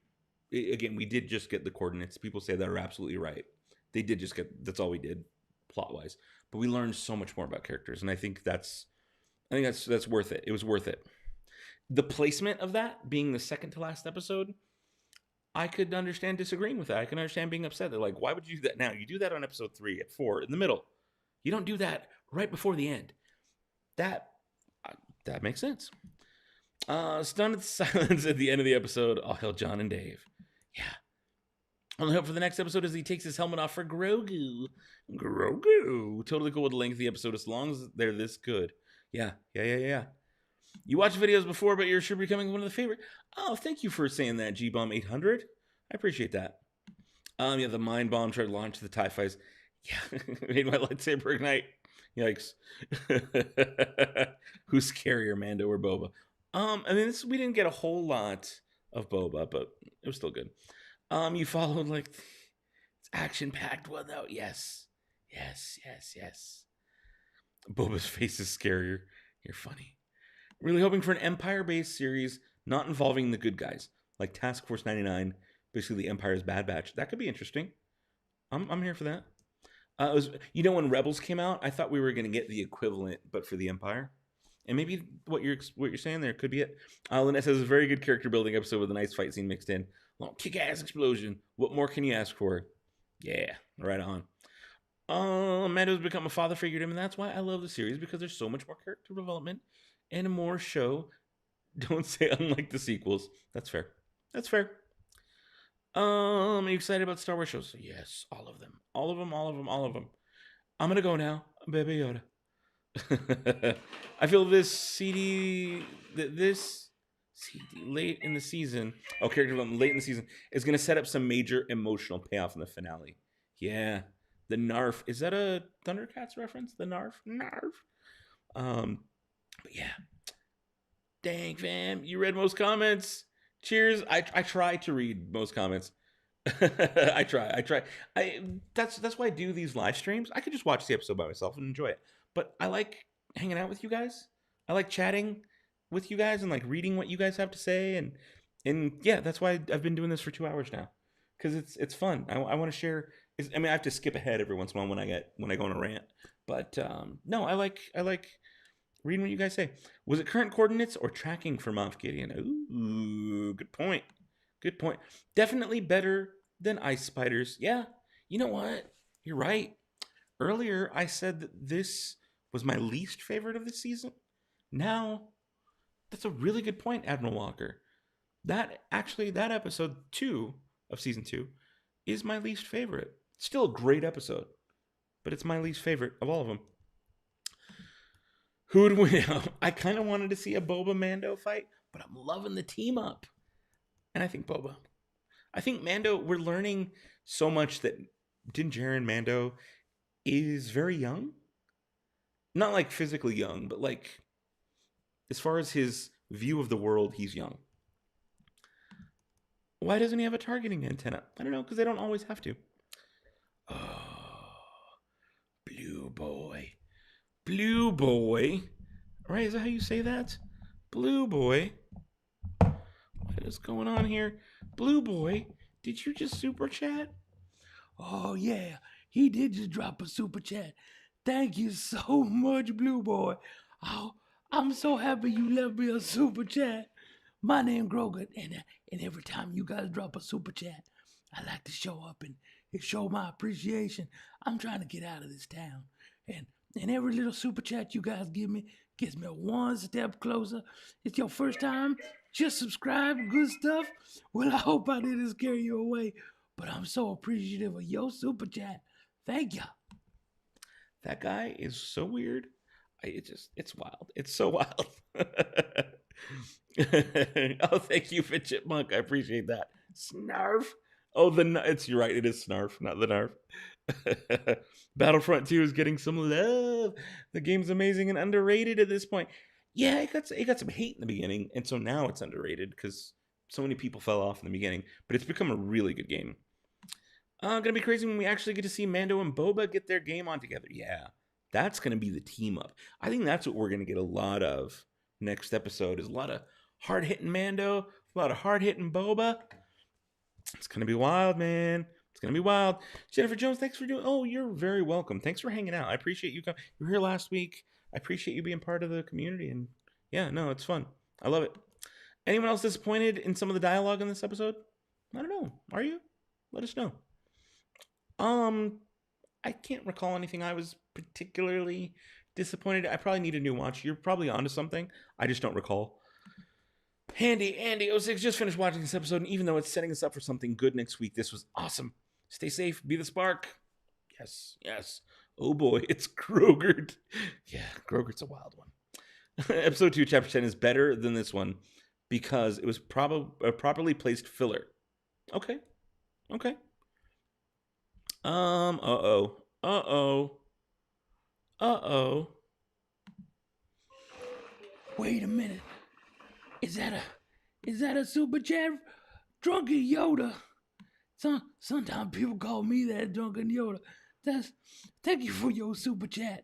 Again, we did just get the coordinates. People say that are absolutely right. They did just get. That's all we did, plot wise. But we learned so much more about characters, and I think that's worth it. It was worth it. The placement of that being the second to last episode, I could understand disagreeing with that. I can understand being upset. They're like, why would you do that now? You do that on episode 3 at 4 in the middle. You don't do that right before the end. That makes sense. Stunned silence at the end of the episode. All hail John and Dave. Yeah. Only hope for the next episode is he takes his helmet off for Grogu. Totally cool with the length of the episode as long as they're this good. Yeah. You watched videos before, but you're sure becoming one of the favorite. Oh, thank you for saying that, G-Bomb 800. I appreciate that. Yeah, the Mind Bomb tried to launch the TIE Fights. Yeah, made my lightsaber ignite. Yikes. Who's scarier, Mando or Boba? We didn't get a whole lot of Boba, but it was still good. You followed like it's action-packed one though. Yes. Boba's face is scarier. You're funny. Really hoping for an Empire-based series not involving the good guys, like Task Force 99, basically the Empire's Bad Batch. That could be interesting. I'm here for that. When Rebels came out, I thought we were going to get the equivalent, but for the Empire. And maybe what you're saying there could be it. Lynette says a very good character building episode with a nice fight scene mixed in. Long kick-ass explosion. What more can you ask for? Yeah, right on. Mando's become a father figure to him, and that's why I love the series, because there's so much more character development and more show. Don't say unlike the sequels. That's fair. Are you excited about Star Wars shows? Yes, all of them. I'm gonna go now, Baby Yoda. I feel this CD late in the season. Character development late in the season is going to set up some major emotional payoff in the finale. Yeah, the Narf. Is that a Thundercats reference? The Narf. But yeah. Dang, fam. You read most comments. Cheers. I try to read most comments. I try. That's why I do these live streams. I could just watch the episode by myself and enjoy it. But I like hanging out with you guys. I like chatting with you guys and like reading what you guys have to say, and yeah, that's why I've been doing this for 2 hours now, because it's fun. I want to share. I mean, I have to skip ahead every once in a while when I go on a rant, but no, I like reading what you guys say. Was it current coordinates or tracking for Moff Gideon? Ooh, good point. Good point. Definitely better than Ice Spiders. Yeah, you know what? You're right. Earlier, I said that this was my least favorite of the season. Now, that's a really good point, Admiral Walker. That episode 2 of season 2 is my least favorite. Still a great episode, but it's my least favorite of all of them. Who would win out? I kind of wanted to see a Boba Mando fight, but I'm loving the team up. And I think Boba. I think Mando, we're learning so much that Din Djarin Mando is very young. Not like physically young, but like as far as his view of the world, he's young. Why doesn't he have a targeting antenna? I don't know, because they don't always have to. Oh, Blue Boy. Blue Boy. Right, is that how you say that? Blue Boy. What is going on here? Blue Boy, did you just super chat? Oh, yeah. He did just drop a super chat. Thank you so much, Blue Boy. Oh, I'm so happy you left me a super chat. My name Grogan, and every time you guys drop a super chat, I like to show up and show my appreciation. I'm trying to get out of this town, and every little super chat you guys give me gets me one step closer. It's your first time? Just subscribe, good stuff. Well, I hope I didn't scare you away, but I'm so appreciative of your super chat. Thank you. That guy is so weird. It's wild. It's so wild. Oh, thank you, Fit Chipmunk. I appreciate that. Snarf. Oh, you're right. It is Snarf, not the Narf. Battlefront 2 is getting some love. The game's amazing and underrated at this point. Yeah, it got some hate in the beginning, and so now it's underrated because so many people fell off in the beginning. But it's become a really good game. Gonna be crazy when we actually get to see Mando and Boba get their game on together. Yeah, that's gonna be the team up. I think that's what we're gonna get a lot of next episode. Is a lot of hard hitting Mando, a lot of hard hitting Boba. It's gonna be wild, man. It's gonna be wild. Jennifer Jones, thanks for doing. Oh, you're very welcome. Thanks for hanging out. I appreciate you coming. You were here last week. I appreciate you being part of the community, and yeah, no, it's fun. I love it. Anyone else disappointed in some of the dialogue in this episode? I don't know. Are you? Let us know. I can't recall anything I was particularly disappointed. I probably need a new watch. You're probably onto something. I just don't recall. Andy06 just finished watching this episode, and even though it's setting us up for something good next week, this was awesome. Stay safe. Be the spark. Yes. Oh boy, it's Grogurt. Yeah, Grogurt's a wild one. Episode 2, Chapter 10 is better than this one because it was properly placed filler. Okay. Uh-oh. Wait a minute. Is that a super chat? Drunken Yoda. Sometimes people call me that, Drunken Yoda. Thank you for your super chat.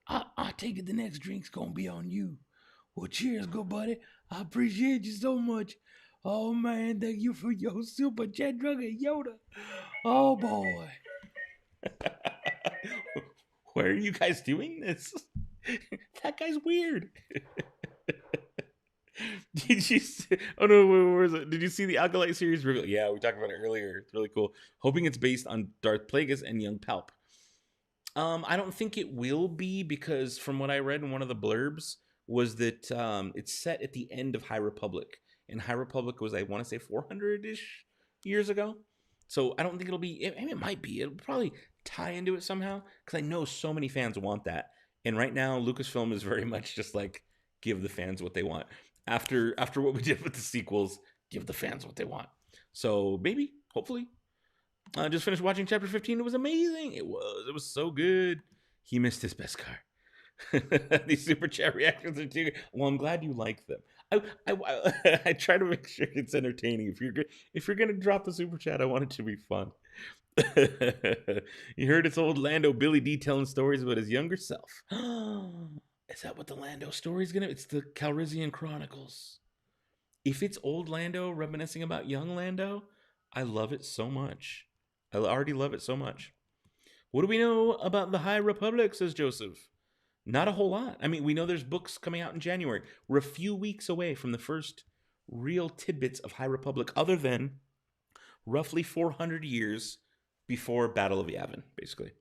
I take it the next drink's gonna be on you. Well, cheers, good buddy. I appreciate you so much. Oh man, thank you for your super chat, Drunken Yoda. Oh boy. Why are you guys doing this? That guy's weird. Did you see, oh no, where is it? Did you see the Alkalite series reveal? Yeah, we talked about it earlier. It's really cool. Hoping it's based on Darth Plagueis and young Palp. I don't think it will be because from what I read in one of the blurbs was that it's set at the end of High Republic. And High Republic was, I want to say, 400-ish years ago. So I don't think it'll be, I mean, it might be. It'll probably tie into it somehow because I know so many fans want that. And right now, Lucasfilm is very much just like, give the fans what they want. After what we did with the sequels, give the fans what they want. So maybe, hopefully. I just finished watching Chapter 15. It was amazing. It was so good. He missed his beskar. These super chat reactions are too. Well, I'm glad you like them. I try to make sure it's entertaining. If you're gonna drop the super chat, I want it to be fun. You heard it's old Lando Billy D telling stories about his younger self. Is that what the Lando story is gonna? It's the Calrissian Chronicles. If it's old Lando reminiscing about young Lando, I love it so much. I already love it so much. What do we know about the High Republic, says Joseph? Not a whole lot. I mean, we know there's books coming out in January. We're a few weeks away from the first real tidbits of High Republic, other than roughly 400 years before Battle of Yavin, basically.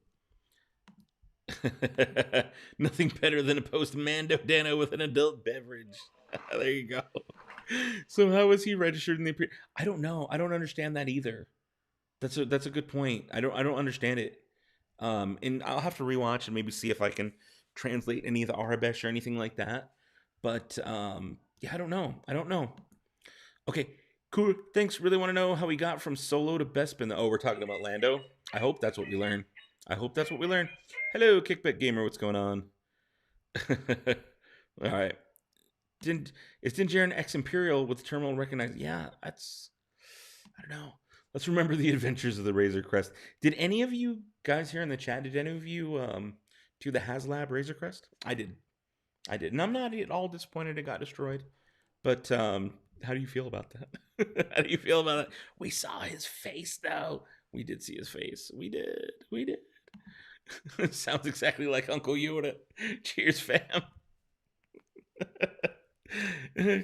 Nothing better than a post-Mando Dano with an adult beverage. There you go. So how was he registered in the Imperial? I don't know. I don't understand that either. That's a good point. I don't understand it. And I'll have to rewatch and maybe see if I can translate any of the Arabesh or anything like that. But yeah, I don't know. Okay, cool. Thanks. Really want to know how we got from Solo to Bespin. Oh, we're talking about Lando. I hope that's what we learn. Hello, Kickback Gamer. What's going on? All right. Is Din Djarin ex-Imperial with the terminal recognized? Yeah, I don't know. Let's remember the adventures of the Razor Crest. Did any of you guys here in the chat, did any of you do the HasLab Razor Crest? I did. And I'm not at all disappointed it got destroyed. But how do you feel about that? How do you feel about it? We saw his face, though. We did see his face. We did. Sounds exactly like Uncle Yoda. Cheers, fam.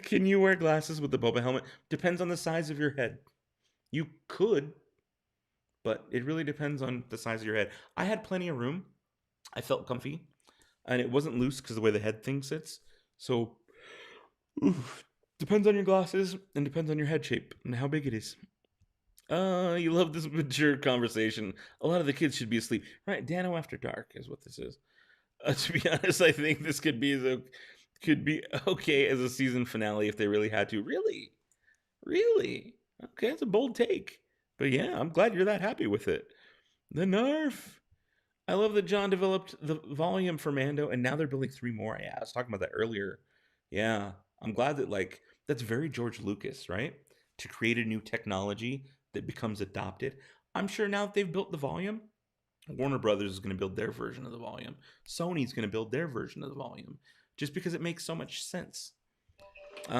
Can you wear glasses with the Boba helmet? Depends on the size of your head. You could, but it really depends on the size of your head. I had plenty of room. I felt comfy, and it wasn't loose because of the way the head thing sits. So, depends on your glasses and depends on your head shape and how big it is. You love this mature conversation. A lot of the kids should be asleep. Right, Dano After Dark is what this is. To be honest, I think this could be okay as a season finale if they really had to. Really? Okay, that's a bold take. But yeah, I'm glad you're that happy with it. The Nerf. I love that John developed the volume for Mando, and now they're building 3 more. Yeah, I was talking about that earlier. Yeah, I'm glad that, that's very George Lucas, right? To create a new technology that becomes adopted. I'm sure now that they've built the volume, Warner Brothers is going to build their version of the volume. Sony's going to build their version of the volume. Just because it makes so much sense. But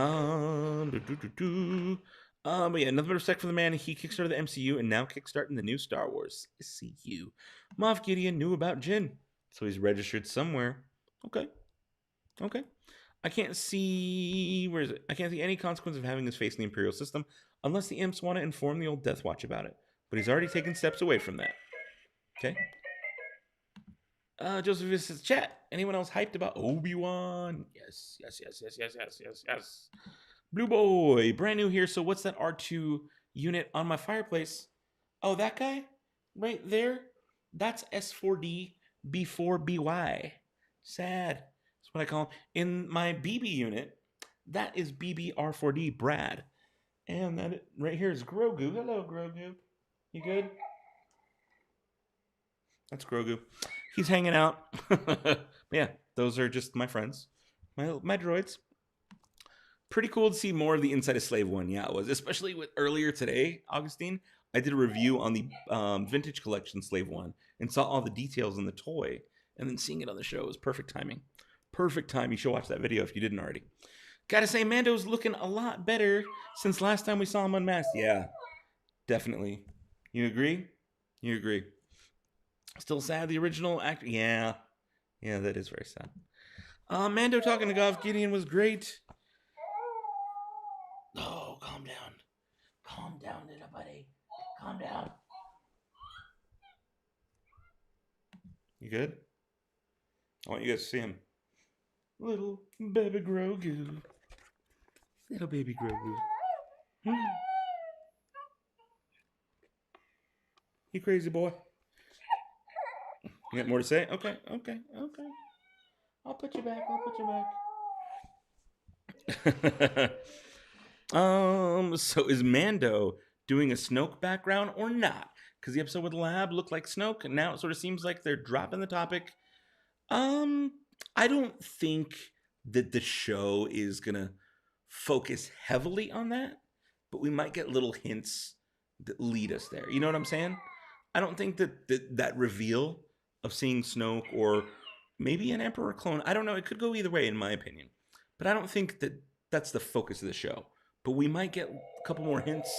yeah, another bit of respect for the man. He kickstarted the MCU and now kickstarting the new Star Wars CU. Moff Gideon knew about Jin, so he's registered somewhere. Okay. I can't see any consequence of having his face in the Imperial system unless the imps want to inform the old Death Watch about it. But he's already taken steps away from that. Okay. Joseph says, chat. Anyone else hyped about Obi-Wan? Yes. Blue Boy, brand new here. So what's that R2 unit on my fireplace? Oh, that guy? Right there? That's S4D B4BY. Sad. That's what I call him. In my BB unit, that is BBR4D Brad. And that right here is Grogu. Hello, Grogu. You good? That's Grogu. He's hanging out. Yeah, those are just my friends. My droids. Pretty cool to see more of the Inside of Slave One. Yeah, it was. Especially with earlier today, Augustine, I did a review on the Vintage Collection Slave One and saw all the details in the toy. And then seeing it on the show was perfect timing. Perfect time. You should watch that video if you didn't already. Gotta say, Mando's looking a lot better since last time we saw him unmasked. Yeah, definitely. You agree? Still sad the original actor? Yeah, that is very sad. Mando talking to Moff Gideon was great. Oh, calm down. Calm down, little buddy. Calm down. You good? I want you guys to see him. Little baby Grogu. Little baby Grogu. You crazy boy. You got more to say? Okay. I'll put you back. So is Mando doing a Snoke background or not? Because the episode with Lab looked like Snoke, and now it sort of seems like they're dropping the topic. I don't think that the show is going to focus heavily on that, but we might get little hints that lead us there. You know what I'm saying? I don't think that reveal of seeing Snoke or maybe an Emperor clone, I don't know, it could go either way in my opinion. But I don't think that that's the focus of the show. But we might get a couple more hints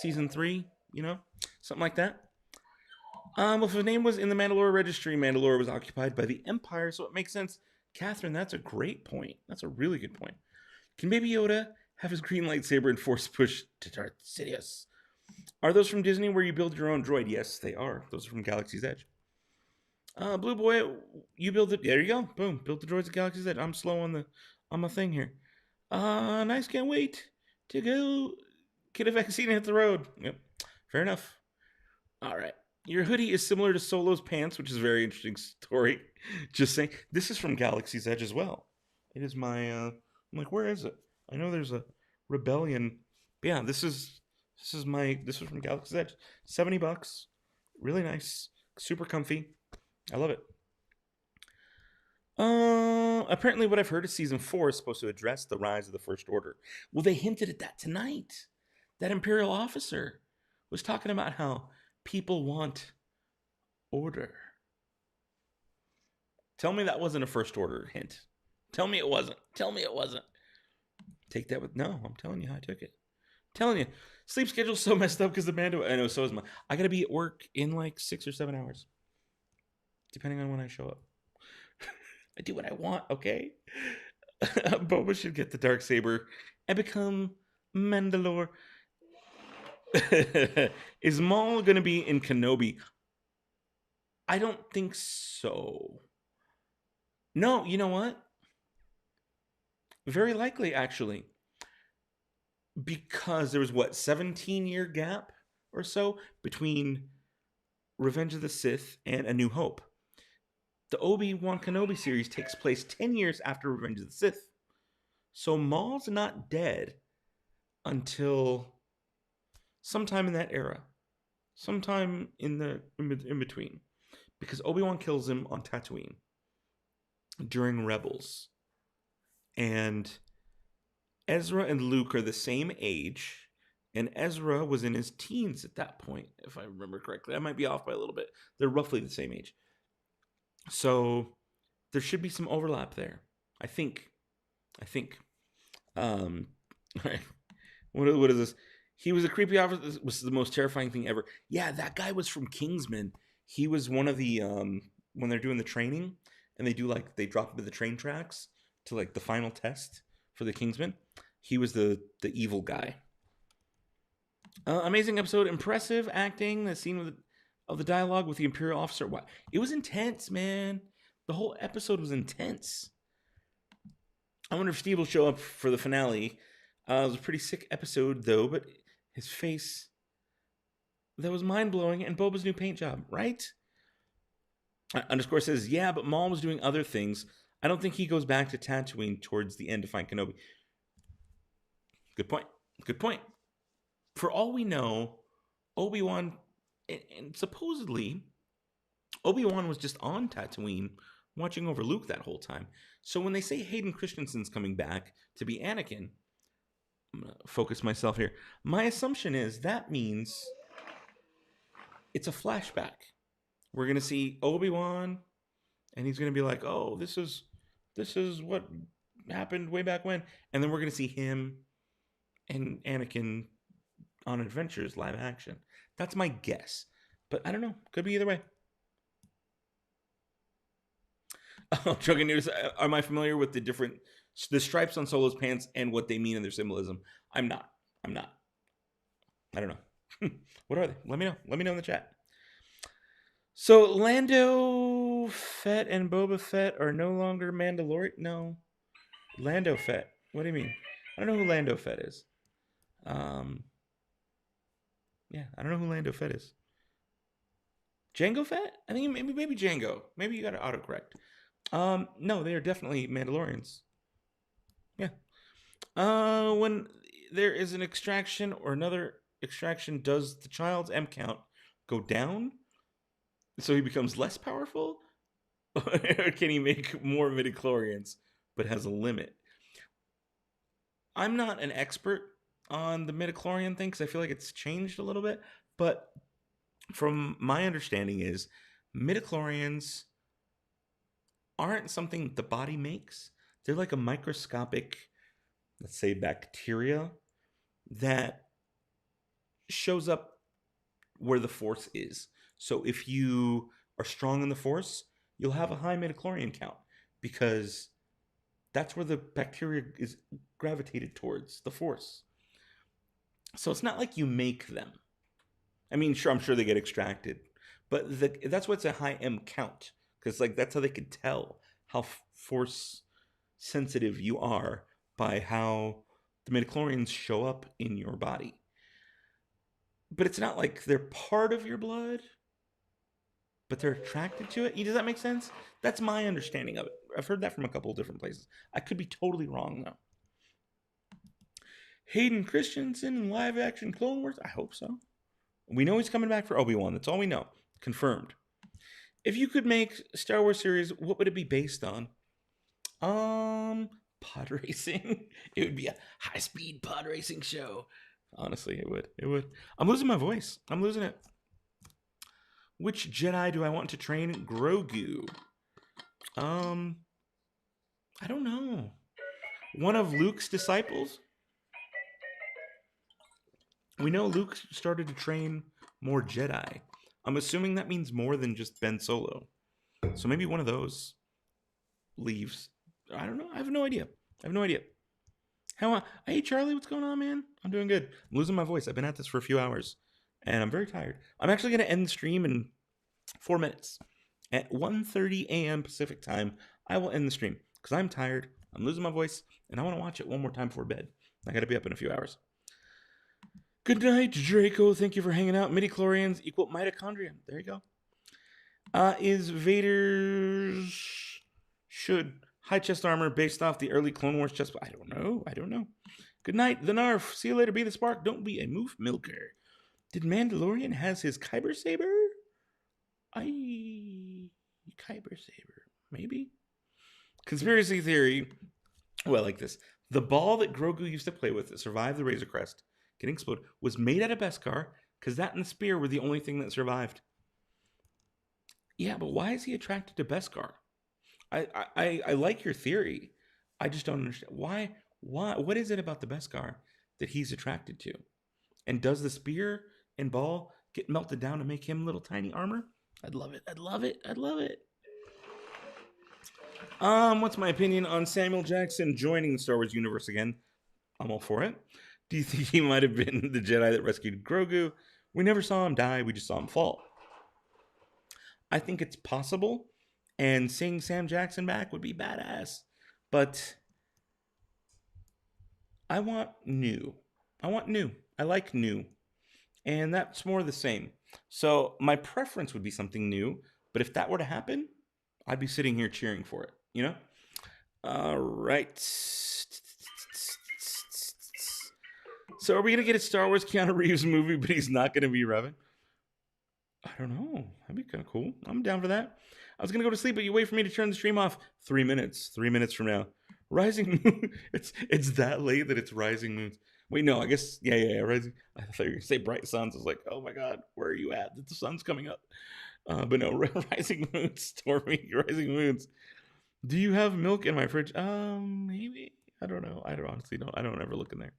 season 3, you know? Something like that. Well, if his name was in the Mandalore registry, Mandalore was occupied by the Empire, so it makes sense. Catherine, that's a great point. That's a really good point. Can Baby Yoda have his green lightsaber and force push to Darth Sidious? Are those from Disney where you build your own droid? Yes, they are. Those are from Galaxy's Edge. Blue Boy, you build it. There you go. Boom. Built the droids at Galaxy's Edge. I'm slow on my thing here. Nice. Can't wait to go get a vaccine and hit the road. Yep. Fair enough. All right. Your hoodie is similar to Solo's pants, which is a very interesting story. Just saying. This is from Galaxy's Edge as well. It is my, I'm like, where is it? I know there's a Rebellion. But yeah, this is from Galaxy's Edge. $70. Really nice. Super comfy. I love it. Apparently what I've heard is season 4 is supposed to address the rise of the First Order. Well, they hinted at that tonight. That Imperial officer was talking about how people want order. Tell me that wasn't a First Order hint. Tell me it wasn't. Take that with... No, I'm telling you how I took it. Telling you. Sleep schedule's so messed up because the Mando... I know, so is mine. I gotta be at work in like 6 or 7 hours. Depending on when I show up. I do what I want, okay? Boba should get the Darksaber and become Mandalore. Is Maul going to be in Kenobi? I don't think so. No, you know what? Very likely, actually. Because there was, 17-year gap or so between Revenge of the Sith and A New Hope. The Obi-Wan Kenobi series takes place 10 years after Revenge of the Sith. So Maul's not dead until sometime in that era. Sometime in between. Because Obi-Wan kills him on Tatooine during Rebels. And Ezra and Luke are the same age. And Ezra was in his teens at that point, if I remember correctly. I might be off by a little bit. They're roughly the same age. So there should be some overlap there. I think. What is this? He was a creepy officer. This was the most terrifying thing ever. Yeah, that guy was from Kingsman. He was one of the when they're doing the training and they drop him to the train tracks to like the final test for the Kingsman. He was the evil guy. Amazing episode, impressive acting. The scene of the dialogue with the Imperial officer. Wow. It was intense, man. The whole episode was intense. I wonder if Steve will show up for the finale. It was a pretty sick episode, though, but his face, that was mind-blowing, and Boba's new paint job, right? Underscore says, yeah, but Maul was doing other things. I don't think he goes back to Tatooine towards the end to find Kenobi. Good point. For all we know, Obi-Wan... And supposedly, Obi-Wan was just on Tatooine watching over Luke that whole time. So when they say Hayden Christensen's coming back to be Anakin, I'm going to focus myself here. My assumption is that means it's a flashback. We're going to see Obi-Wan, and he's going to be like, oh, this is what happened way back when. And then we're going to see him and Anakin on adventures, live action. That's my guess. But I don't know. Could be either way. Oh, Chugging News. Am I familiar with the stripes on Solo's pants and what they mean in their symbolism? I'm not. I don't know. What are they? Let me know in the chat. So Lando Fett and Boba Fett are no longer Mandalorian? No. Lando Fett. What do you mean? I don't know who Lando Fett is. Yeah, I don't know who Lando Fett is. Jango Fett? I think maybe Jango. Maybe you got to autocorrect. No, they are definitely Mandalorians. Yeah. When there is an extraction or another extraction, does the child's M count go down? So he becomes less powerful? Or can he make more midichlorians, but has a limit? I'm not an expert on the midichlorian thing because I feel like it's changed a little bit. But from my understanding is midichlorians aren't something the body makes. They're like a microscopic, let's say, bacteria that shows up where the force is. So if you are strong in the force, you'll have a high midichlorian count because that's where the bacteria is gravitated towards, the force. So it's not like you make them. I mean, sure, I'm sure they get extracted, but that's what's a high M count, because like that's how they can tell how force sensitive you are by how the midichlorians show up in your body. But it's not like they're part of your blood, but they're attracted to it. Does that make sense? That's my understanding of it. I've heard that from a couple of different places. I could be totally wrong, though. Hayden Christensen in live action Clone Wars? I hope so. We know he's coming back for Obi-Wan. That's all we know. Confirmed. If you could make a Star Wars series, what would it be based on? Pod racing. It would be a high-speed pod racing show. Honestly, it would. It would. I'm losing my voice. I'm losing it. Which Jedi do I want to train? Grogu. I don't know. One of Luke's disciples? We know Luke started to train more Jedi. I'm assuming that means more than just Ben Solo. So maybe one of those leaves. I don't know. I have no idea. Hey, Charlie, what's going on, man? I'm doing good. I'm losing my voice. I've been at this for a few hours, and I'm very tired. I'm actually going to end the stream in 4 minutes. At 1:30 a.m. Pacific time, I will end the stream because I'm tired. I'm losing my voice, and I want to watch it one more time before bed. I got to be up in a few hours. Good night, Draco. Thank you for hanging out. Midichlorians equal mitochondria. There you go. Is Vader's high chest armor based off the early Clone Wars chest? I don't know. Good night, the Narf. See you later. Be the spark. Don't be a moof milker. Did Mandalorian has his Kyber saber? Kyber saber. Maybe. Conspiracy theory. Well, like this. The ball that Grogu used to play with that survived the Razor Crest getting exploded was made out of Beskar because that and the spear were the only thing that survived. Yeah, but why is he attracted to Beskar? I like your theory. I just don't understand why. What is it about the Beskar that he's attracted to? And does the spear and ball get melted down to make him little tiny armor? I'd love it. What's my opinion on Samuel Jackson joining the Star Wars universe again? I'm all for it. Do you think he might have been the Jedi that rescued Grogu? We never saw him die. We just saw him fall. I think it's possible. And seeing Sam Jackson back would be badass. But I want new. I like new. And that's more the same. So my preference would be something new. But if that were to happen, I'd be sitting here cheering for it. You know? All right. So are we going to get a Star Wars Keanu Reeves movie, but he's not going to be Revan? I don't know. That'd be kind of cool. I'm down for that. I was going to go to sleep, but you wait for me to turn the stream off. 3 minutes. 3 minutes from now. Rising Moon. It's that late that it's Rising Moons. Wait, no, I guess, yeah, Rising. I thought you were going to say Bright Suns. I was like, oh my God, where are you at? The sun's coming up. But no, Rising Moons, Stormy, Rising Moons. Do you have milk in my fridge? Maybe. I don't know. I honestly don't. I don't ever look in there.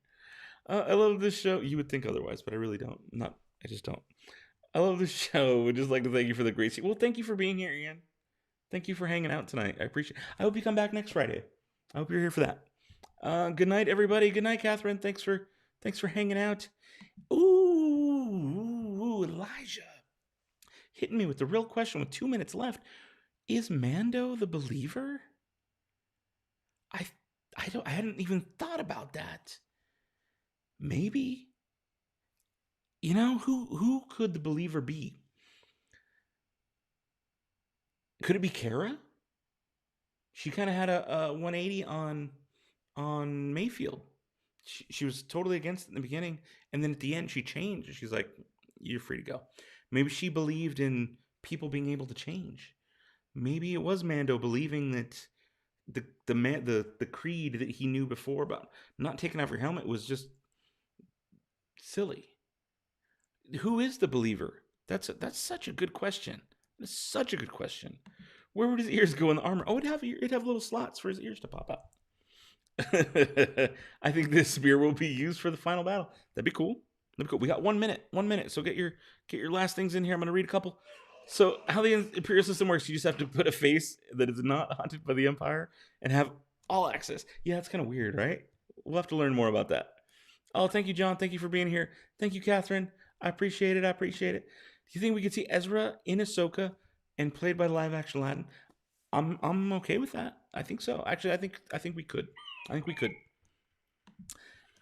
I love this show. You would think otherwise, but I really don't. I just don't. I love this show. Would just like to thank you for the great. Well, thank you for being here, Ian. Thank you for hanging out tonight. I appreciate it. I hope you come back next Friday. I hope you're here for that. Good night, everybody. Good night, Catherine. Thanks for hanging out. Ooh, Elijah. Hitting me with the real question with 2 minutes left. Is Mando the believer? I hadn't even thought about that. Maybe. You know, who could the believer be? Could it be Kara? She kind of had a 180 on Mayfield. She was totally against it in the beginning, and then at the end she changed. She's like, "You're free to go." Maybe she believed in people being able to change. maybe it was Mando believing that the creed that he knew before about not taking off your helmet was just silly. Who is the believer? That's such a good question. That's such a good question. Where would his ears go in the armor? Oh, it'd have little slots for his ears to pop out. I think this spear will be used for the final battle. That'd be cool. We got 1 minute. 1 minute. So get your last things in here. I'm gonna read a couple. So how the Imperial system works, you just have to put a face that is not haunted by the Empire and have all access. Yeah, it's kind of weird, right? We'll have to learn more about that. Oh, thank you, John. Thank you for being here. Thank you, Catherine. I appreciate it. Do you think we could see Ezra in Ahsoka and played by live action Latin? I'm okay with that. I think so. Actually, I think we could.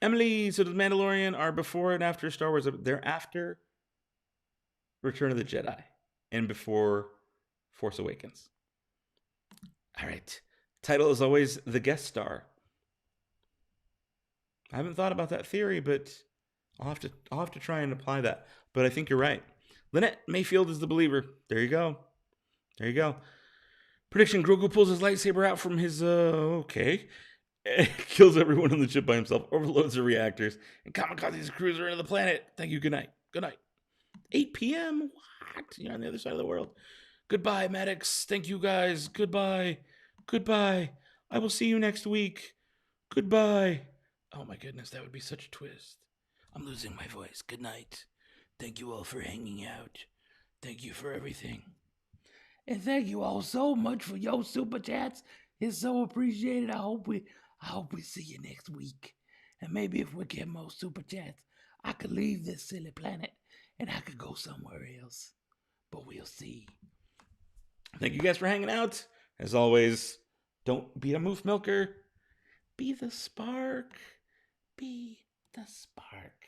Emily, so the Mandalorian are before and after Star Wars. They're after Return of the Jedi and before Force Awakens. All right. Title is always the guest star. I haven't thought about that theory, but I'll have to try and apply that. But I think you're right. Lynette Mayfield is the believer. There you go. Prediction: Grogu pulls his lightsaber out from his okay. Kills everyone on the ship by himself, overloads the reactors, and kamikazes a cruiser into the planet. Thank you, good night. 8 p.m. What? You're on the other side of the world. Goodbye, Maddox. Thank you, guys. Goodbye. I will see you next week. Goodbye. Oh my goodness, that would be such a twist. I'm losing my voice. Good night. Thank you all for hanging out. Thank you for everything. And thank you all so much for your super chats. It's so appreciated. I hope we see you next week. And maybe if we get more super chats, I could leave this silly planet and I could go somewhere else. But we'll see. Thank you guys for hanging out. As always, don't be a moof milker. Be the spark. Be the spark.